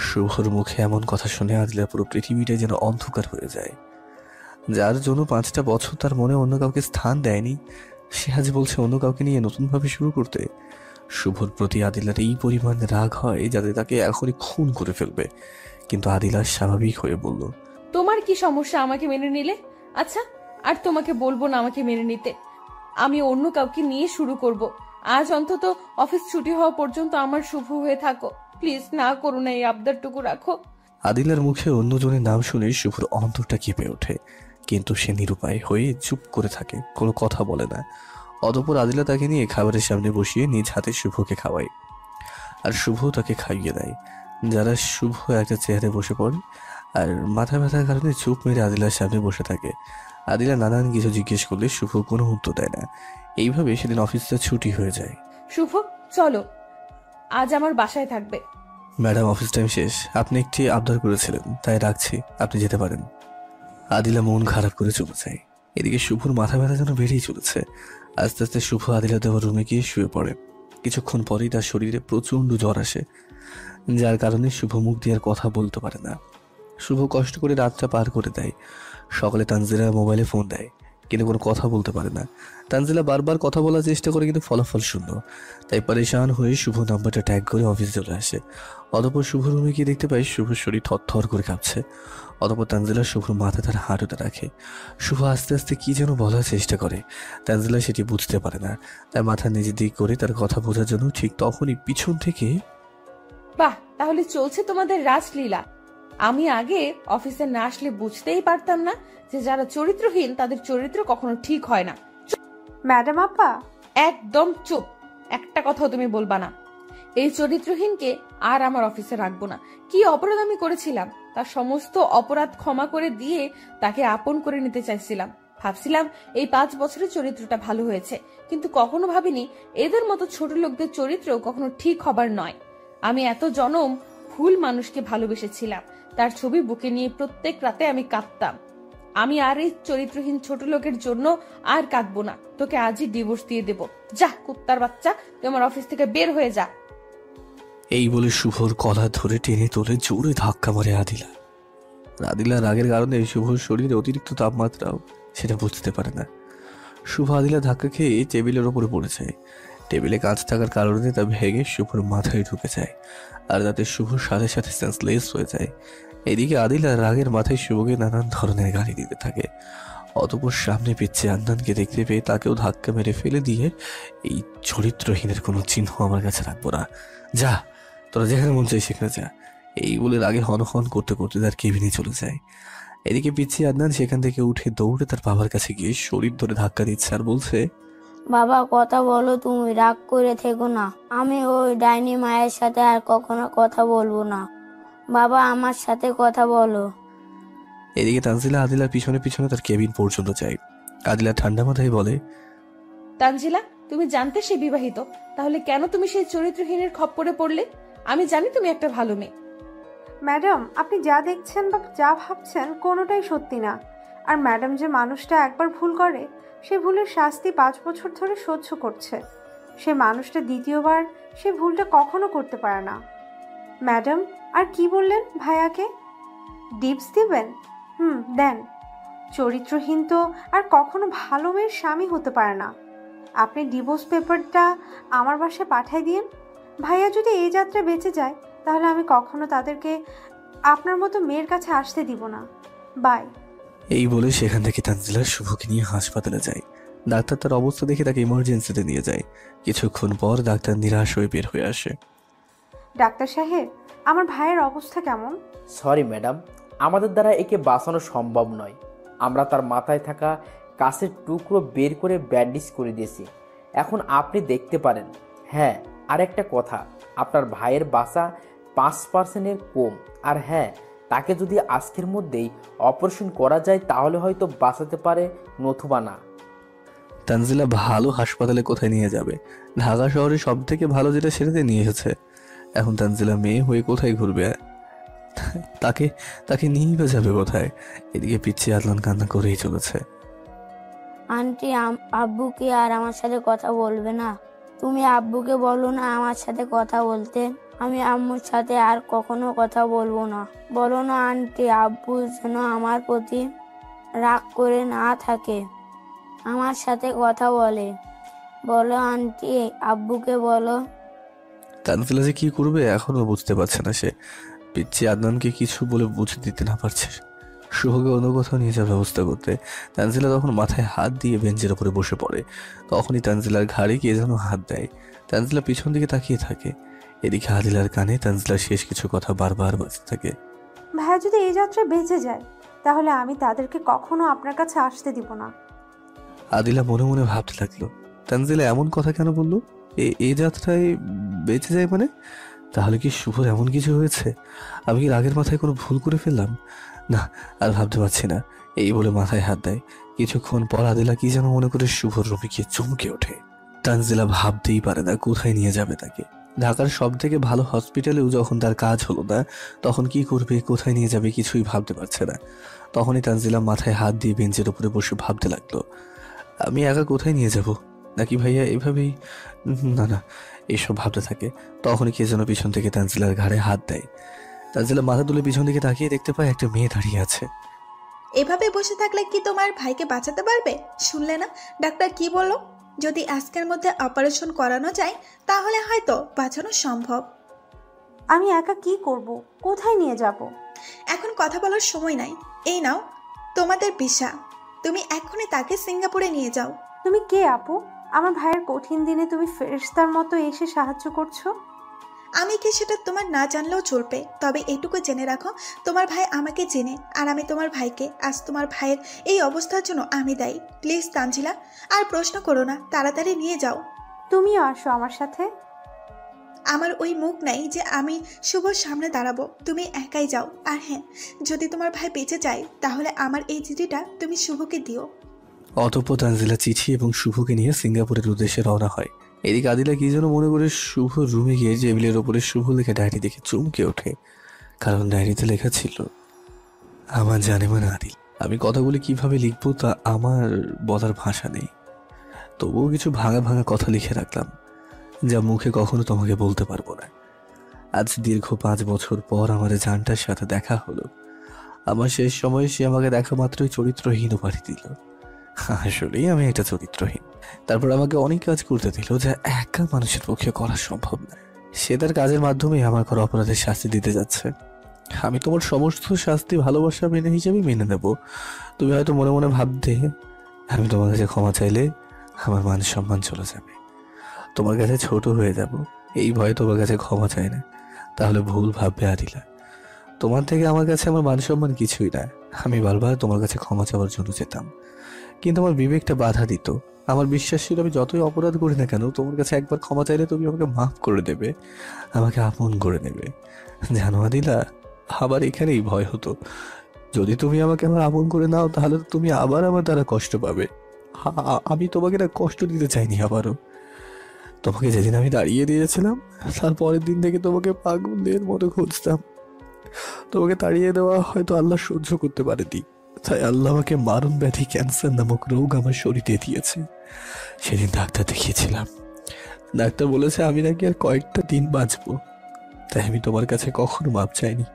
শুভর মুখে এমন কথা শুনে আদিলার পুরো পৃথিবীটাই যেন অন্ধকার হয়ে যায়। যার জন্য 5টা বছর তার মনে অন্য কাউকে স্থান দেয়নি, সে আজ বলছে অন্য কাউকে নিয়ে নতুনভাবে শুরু করতে। শুভর প্রতি আদিলার এই পরিমাণ রাগ হয় যাতে তাকে এখনই খুন করে ফেলবে। কিন্তু আদিলা স্বাভাবিক হয়ে বলল, তোমার কি সমস্যা আমাকে মেনে নিলে? আচ্ছা, আর তোমাকে বলবো না আমাকে মেনে নিতে। আমি অন্য কাউকে নিয়ে শুরু করব। আজ অন্তত অফিস ছুটি হওয়া পর্যন্ত আমার শুভ হয়ে থাকো। প্লিজ না করো না, এই আবদারটুকু রাখো। আদিলার মুখে অন্যজনের নাম শুনে শুভর অন্তরটা কেঁপে ওঠে, কিন্তু সে নিরুপায় হয়ে চুপ করে থাকে, কোনো কথা বলে না। অতঃপর আদিলা তাকে নিয়ে খাবারের সামনে বসিয়ে নিজ হাতে শুভকে খাওয়ায়, আর শুভ তাকে খাইয়ে দেয়। যারা শুভ একটা চেয়ারে বসে পড়ে আর মাথা ব্যথার কারণে চুপ মেরে আদিলার সামনে বসে থাকে। আদিলা নানান কিছু জিজ্ঞেস করলে শুভ কোনো উত্তর দেয় না। এইভাবে সেদিন অফিসটা ছুটি হয়ে যায়। শুভ, চলো, আজ আমার বাসায় থাকবে। ম্যাডাম, অফিস টাইম শেষ, আপনি একটি আবদার করেছিলেন, তাই রাখছি, আপনি যেতে পারেন। আদিলা মন খারাপ করে চলে যায়। এদিকে শুভর মাথা ব্যথা যেন বেড়েই চলেছে। আস্তে আস্তে শুভ আদিলা দেওয়ার রুমে গিয়ে শুয়ে পড়ে। কিছুক্ষণ পরেই তার শরীরে প্রচন্ড জ্বর আসে, যার কারণে শুভ মুখ দিয়ে আর কথা বলতে পারে না। শুভ কষ্ট করে রাতটা পার করে দেয়। সকালে তানজিলা মোবাইলে ফোন দেয়, কিন্তু কোনো কথা বলতে পারে না। তানজিলা বারবার কথা বলার চেষ্টা করে, কিন্তু ফলাফল শূন্য। তাই পরেশান হয়ে শুভ নাম্বারটা ট্যাগ করে অফিস চলে আসে। অতঃপর শুভ রুমে গিয়ে দেখতে পায় শুভর শরীর থরথর করে কাঁপছে। অতঃপর তানজিলা শুভর মাথা তার হাঁটুতে রাখে। শুভ আস্তে আস্তে কি যেন বলার চেষ্টা করে, তানজিলা সেটি বুঝতে পারে না। তার মাথা নিজের দিক করে তার কথা বোঝার জন্য ঠিক তখনই পিছন থেকে, বাহ, তাহলে চলছে তোমাদের রাসলীলা। আমি আগে অফিসে না আসলে বুঝতেই পারতাম না যে যারা চরিত্রহীন তাদের চরিত্র কখনো ঠিক হয় না। ম্যাডাম আপা, একদম চুপ, একটা কথাও তুমি বলবা না। এই চরিত্রহীনকে আর আমার অফিসে রাখবো না। কি অপরাধ আমি করেছিলাম? তার সমস্ত অপরাধ ক্ষমা করে দিয়ে তাকে আপন করে নিতে চাইছিলাম। ভাবছিলাম এই 5 বছরের চরিত্রটা ভালো হয়েছে, কিন্তু কখনো ভাবিনি এদের মতো ছোট লোকদের চরিত্র কখনো ঠিক হবার নয়। আমি এত জনম ভুল মানুষকে ভালোবেসেছিলাম। তার ছবি বুকে নিয়ে প্রত্যেক রাতে আমি কাঁদতাম। আমি আর এই চরিত্রহীন ছোট লোকের জন্য আর কাঁদবো না। তোকে আজই ডিভোর্স দিয়ে দেব। যা কুত্তার বাচ্চা, তুই আমার অফিস থেকে বের হয়ে যা। এই বলে শুভর কলা ধরে টেনে তোলে, জোরে ধাক্কা মারে আদিলা। আদিলা রাগের কারণে শুভর শরীরে অতিরিক্ত তাপমাত্রাও সেটা বুঝতে পারে না। শুভ আদিলা ধাক্কা খেয়ে টেবিলের ওপরে পড়ে যায়। টেবিলে কাঁচ থাকার কারণে তা ভেঙে শুভর মাথায় ঢুকে যায়, আর তাতে শুভর সাথে সাথে সেন্সলেস হয়ে যায়। এদিকে আদিলা রাগের মাথায় শুভকে নানান ধরনের গালি দিতে থাকে। অতঃপর সামনে পিচ্ছে আদনানকে দেখতে পেয়ে তাকেও ধাক্কা মেরে ফেলে দিয়ে, এই চরিত্রহীনের কোনো চিহ্ন আমার কাছে রাখবো না, যা তোরা যেখানে মন চাই সেখানে যা, এই বলে রাগে হনহন করতে করতে তার কেবিনে চলে যায়। এদিকে পিচ্ছি আদনান সেখান থেকে উঠে দৌড়ে তার বাবার কাছে গিয়ে শরীর ধরে ধাক্কা দিচ্ছে আর বলছে, বাবা কথা বলো, তুমি রাগ করে থেকো না। আমি ওই ডাইনি মায়ের সাথে আর কখনো কথা বলবো না। বাবা আমার সাথে কথা বলো। এদিকে তানজিলা আদিলার পিছনে পিছনে তার কেবিন পর্যন্ত যায়। আদিলা ঠান্ডা মাথায় বলে, তানজিলা, তুমি জানতে সে বিবাহিত, তাহলে কেন তুমি সেই চরিত্রহীনের খপ্পরে পড়লে? আমি জানি তুমি একটা ভালো মেয়ে। ম্যাডাম আপনি যা দেখছেন বা যা ভাবছেন কোনোটাই সত্যি না। আর ম্যাডাম যে মানুষটা একবার ভুল করে, সে ভুলের শাস্তি 5 বছর ধরে সহ্য করছে। সে মানুষটা দ্বিতীয়বার সে ভুলটা কখনো করতে পারে না। ম্যাডাম আর কি বললেন ভাইয়াকে? ডিপস দিবেন? দেন। চরিত্রহীন তো আর কখনো ভালো মেয়ের স্বামী হতে পারে না। আপনি ডিভোর্স পেপারটা আমার বাসায় পাঠিয়ে দিন। ভাইয়া যদি এই যাত্রায় বেঁচে যায়, তাহলে আমি কখনো তাদেরকে আপনার মতো মেয়ের কাছে আসতে দিব না। বাই। এই বলে সেখান থেকে তানজিলা শুভকে নিয়ে হাসপাতালে যায়। ডাক্তার তার অবস্থা দেখে তাকে ইমার্জেন্সিতে নিয়ে যায়। কিছুক্ষণ পর ডাক্তার নিরাশ হয়ে বের হয়ে আসে। ডাক্তার সাহেব, আমার ভাইয়ের অবস্থা কেমন? সরি ম্যাডাম, আমাদের দ্বারা একে বাঁচানো সম্ভব নয়। আমরা তার মাথায় থাকা কাঁচের টুকরো বের করে ব্যান্ডেজ করে দিয়েছি। এখন আপনি দেখতে পারেন। হ্যাঁ, আর একটা কথা, আপনার ভাইয়ের বাঁচা 5%-এর কম। আর হ্যাঁ, তাকে যদি আজকের মধ্যেই অপারেশন করা যায় তাহলে হয়তো বাঁচাতে পারে, নতুবা না। তানজিলা ভালো হাসপাতালে কোথায় নিয়ে যাবে? ঢাকা শহরে সব থেকে ভালো যেটা সেটাতে নিয়ে এসেছে। এখন তানজিলা মেয়ে হয়ে কোথায় ঘুরবে? তাকে তাকে নিয়েই বা যাবে কোথায়? এদিকে পিচ্ছি আদনান কান্না করেই চলেছে। আন্টি আব্বুকে আর আমার সাথে কথা বলবে না? তুমি আব্বুকে বলো না আমার সাথে কথা বলতে। আমি আম্মুর সাথে আর কখনো কথা বলবো না। বলো না আন্টি, আব্বু যেন আমার প্রতি রাগ করে না থাকে, আমার সাথে কথা বলে। বলো আন্টি, আব্বুকে বলো। তানজিলা যে কি করবে এখনো বুঝতে পারছে না সে। পিচ্ছি আদনানকে কিছু বলে বুঝে দিতে না পারছে। শুভকে অন্য কোথাও নিয়ে যাওয়ার ব্যবস্থা করতে তানজিলা তখন মাথায় হাত দিয়ে বেঞ্চের উপরে বসে পড়ে। তখনই তানজিলার ঘাড়ে কে যেন হাত দেয়। তানজিলা পিছন দিকে তাকিয়ে থাকে। এদিকে আদিলার কানে তানজিলার শেষ কিছু কথা বারবার বাজতে থাকে। ভাইয়া যদি এই যাত্রায় বেঁচে যায় তাহলে আমি তাদেরকে কখনো আপনার কাছে আসতে দিব না। আদিলা মনে মনে ভাবতে লাগলো, তানজিলা এমন কথা কেন বললো? এই যাত্রায় বেঁচে যায় মানে? তাহলে কি শুভর এমন কিছু হয়েছে? আমি কি রাগের মাথায় কোনো ভুল করে ফেললাম? না, আর ভাবতে পারছি না। এই বলে মাথায় হাত দেয়। কিছুক্ষণ পর আদিলা কি যেন মনে করে শুভর রুমে গিয়ে চমকে ওঠে। তানজিলা ভাবতেই পারে না কোথায় নিয়ে যাবে তাকে। ঢাকার সব থেকে ভালো হসপিটালেও যখন তার কাজ হলো না, তখন কি করবে, কোথায় নিয়ে যাবে কিছুই ভাবতে পারছে না। তখনই তানজিলা মাথায় হাত দিয়ে বেঞ্চের উপরে বসে ভাবতে লাগলো, আমি একা কোথায় নিয়ে যাব? নাকি ভাইয়া এভাবেই? না না, এইসব ভাবতে থাকে। তখনই কে যেন পিছন থেকে তানজিলার ঘাড়ে হাত দেয়। তানজিলা মাথা তুলে পিছন দিকে তাকিয়ে দেখতে পায় একটা মেয়ে দাঁড়িয়ে আছে। এভাবে বসে থাকলে কি তোমার ভাইকে বাঁচাতে পারবে? শুনলে না ডাক্তার কি বললো? যদি আজকের মধ্যে অপারেশন করানো যায় তাহলে হয়তো বাঁচানো সম্ভব। আমি একা কি করব? কোথায় নিয়ে যাব? এখন কথা বলার সময় নাই। এই নাও তোমাদের ভিসা, তুমি এখনই তাকে সিঙ্গাপুরে নিয়ে যাও। তুমি কে আপু? আমার ভাইয়ের কঠিন দিনে তুমি ফেরেশতার মতো এসে সাহায্য করছো। আমি কি সেটা তোমার না জানলেও চলবে, তবে এটুকু জেনে রাখো তোমার ভাই আমাকে চেনে আর আমি তোমার ভাইকে। আজ তোমার ভাইয়ের এই অবস্থার জন্য আমি দায়ী। প্লিজ তানজিলা, আর প্রশ্ন করো না, তাড়াতাড়ি নিয়ে যাও। তুমিও আসো আমার সাথে। আমার ওই মুখ নাই যে আমি শুভর সামনে দাঁড়াবো। তুমি একাই যাও। আর হ্যাঁ, যদি তোমার ভাই বেঁচে যায় তাহলে আমার এই চিঠিটা তুমি শুভকে দিও। অতঃপর তানজিলা চিঠি এবং শুভকে নিয়ে সিঙ্গাপুরের উদ্দেশ্যে রওনা হয়। এদিকে আদিলা কি যেন মনে করে শুভ রুমে গিয়ে টেবিলের ওপরে শুভ লেখা ডায়েরি দেখে চমকে ওঠে। কারণ ডায়েরিতে লেখা ছিল, আমার জানেমান আদিল, আমি কথাগুলি কিভাবে লিখবো তা আমার বলার ভাষা নেই। তবুও কিছু ভাঙা ভাঙা কথা লিখে রাখলাম, যা মুখে কখনো তোমাকে বলতে পারবো না। আজ দীর্ঘ 5 বছর পর আমার জানটার সাথে দেখা হলো। আমার শেষ সময়ে সে আমাকে দেখা মাত্রই চরিত্রহীন উপাধি দিল। আসলেই আমি একটা চরিত্রহীন। তারপর আমাকে অনেক কাজ করতে দিল যা একা মানুষের পক্ষে করা সম্ভব না। সে তার কাজের মাধ্যমে আমার করা অপরাধের শাস্তি দিতে যাচ্ছে। আমি তোমার সমস্ত শাস্তি ভালোবাসা মেনে হিসেবে মেনে নেব। তুমি হয়তো মনে মনে ভাবতে, আমি তোমার কাছে ক্ষমা চাইলে আমার মান সম্মান চলে যাবে, তোমার কাছে ছোট হয়ে যাব। এই ভয়ে তোমার কাছে ক্ষমা চাই না। তাহলে ভুল ভাববে আদিলা। তোমার থেকে আমার কাছে আমার মান সম্মান কিছুই না। আমি বারবার তোমার কাছে ক্ষমা চাওয়ার জন্য যেতাম, কিন্তু আমার বিবেকটা বাধা দিত। আমার বিশ্বাস ছিল আমি যতই অপরাধ করি না কেন, তোমার কাছে একবার ক্ষমা চাইলে তুমি আমাকে মাফ করে দেবে, আমাকে আপন করে নেবে। জানো আদিলা, আবার এখানেই ভয় হতো, যদি তুমি আমাকে আমার আপন করে নাও তাহলে তুমি আবার আমার দ্বারা কষ্ট পাবে। আমি তোমাকে না কষ্ট দিতে চাইনি আবারও। তোমাকে যেদিন আমি দাঁড়িয়ে দিয়েছিলাম তার পরের দিন থেকে তোমাকে পাগলের মতো খুঁজতাম। তোমাকে তাড়িয়ে দেওয়া হয়তো আল্লাহ সহ্য করতে পারেনি, তাই আল্লাহ আমাকে মারণ ব্যাধি ক্যান্সার নামক রোগ আমার শরীরে দিয়েছে। সেদিন ডাক্তার দেখিয়েছিলাম, ডাক্তার বলেছে আমি নাকি আর কয়েকটা দিন বাঁচবো। তাই আমি তোমার কাছে কখনো মাপ চাইনি।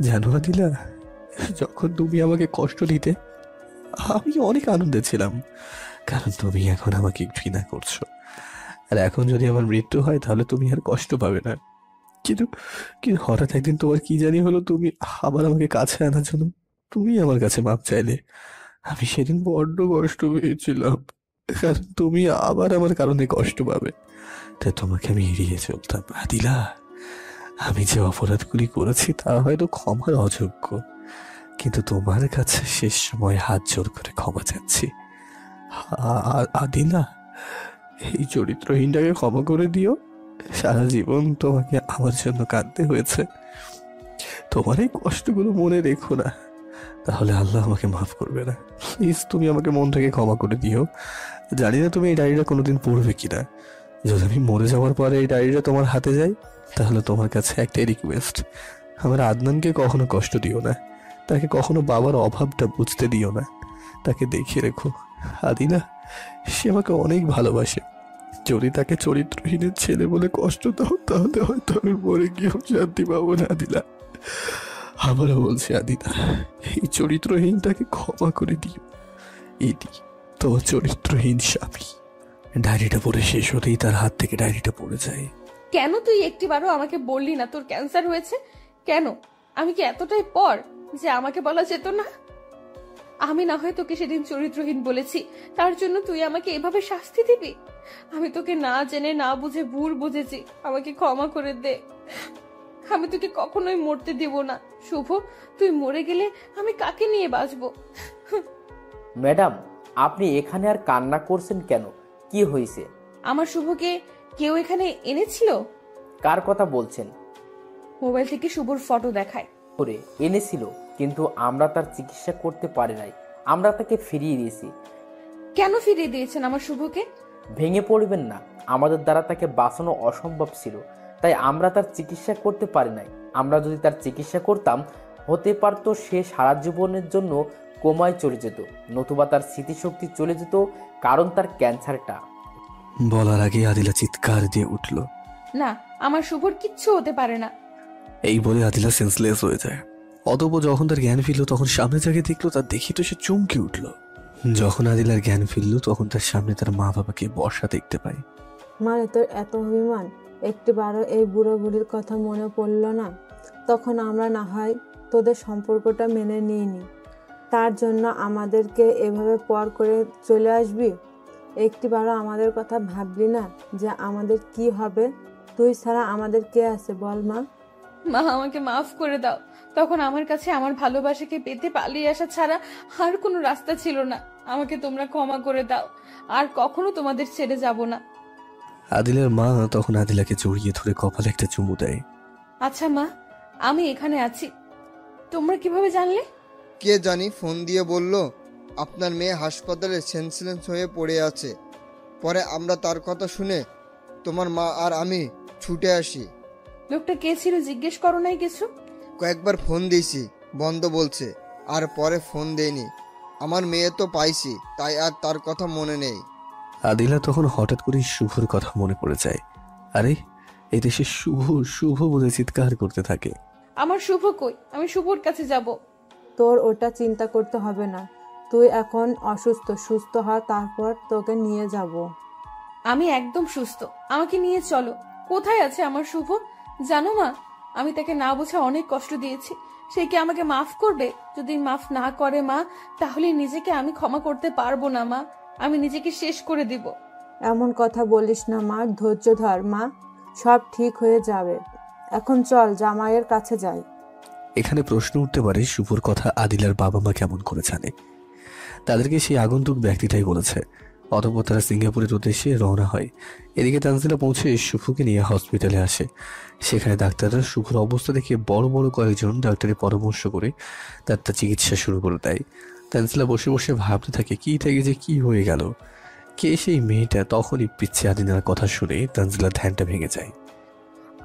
জানো আদিলা, যখন তুমি আমাকে কষ্ট দিতে আমি অনেক আনন্দে ছিলাম, কারণ তুমি এখন আমাকে ঘৃণা করছো। আর এখন যদি আমার মৃত্যু হয় তাহলে তুমি আর কষ্ট পাবে না। কিন্তু হঠাৎ একদিন তোমার কি জানি হলো, তুমি আবার আমাকে কাছে আনার জন্য তুমি আমার কাছে মাপ চাইলে। আমি সেদিন বড্ড কষ্ট পেয়েছিলাম, কারণ তুমি আবার আমার কারণে কষ্ট পাবে। তাই তোমাকে আমি এড়িয়ে চলতাম। আদিলা, আমি যে অপরাধগুলি করেছি তা হয়তো ক্ষমার অযোগ্য, কিন্তু তোমার কাছে শেষ সময় হাত জোর করে ক্ষমা চাচ্ছি। আদিলা, এই চরিত্রহীনটাকে ক্ষমা করে দিও। সারা জীবন তোমাকে আমার জন্য কাঁদতে হয়েছে। তোমার এই কষ্টগুলো মনে রেখো না, তাহলে আল্লাহ আমাকে মাফ করবে না। প্লিজ তুমি আমাকে মন থেকে ক্ষমা করে দিও। জানি না তুমি এই ডায়েরিটা কোনোদিন পড়বে কিনা। যদি আমি মরে যাওয়ার পরে এই ডায়েরিটা তোমার হাতে যায় তাহলে তোমার কাছে একটাই রিকোয়েস্ট, আমার আদনানকে কখনো কষ্ট দিও না, তাকে কখনো বাবার অভাবটা বুঝতে দিও না। তাকে দেখিয়ে রেখো। আদিলা, সে আমাকে অনেক ভালোবাসে। যদি তাকে চরিত্রহীনের ছেলে বলে কষ্ট দাও তাহলে হয়তো আমি মরে গিয়েও শান্তি পাবো না। আদিলা, আবারও বলছি আদিলা, এই চরিত্রহীনটাকে ক্ষমা করে দিও। এটি তোমার চরিত্রহীন স্বামী। ডায়েরিটা পড়ে শেষ হতেই তার হাত থেকে ডায়েরিটা পড়ে যায়। কেন তুই একটিবারও আমাকে বললি না তোর ক্যান্সার হয়েছে? কেন? আমি কি এতটাই পর? যে আমাকে বলা যেত না? আমি না হয় তোকে সেদিন চরিত্রহীন বলেছি, তার জন্য তুই আমাকে এভাবে শাস্তি দিবি? আমি তোকে না জেনে না বুঝে ভুল বুঝেছি, আমাকে ক্ষমা করে দে। আমি তোকে কখনোই মরতে দিব না। শুভ, তুই মরে গেলে আমি কাকে নিয়ে বাঁচবো? ম্যাডাম, আপনি এখানে আর কান্না করছেন কেন? কি হয়েছে? আমার শুভকে কেউ এখানে এনেছিল। কার কথা বলছেন? মোবাইল থেকে শুভর ফটো দেখায়। করে এনেছিল, কিন্তু আমরা তার চিকিৎসা করতে পারি নাই। আমরা তাকে ফিরিয়ে দিয়েছি। কেন ফিরিয়ে দিয়েছেন আমার শুভকে? ভেঙে পড়বেন না, আমাদের দ্বারা তাকে বাঁচানো অসম্ভব ছিল, তাই আমরা তার চিকিৎসা করতে পারি নাই। আমরা যদি তার চিকিৎসা করতাম, হতে পারতো সে সারা জীবনের জন্য কোমায় চলে যেত, নতুবা তার স্মৃতিশক্তি চলে যেত, কারণ তার ক্যান্সারটা। বলার আগে আদিলা চিৎকার দিয়ে উঠল। না, আমার শুভর কিচ্ছু হতে পারে না। এই বলে আদিলা সেন্সলেস হয়ে যায়। অতঃপর যখন তার জ্ঞান ফিরল, তখন সামনে যাকে দেখলো তার দেখি তো সে চমকে উঠল। যখন আদিলার জ্ঞান ফিরল, তখন তার সামনে তার মা বাবাকে বর্ষা দেখতে পায়। মানে তোর এত অভিমান, একটিবারও এই বুড়ো বুড়ির কথা মনে পড়ল না? তখন আমরা না হয় তোদের সম্পর্কটা মেনে নিইনি, তার জন্য আমাদেরকে এভাবে পর করে চলে আসবি? একটিবারও আমাদের কথা ভাবলি না যে আমাদের কি হবে? তুই ছাড়া আমাদের কে আছে বল মা? মা, আমাকে মাফ করে দাও। তখন আমার কাছে আমার ভালোবাসাকে পেতে পালিয়ে আসা ছাড়া আর কোনো রাস্তা ছিল না। আমাকে তোমরা ক্ষমা করে দাও, আর কখনো তোমাদের ছেড়ে যাব না। আদিলার মা তখন আদিলাকে জড়িয়ে ধরে কপালে একটা চুমু দেয়। আচ্ছা মা, আমি এখানে আছি তোমরা কিভাবে জানলে? কে জানি ফোন দিয়ে বলল আপনার মেয়ে হাসপাতালে সেন্সলেস হয়ে পড়ে আছে। পরে আমরা তার কথা শুনে তোমার মা আর আমি ছুটে আসি। লোকটা কে ছিল জিজ্ঞেস করো নাই কিছু? কয়েকবার ফোন দিয়েছি, বন্ধ বলছে, আর পরে ফোন দেয়নি। আমার মেয়ে তো পাইছি, তাই আর তার কথা মনে নেই। আদিলা তখন হঠাৎ করে শুভর কথা মনে পড়ে যায়। আরে, এই দেশে শুভ শুভ বলে চিৎকার করতে থাকে। আমার শুভ কই? আমি শুভর কাছে যাব। তোর ওটা চিন্তা করতে হবে না, তুই এখন অসুস্থ, সুস্থ হ, তারপর তোকে নিয়ে যাব। আমি একদম সুস্থ, আমাকে নিয়ে চলো। কোথায় আছে আমার শুভ? জানো মা, আমি তাকে না বুঝে অনেক কষ্ট দিয়েছি। সে কি আমাকে মাফ করবে? যদি মাফ না করে মা, তাহলে নিজেকে আমি ক্ষমা করতে পারবো না মা। আমি নিজেকে শেষ করে দিব। এমন কথা বলিস না মা, ধৈর্য ধর মা, সব ঠিক হয়ে যাবে। এখন চল জামাইয়ের কাছে যাই। এখানে প্রশ্ন উঠতে পারে, শুভর কথা আদিলার বাবা মা কেমন করে জানে? তাদেরকে সেই আগন্তুক ব্যক্তিটাই বলেছে। অতঃপর তারা সিঙ্গাপুরের উদ্দেশ্যে রওনা হয়। এদিকে তানজিলা পৌঁছে শুভকে নিয়ে হসপিটালে আসে। সেখানে ডাক্তাররা শুভর অবস্থা দেখে বড় বড় কয়েকজন ডাক্তারের পরামর্শ করে তার চিকিৎসা শুরু করে দেয়। তানজিলা বসে বসে ভাবতে থাকে কি থেকে যে কি হয়ে গেল। কে সেই মেয়েটা? তখনই পিচ্ছে আদিনার কথা শুনে তানজিলার ধ্যানটা ভেঙে যায়।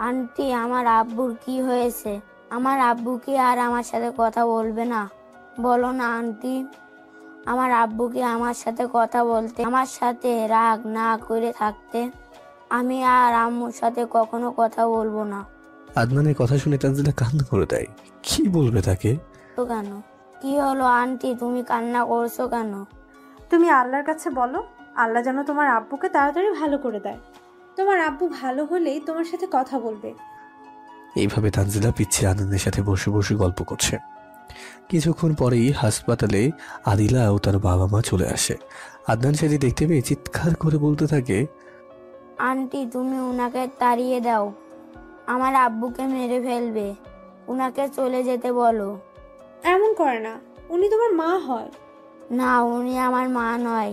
আন্টি, আমার আব্বুর কি হয়েছে? আমার আব্বু কি আর আমার সাথে কথা বলবে না? বলো না আন্টি, আমার আব্বু কি আমার সাথে কথা বলতে, আমার সাথে রাগ না করে থাকতে? আমি আর আম্মুর সাথে কখনো কথা বলবো না। আদনানের কথা শুনে তানজিলা কান্না করে দেয়। কি বলবে তাকে? তো কেন? কি হলো আন্টি, তুমি কান্না করছো কেন? তুমি আল্লাহর কাছে বলো, আল্লাহ যেন তোমার আব্বুকে তাড়াতাড়ি ভালো করে দেয়। তোমার আব্বু ভালো হলেই তোমার সাথে কথা বলবে। এইভাবে তানজিলা পিচ্ছে আদনানের সাথে বসে বসে গল্প করছে। কিছুক্ষণ পরেই হাসপাতালে আদিলা ও তার বাবা মা চলে আসে। আদনান সেটি দেখতে পেয়ে চিৎকার করে বলতে থাকে, আন্টি, তুমি উনাকে তাড়িয়ে দাও, আমার আব্বুকে মেরে ফেলবে। উনাকে চলে যেতে বলো। এমন করে না, উনি তোমার মা হয়। না, উনি আমার মা নয়।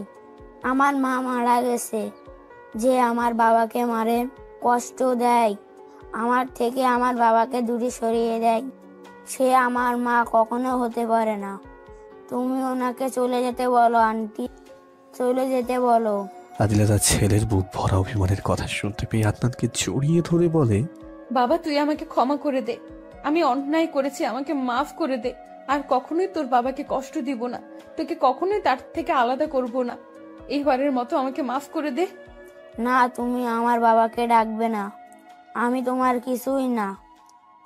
আমার মা মারা গেছে। যে আমার বাবাকে মারে, কষ্ট দেয়, আমার থেকে আমার বাবাকে দূরে সরিয়ে দেয়, সে আমার মা কখনো হতে পারে না। তুমি ওনাকে চলে যেতে বলো আন্টি, চলে যেতে বলো। আদিলা তার ছেলের বুক ভরা অভিমানের কথা শুনতে পেয়ে আদনানকে জড়িয়ে ধরে বলে, বাবা, তুই আমাকে ক্ষমা করে দে। আমি অন্যায় করেছি, আমাকে মাফ করে দে। আর কখনোই তোর বাবাকে কষ্ট দিব না, তোকে কখনোই তার থেকে আলাদা করব না। এইবারের মতো আমাকে মাফ করে দে। না, তুমি আমার বাবাকে ডাকবে না, আমি তোমার কিছুই না।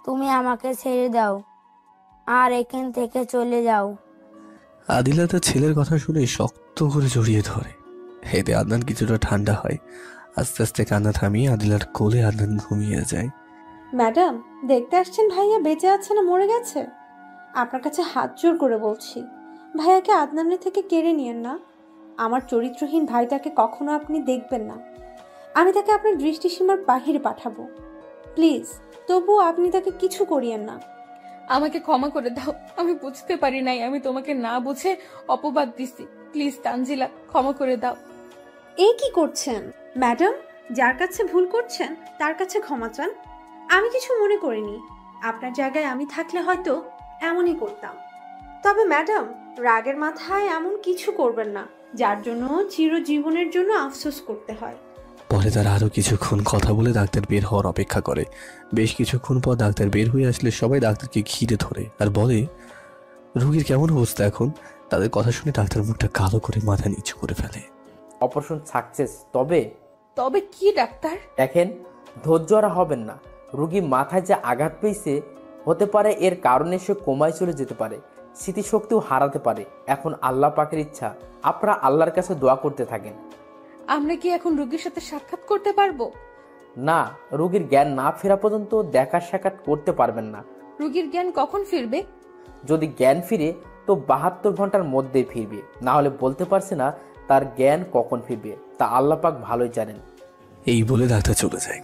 তুমি আমাকে ছেড়ে দাও আর এখান থেকে চলে যাও। আদিলা তার ছেলের কথা শুনে শক্ত করে জড়িয়ে ধরে। এতে আদনান কিছুটা ঠান্ডা হয়। আস্তে আস্তে কান্না থামিয়ে আদিলার কোলে আদনান ঘুমিয়ে যায়। ম্যাডাম, দেখতে আসছেন ভাইয়া বেঁচে আছে না মরে গেছে? আপনার কাছে হাত জোর করে বলছি, ভাইয়াকে আদনানের থেকে কেড়ে নিয়েন না। আমার চরিত্রহীন ভাইটাকে কখনো আপনি দেখবেন না। আমি তাকে আপনার দৃষ্টিসীমার বাহিরে পাঠাবো। প্লিজ, তবুও আপনি তাকে কিছু করিয়েন না। আমাকে ক্ষমা করে দাও, আমি বুঝতে পারি নাই, আমি তোমাকে না বুঝে অপবাদ দিছি। প্লিজ তানজিলা, ক্ষমা করে দাও। এই কি করছেন ম্যাডাম? যার কাছে ভুল করছেন তার কাছে ক্ষমা চান। আমি কিছু মনে করিনি। আপনার জায়গায় আমি থাকলে হয়তো এমনই করতাম। তবে ম্যাডাম, রাগের মাথায় এমন কিছু করবেন না যার জন্য চিরজীবনের জন্য আফসোস করতে হয়। পরে তারা আরো কিছুক্ষণ কথা বলে ডাক্তার বের হওয়ার অপেক্ষা করে। বেশ কিছুক্ষণ পর ডাক্তার বের হয়ে আসলে সবাই ডাক্তারকে ঘিরে ধরে আর বলে, রোগীর কেমন অবস্থা এখন? তাদের কথা শুনে ডাক্তার মুখটা কালো করে মাথা নিচু করে ফেলে। Operation success. তবে তবে কি ডাক্তার? দেখেন, ধৈর্য আর হবেন না। রোগী মাথায় যে আঘাত পেয়েছে, হতে পারে এর কারণে সে কোমায় চলে যেতে পারে, স্মৃতিশক্তিও হারাতে পারে। এখন আল্লাহ পাকের ইচ্ছা, আপনারা আল্লাহর কাছে দোয়া করতে থাকেন। আমরা কি এখন রোগীর সাথে সাক্ষাৎ করতে পারবো? না, রোগীর জ্ঞান না ফেরা পর্যন্ত দেখা সাক্ষাৎ করতে পারবেন না। রোগীর জ্ঞান কখন ফিরবে? যদি জ্ঞান ফিরে তো 72 ঘন্টার মধ্যেই ফিরবে, না হলে বলতে পারছে না তার জ্ঞান কখন ফিরবে, তা আল্লাহ পাক ভালোই জানেন। এই বলে ডাক্তার চলে যায়।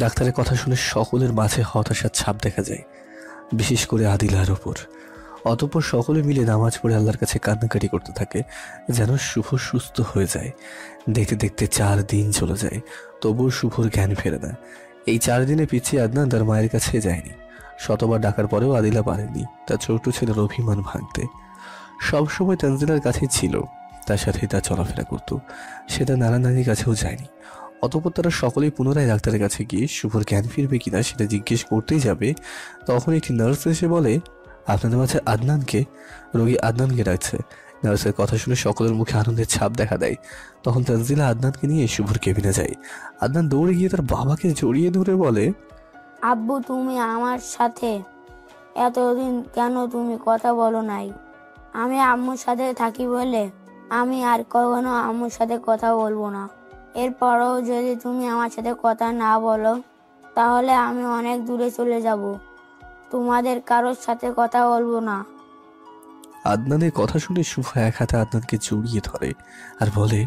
ডাক্তারের কথা শুনে সকলের মাঝে হতাশার ছাপ দেখা যায়, বিশেষ করে আদিলার ওপর। অতঃপর সকলে মিলে নামাজ পড়ে আল্লাহর কাছে কান্নাকাটি করতে থাকে যেন শুভ সুস্থ হয়ে যায়। দেখতে দেখতে 4 দিন চলে যায়, তবুও শুভর জ্ঞান ফেরে না। এই 4 দিনে পিছিয়ে আদনান তার মায়ের কাছে যায়নি। শতবার ডাকার পরেও আদিলা পারেনি তার ছোট ছেলের অভিমান ভাঙতে। সবসময় তানজিলার কাছেই ছিল, তার সাথেই তার চলাফেরা করত। সে তার নানা নানির কাছেও যায়নি। অতঃপর তারা সকলেই পুনরায় ডাক্তারের কাছে গিয়ে শুভর জ্ঞান ফিরবে কিনা সেটা জিজ্ঞেস করতেই যাবে, তখন একটি নার্স এসে বলে, আপনাদের মাঝে আদনানকে। রোগী আদনানকে ডাকছে। নার্সের কথা শুনে সকলের মুখে আনন্দের ছাপ দেখা দেয়। তখন তানজিলা আদনানকে নিয়ে শুভর কেবিনে যায়। আদনান দৌড়ে গিয়ে তার বাবাকে জড়িয়ে ধরে বলে, আব্বু, তুমি আমার সাথে এতদিন কেন তুমি কথা বলো নাই? আমি আম্মুর সাথে থাকি বলে আমি আর কখনো আম্মুর সাথে কথা বলবো না। এরপরও যদি তুমি আমার সাথে কথা না বলো তাহলে আমি অনেক দূরে চলে যাব, তোমাদের কারোর সাথে কথা বলবো না। আদনানের কথা শুনে শুভ এক হাতে আদনানকে জড়িয়ে ধরে আর বলে,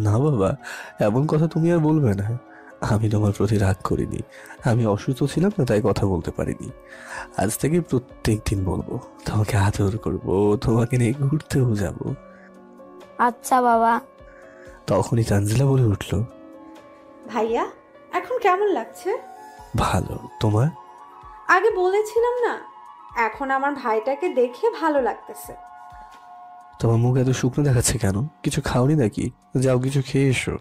না বাবা, এমন কথা তুমি আর বলবে না। আমি তোমার প্রতি রাগ করিনি, আমি অসুস্থ ছিলাম না তাই কথা বলতে পারিনি। আজ থেকে প্রত্যেক দিন বলবো, তোমাকে আদর করবো, তোমাকে নিয়ে ঘুরতেও যাব। আচ্ছা বাবা। তখনই তানজিলা বলে উঠল, ভাইয়া, এখন কেমন লাগছে? ভালো। তোমার? আগে বলেছিলাম না, এখন আমার ভাইটাকে দেখে ভালো লাগতেছে। তোমার মুখ এত শুকনো দেখাচ্ছে কেন? কিছু খাওনি নাকি? যাও কিছু খেয়ে এসো।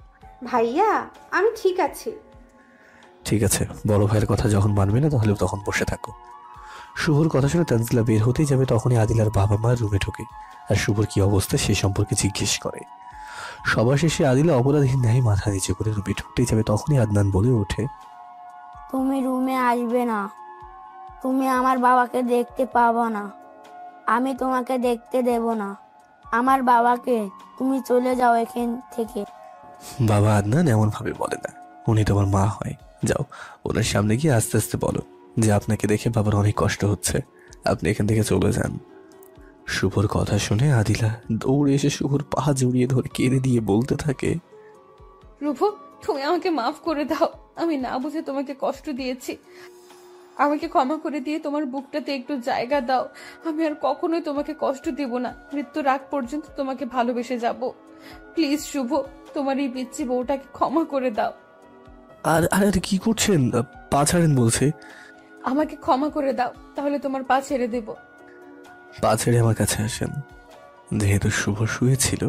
ভাইয়া, আমি ঠিক আছি। ঠিক আছে, বড় ভাইয়ের কথা যখন মানবে না তাহলে তখন বসে থাকো। শুভর কথা শুনে তানজিলা বের হতেই যাবে, তখনই আদিলার বাবা মা রুমে ঢোকে আর শুভর কি অবস্থা সে সম্পর্কে জিজ্ঞেস করে। সবার শেষে আদিলা অপরাধীর ন্যায় মাথা নিচু করে রুমে ঢুকতেই যাবে, তখনই আদনান বলে ওঠে, তুমি রুমে আসবে না, তুমি আমার বাবাকে দেখতে পাবো না, আমি তোমাকে দেখতে দেব না। আমার বাবাকে, তুমি চলে যাও এখান থেকে। বাবা আদনান এমন ভাবে বলে না, উনি তোমার মা হয়। যাও ওনার সামনে গিয়ে আস্তে আস্তে বলো যে আপনাকে দেখে বাবার অনেক কষ্ট হচ্ছে, আপনি এখান থেকে চলে যান। শুভর কথা শুনে আদিলা দৌড়ে এসে শুভর পা জড়িয়ে ধরে কেঁদে দিয়ে বলতে থাকে, রূপ, তুমি আমাকে মাফ করে দাও, আমি না বুঝে তোমাকে কষ্ট দিয়েছি। আমাকে ক্ষমা করে দিয়ে তোমার বুকটাতে একটু জায়গা দাও। আমি আর কখনোই তোমাকে কষ্ট দিব না, মৃত্যুর আগ পর্যন্ত তোমাকে ভালোবেসে যাব। প্লিজ শুভ, তোমার এই পিচ্ছি বউটাকে ক্ষমা করে দাও। আর আর কি করছেন? পা ছাড়েন বলছে। আমাকে ক্ষমা করে দাও, তাহলে তোমার পা ছেড়ে দেব। পা ছেড়ে আমার কাছে আসেন। যেহেতু শুভ শুয়েছিল,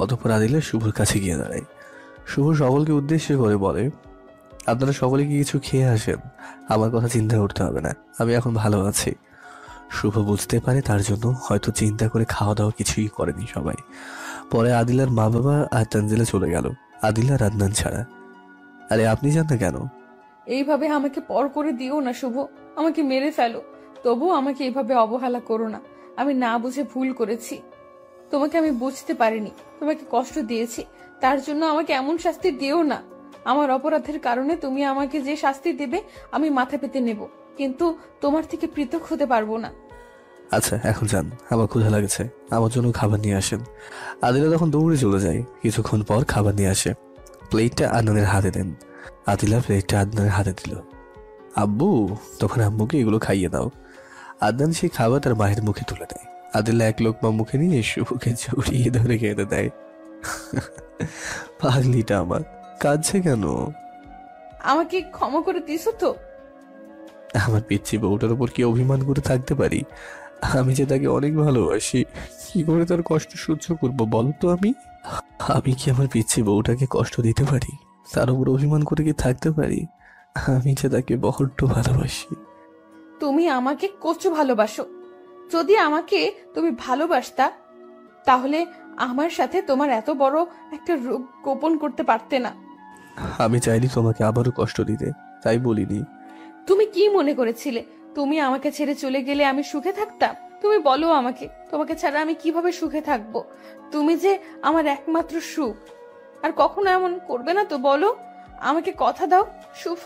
অতঃপর আদিলা শুভর কাছে গিয়ে দাঁড়ায়। শুভ সকলকে উদ্দেশ্য করে বলে, আপনারা সকলে কি কিছু খেয়ে আসেন, আমার কথা চিন্তা করতে হবে না, আমি এখন ভালো আছি। শুভ বুঝতে পারে তার জন্য হয়তো চিন্তা করে খাওয়া দাওয়া কিছুই করেনি সবাই। পরে আদিলার মা বাবা আর তানজিলা চলে গেল, আদিলা আর আদনান ছাড়া। আরে আপনি জান না কেন? এইভাবে আমাকে পর করে দিও না শুভ, আমাকে মেরে ফেলো, তবুও আমাকে এইভাবে অবহেলা করো না। আমি না বুঝে ভুল করেছি, তোমাকে আমি বুঝতে পারিনি, তোমাকে কষ্ট দিয়েছি, তার জন্য আমাকে এমন শাস্তি দিও না। আমার অপরাধের কারণে তুমি আমাকে যে শাস্তি দেবে আমি মাথা পেতে নেব, কিন্তু তোমার থেকে পৃথক হতে পারবো না। আচ্ছা এখন যান, আমার ক্ষুধা লাগছে, আমার জন্য খাবার নিয়ে আসেন। আদিলা তখন দৌড়ে চলে যায়। কিছুক্ষণ পর খাবার নিয়ে আসে। প্লেটটা আদনানের হাতে দেন। আদিলা প্লেটটা আদনানের হাতে দিল। আব্বু, তখন আম্মুকে এগুলো খাইয়ে দাও। আদনান সেই খাবার তার মায়ের মুখে তুলে দেয়। আদিলা এক লোকমা মুখে নিয়ে শুভকে জড়িয়ে ধরে খেতে দেয়। পাগলিটা আমার, কাঁদছে কেন? আমাকে ক্ষমা করে দিছো তো? আমার পিচ্ছি বউটার উপর কি অভিমান করে থাকতে পারি? আমি যে তাকে অনেক ভালোবাসি, কি করে তার কষ্ট সহ্য করবো বলো তো? আমি কি আমার পিচ্ছি বউটাকে কষ্ট দিতে পারি? তার উপর অভিমান করে কি থাকতে পারি? আমি যে তাকে বড্ড ভালোবাসি। তুমি আমাকে কচু ভালোবাসো। যদি আমাকে তুমি ভালোবাসতা তাহলে আমার সাথে তোমার এত বড় একটা রোগ গোপন করতে পারতে না। আমি চাইনি তোমাকে আবারও কষ্ট দিতে, তাই বলিনি। তুমি কি মনে করেছিলে তুমি আমাকে ছেড়ে চলে গেলে আমি সুখে থাকতাম? তুমি বলো আমাকে, তোমাকে ছাড়া আমি কিভাবে সুখে থাকবো? তুমি যে আমার একমাত্র সুখ। আর কখনো এমন করবে না তো বলো? আমাকে কথা দাও শুভ,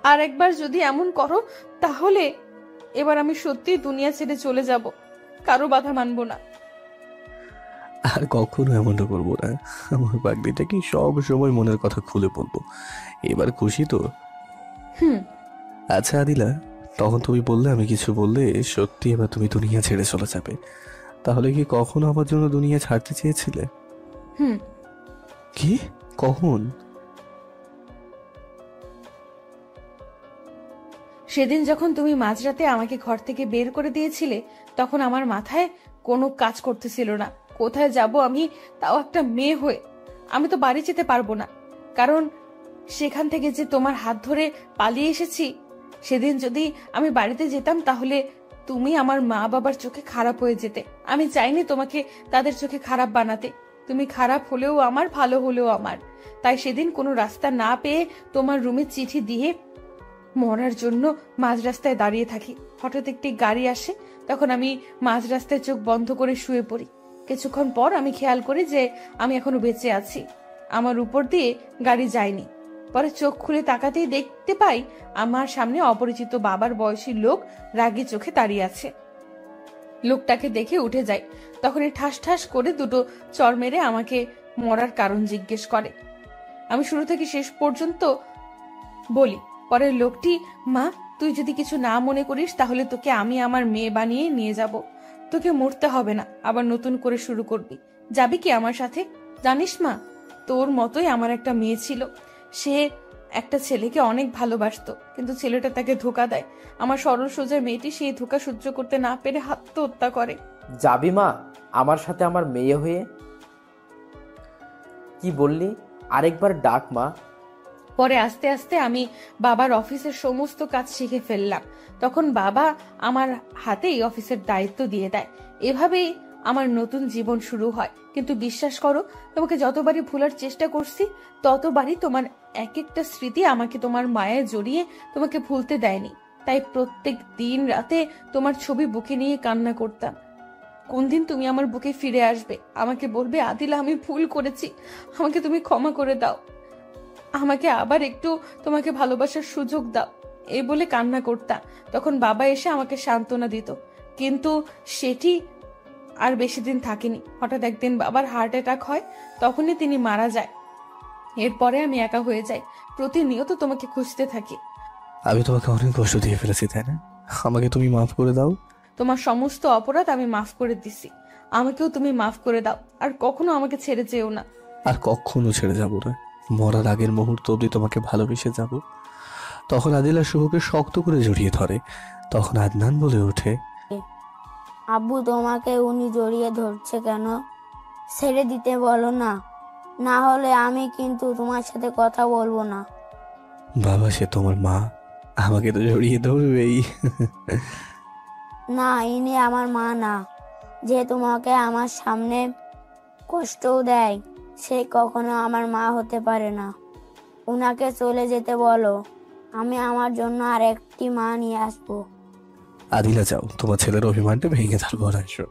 আর একবার যদি এমন করো তাহলে এবার আমি সত্যি দুনিয়া ছেড়ে চলে যাব, কারো বাধা মানবো না। আর কখনো এমনটা করবো না। আমার পাগলিটা কি সব সময় মনের কথা খুলে বলবো। এবার খুশি তো? আচ্ছা আদিলা, তখন তুমি বললে আমি কিছু বললে সত্যি এবার তুমি দুনিয়া ছেড়ে চলে যাবে, তাহলে কি কখনো আমার জন্য দুনিয়া ছাড়তে চেয়েছিলে? কি? কখন? সেদিন যখন তুমি মাঝরাতে আমাকে ঘর থেকে বের করে দিয়েছিলে তখন আমার মাথায় কোনো কাজ করতেছিল না। কোথায় যাব আমি, তাও একটা মেয়ে হয়ে? আমি তো বাড়ি যেতে পারবো না, কারণ সেখান থেকে যে তোমার হাত ধরে পালিয়ে এসেছি। সেদিন যদি আমি বাড়িতে যেতাম তাহলে তুমি আমার মা বাবার চোখে খারাপ হয়ে যেতে। আমি চাইনি তোমাকে তাদের চোখে খারাপ বানাতে। তুমি খারাপ হলেও আমার, ভালো হলেও আমার। তাই সেদিন কোনো রাস্তা না পেয়ে তোমার রুমে চিঠি দিয়ে মরার জন্য মাঝ রাস্তায় দাঁড়িয়ে থাকি। হঠাৎ একটি গাড়ি আসে, তখন আমি মাঝ রাস্তায় চোখ বন্ধ করে শুয়ে পড়ি। কিছুক্ষণ পর আমি খেয়াল করি যে আমি এখনো বেঁচে আছি, আমার উপর দিয়ে গাড়ি যায়নি। পরে চোখ খুলে তাকাতেই দেখতে পাই আমার সামনে অপরিচিত বাবার বয়সী লোক রাগী চোখে দাঁড়িয়ে আছে। লোকটাকে দেখে উঠে যাই, তখনই ঠাস ঠাস করে দুটো চড় মেরে আমাকে মরার কারণ জিজ্ঞেস করে। আমি শুরু থেকে শেষ পর্যন্ত বলি। পরে লোকটি, মা তুই যদি কিছু না মনে করিস তাহলে তোকে আমি আমার মেয়ে বানিয়ে নিয়ে যাব। তোকে মরতে হবে না, আবার নতুন করে শুরু করবি। যাবি কি আমার সাথে? জানিস মা, তোর মতোই আমার একটা মেয়ে ছিল। সে একটা ছেলেকে অনেক ভালোবাসতো, কিন্তু ছেলেটা তাকে ধোকা দেয়। আমার সরল সোজা মেয়েটি সেই ধোকা সহ্য করতে না পেরে আত্মহত্যা করে। যাবি মা আমার সাথে আমার মেয়ে হয়ে? কি বললি? আরেকবার ডাক মা। পরে আস্তে আস্তে আমি বাবার অফিসের সমস্ত কাজ শিখে ফেললাম। তখন বাবা আমার হাতেই অফিসের দায়িত্ব দিয়ে দেয়। এভাবেই আমার নতুন জীবন শুরু হয়। কিন্তু বিশ্বাস করো, তোমাকে যতবারই ভুলার চেষ্টা করছি ততবারই তোমার এক একটা স্মৃতি আমাকে তোমার মায়ে জড়িয়ে তোমাকে ভুলতে দেয়নি। তাই প্রত্যেক দিন রাতে তোমার ছবি বুকে নিয়ে কান্না করতাম। কোন দিন তুমি আমার বুকে ফিরে আসবে, আমাকে বলবে আদিলা আমি ভুল করেছি, আমাকে তুমি ক্ষমা করে দাও, আমাকে আবার একটু তোমাকে ভালোবাসার সুযোগ দাও, এই বলে কান্না করতাম। তখন বাবা এসে আমাকে সান্ত্বনা দিত, কিন্তু সেটি আর বেশি দিন থাকেনি। হঠাৎ একদিন বাবার হার্ট অ্যাটাক হয়, তখনই তিনি মারা যায়। এরপরে আমি একা হয়ে যাই, প্রতিনিয়ত তোমাকে খুঁজতে থাকি। আমি তোমাকে অনেক কষ্ট দিয়ে ফেলেছি, তাই না? আমাকে তুমি মাফ করে দাও। তোমার সমস্ত অপরাধ আমি মাফ করে দিছি, আমাকেও তুমি মাফ করে দাও। আর কখনো আমাকে ছেড়ে যেও না। আর কখনো ছেড়ে যাবো না। মরার আগের মুহূর্ত অবধি তোমাকে ভালোবেসে যাব। তখন আদিলা শুভকে শক্ত করে জড়িয়ে ধরে। তখন আদনান বলে ওঠে, আব্বু তোমাকে উনি জড়িয়ে ধরছে কেন? ছেড়ে দিতে বলো না, না হলে আমি কিন্তু তোমার সাথে কথা বলবো না। বাবা সে তোমার মা, আমাকে তো জড়িয়ে ধরবেই। না, ইনি আমার মা না। যে তোমাকে আমার সামনে কষ্টও দেয় সে কখনো আমার মা হতে পারে না। উনাকে চলে যেতে বলো, আমি আমার জন্য আর একটি মা নিয়ে আসবো। আদিলা যাও, তোমার ছেলের অভিমানটা ভেঙে তারপর আসো।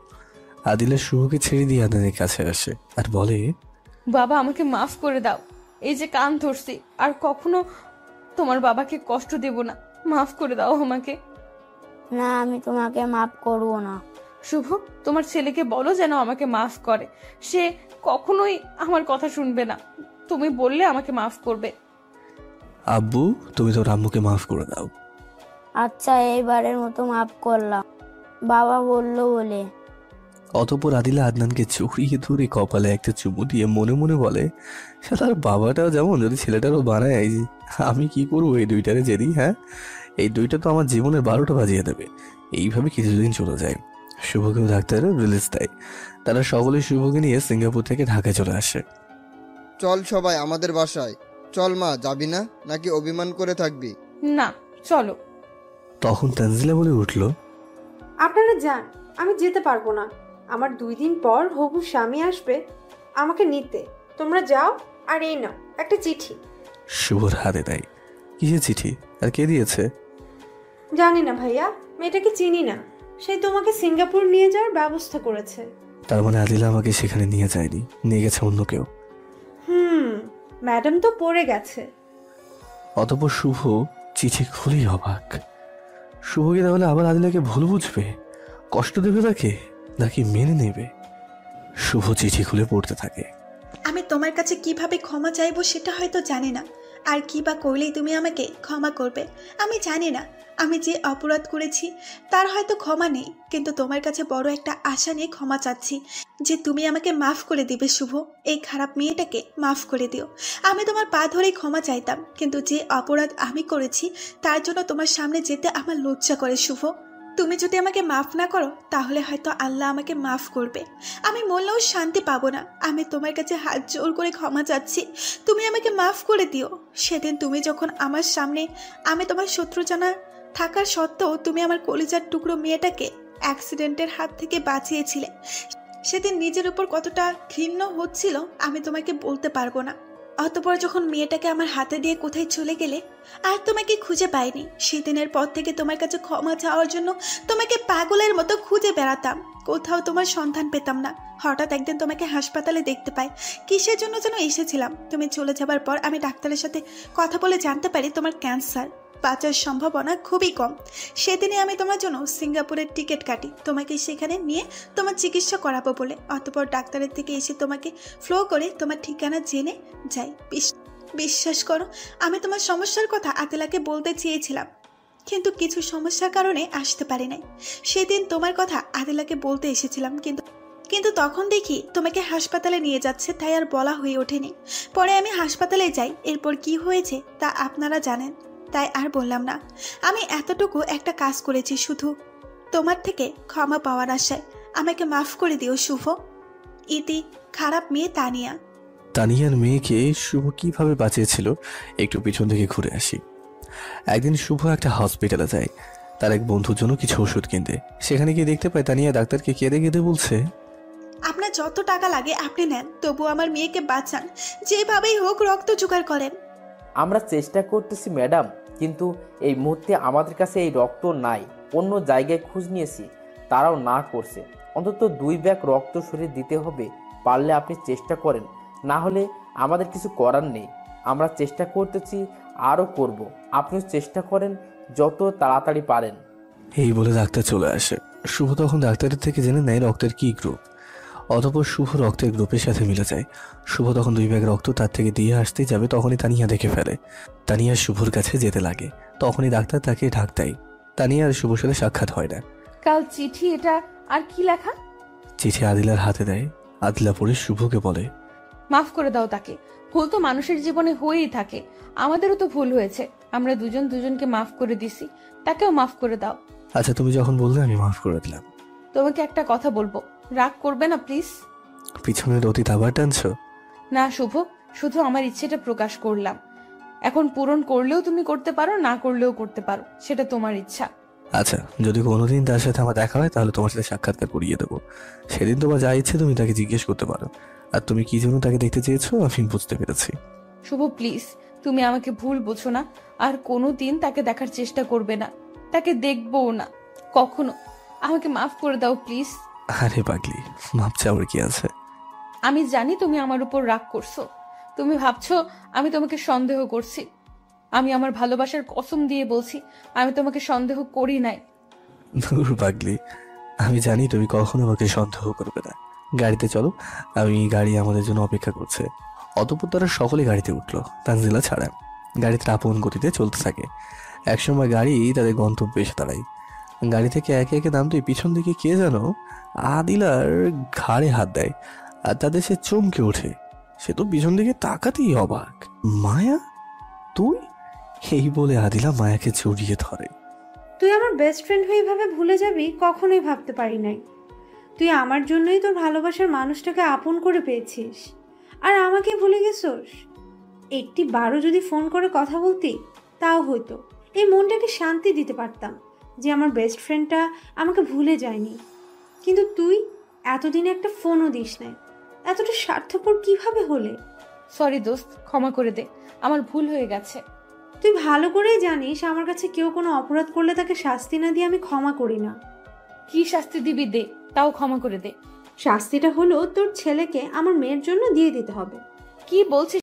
আদিলা শুভকে ছেড়ে দিয়ে আদনানের কাছে আসে আর বলে, বাবা আমাকে মাফ করে দাও, এই যে কান ধরছি, আর কখনো তোমার বাবাকে কষ্ট দেব না, মাফ করে দাও আমাকে। না, আমি তোমাকে মাফ করবো না। শুভ, তোমার ছেলেকে বলো যেন আমাকে মাফ করে। সে কখনোই আমার কথা শুনবে না। তুমি বললে আমাকে মাফ করবে। আব্বু, তুমি তোর আম্মুকে মাফ করে দাও। আচ্ছা, এইবারের মতো মাফ করলাম, বাবা বললো বলে। অতঃপর আদিলা আদনানকে চড়িয়ে ধরে কপালে একটা চুমু দিয়ে মনে মনে বলে, সে তার বাবাটাও যেমন যদি ছেলেটারও বানায়, আমি কি করবো এই দুইটারে যেদি? হ্যাঁ, এই দুইটা তো আমার জীবনের 12টা বাজিয়ে দেবে। এইভাবে কিছুদিন চলে যায়। শুভকেও ডাক্তাররা রিলিজ দেয়। তারা সকলেই শুভকে নিয়ে সিঙ্গাপুর থেকে ঢাকায় চলে আসে। চল সবাই আমাদের বাসায়। চল মা, যাবি না নাকি অভিমান করে থাকবি? না, চলো। তখন তানজিলা বলে উঠল, আপনারা যান, আমি যেতে পারবো না। আমার 2 দিন পর হবু স্বামী আসবে আমাকে নিতে। তোমরা যাও। আর এই নাও একটা চিঠি। শুভর হাতে দেয়। কিসের চিঠি আর কে দিয়েছে? জানি না ভাইয়া, মেয়েটাকে চিনি না। সে তোমাকে সিঙ্গাপুর নিয়ে যাওয়ার ব্যবস্থা করেছে। তার মানে আদিলা আমাকে সেখানে নিয়ে যায়নি, নিয়ে গেছে অন্য কেউ। ম্যাডাম তো পড়ে গেছে। অতঃপর শুভ চিঠি খুলেই অবাক। শুভ কি তাহলে আবার আদিলাকে ভুল বুঝবে, কষ্ট দেবে তাকে, নাকি মেনে নেবে? শুভ চিঠি খুলে পড়তে থাকে। আমি তোমার কাছে কিভাবে ক্ষমা চাইবো সেটা হয়তো জানি না, আর কি বা করলেই তুমি আমাকে ক্ষমা করবে আমি জানি না। আমি যে অপরাধ করেছি তার হয়তো ক্ষমা নেই, কিন্তু তোমার কাছে বড় একটা আশা নিয়ে ক্ষমা চাচ্ছি যে তুমি আমাকে মাফ করে দিবে। শুভ, এই খারাপ মেয়েটাকে মাফ করে দিও। আমি তোমার পা ধরেই ক্ষমা চাইতাম, কিন্তু যে অপরাধ আমি করেছি তার জন্য তোমার সামনে যেতে আমার লজ্জা করে। শুভ, তুমি যদি আমাকে মাফ না করো তাহলে হয়তো আল্লাহ আমাকে মাফ করবে। আমি মরলেও শান্তি পাবো না। আমি তোমার কাছে হাত জোর করে ক্ষমা চাচ্ছি, তুমি আমাকে মাফ করে দিও। সেদিন তুমি যখন আমার সামনে, আমি তোমার শত্রু জানা থাকার সত্ত্বেও তুমি আমার কলিজার টুকরো মেয়েটাকে অ্যাক্সিডেন্টের হাত থেকে বাঁচিয়েছিলে, সেদিন নিজের উপর কতটা ঘৃণ্য হচ্ছিল আমি তোমাকে বলতে পারবো না। অতঃপর যখন মেয়েটাকে আমার হাতে দিয়ে কোথায় চলে গেলে আর তোমাকে খুঁজে পাইনি, সেদিনের পর থেকে তোমার কাছে ক্ষমা চাওয়ার জন্য তোমাকে পাগলের মতো খুঁজে বেড়াতাম। কোথাও তোমার সন্ধান পেতাম না। হঠাৎ একদিন তোমাকে হাসপাতালে দেখতে পাই। কিসের জন্য যেন এসেছিলাম। তুমি চলে যাবার পর আমি ডাক্তারের সাথে কথা বলে জানতে পারি তোমার ক্যান্সার, বাঁচার সম্ভাবনা খুবই কম। সেদিনে আমি তোমার জন্য সিঙ্গাপুরের টিকিট কাটি, তোমাকে সেখানে নিয়ে তোমার চিকিৎসা করাবো বলে। অতঃপর ডাক্তারের থেকে এসে তোমাকে ফ্লো করে তোমার ঠিকানা জেনে যাই। বিশ্বাস করো, আমি তোমার সমস্যার কথা আদিলাকে বলতে চেয়েছিলাম, কিন্তু কিছু সমস্যার কারণে আসতে পারি নাই। সেদিন তোমার কথা আদিলাকে বলতে এসেছিলাম, কিন্তু তখন দেখি তোমাকে হাসপাতালে নিয়ে যাচ্ছে, তাই আর বলা হয়ে ওঠেনি। পরে আমি হাসপাতালে যাই, এরপর কি হয়েছে তা আপনারা জানেন, তাই আর বললাম না। আমি এতটুকু একটা কাজ করেছি শুধু তোমার থেকে ক্ষমা পাওয়ার আশায়। আমাকে মাফ করে দিও শুভ। ইতি, খারাপ মেয়ে তানিয়া। তানিয়ার মেয়েকে শুভ কিভাবে বাঁচিয়েছিল একটু পিছন থেকে ঘুরে আসি। একদিন শুভ একটা হসপিটালে যায় তার এক বন্ধুর জন্য কিছু ওষুধ কিনতে। সেখানে গিয়ে দেখতে পায় তানিয়া ডাক্তারকে কেঁদে কেঁদে বলছে, আপনার যত টাকা লাগে আপনি নেন, তবু আমার মেয়েকে বাঁচান, যেভাবেই হোক রক্ত জোগাড় করেন। আমরা চেষ্টা করতেছি ম্যাডাম, কিন্তু এই মুহূর্তে আমাদের কাছে এই রক্ত নাই। অন্য জায়গায় খোঁজ নিয়েছি, তারাও না করছে। অন্তত 2 ব্যাগ রক্ত শরীর দিতে হবে। পারলে আপনি চেষ্টা করেন, না হলে আমাদের কিছু করার নেই। আমরা চেষ্টা করতেছি, আরও করব। আপনিও চেষ্টা করেন যত তাড়াতাড়ি পারেন। এই বলে ডাক্তার চলে আসে। শুভ তখন ডাক্তারের থেকে জেনে নেয় রক্তের কি গ্রুপ। অতঃপর শুভ রক্তের গ্রুপের সাথে মিলে যায়। শুভ তখন 2 ব্যাগ রক্ত তার থেকে দিয়ে আসতেই যাবে, তখনই তানিয়া দেখে ফেলে। তানিয়া শুভর কাছে যেতে লাগে, তখনই ডাক্তার তাকে ঢাক দেয়। তানিয়া আর শুভর সাথে সাক্ষাৎ হয় না। কাল চিঠি, এটা আর কি লেখা? চিঠি আদিলার হাতে দেয়। আদিলা পড়ে শুভকে বলে, মাফ করে দাও তাকে। ভুল তো মানুষের জীবনে হয়েই থাকে, আমাদেরও তো ভুল হয়েছে। আমরা দুজন দুজনকে মাফ করে দিছি, তাকেও মাফ করে দাও। আচ্ছা, তুমি যখন বললে আমি মাফ করে দিলাম। তোমাকে একটা কথা বলবো, রাগ করবে না প্লিজ? পিছনের অতীত আবার টানছো? না শুভ, শুধু আমার ইচ্ছেটা প্রকাশ করলাম। এখন পূরণ করলেও তুমি করতে পারো, না করলেও করতে পারো, সেটা তোমার ইচ্ছা। আচ্ছা, যদি কোনোদিন তার সাথে আমার দেখা হয় তাহলে তোমার সাথে সাক্ষাৎকার করিয়ে দেবো। সেদিন তোমার যা ইচ্ছে তুমি তাকে জিজ্ঞেস করতে পারো। আর তুমি কি জন্য তাকে দেখতে চেয়েছো আমি বুঝতে পেরেছি। শুভ প্লিজ, তুমি আমাকে ভুল বোঝো না। আর কোনোদিন তাকে দেখার চেষ্টা করবে না, তাকে দেখবও না কখনো। আমাকে মাফ করে দাও প্লিজ। আরে পাগলি, মাপ চাওয়ার কি আছে? আমি জানি তুমি আমার উপর রাগ করছো। তুমি ভাবছো আমি তোমাকে সন্দেহ করছি। আমি আমার ভালোবাসার কসম দিয়ে বলছি, আমি তোমাকে সন্দেহ করি নাই। ধুর পাগলি, আমি জানি তুমি কখনো আমাকে সন্দেহ করবে না। গাড়িতে চলো, গাড়ি আমাদের জন্য অপেক্ষা করছে। অতঃপর তারা সকলে গাড়িতে উঠলো, তানজিলা ছাড়া। গাড়িতে আপন গতিতে চলতে থাকে। একসময় গাড়ি তাদের গন্তব্যে এসে দাঁড়ায়। গাড়ি থেকে একে একে নামতেই পিছন দিকে কে যেন আদিলার ঘাড়ে হাত দেয়, আর তাদের সে চমকে ওঠে। সে তো পিছন দিকে তাকাতেই অবাক। মায়া, তুই? এই বলে আদিলা মায়াকে জড়িয়ে ধরে। তুই আমার বেস্ট ফ্রেন্ড হয়ে এভাবে ভুলে যাবি কখনোই ভাবতে পারি নাই। তুই আমার জন্যই তোর ভালোবাসার মানুষটাকে আপন করে পেয়েছিস, আর আমাকে ভুলে গেছোস। একটি বারও যদি ফোন করে কথা বলতি তাও হয়তো এই মনটাকে শান্তি দিতে পারতাম যে আমার বেস্ট ফ্রেন্ডটা আমাকে ভুলে যায়নি। কিন্তু তুই এতদিনে একটা ফোনও দিস নাই। এতটা স্বার্থপর কিভাবে হলে? সরি দোস্ত, ক্ষমা করে দে, আমার ভুল হয়ে গেছে। তুই ভালো করেই জানিস আমার কাছে কেউ কোনো অপরাধ করলে তাকে শাস্তি না দিয়ে আমি ক্ষমা করি না। কি শাস্তি দিবি দে, তাও ক্ষমা করে দে। শাস্তিটা হলো তোর ছেলেকে আমার মেয়ের জন্য দিয়ে দিতে হবে। কি বলছিস?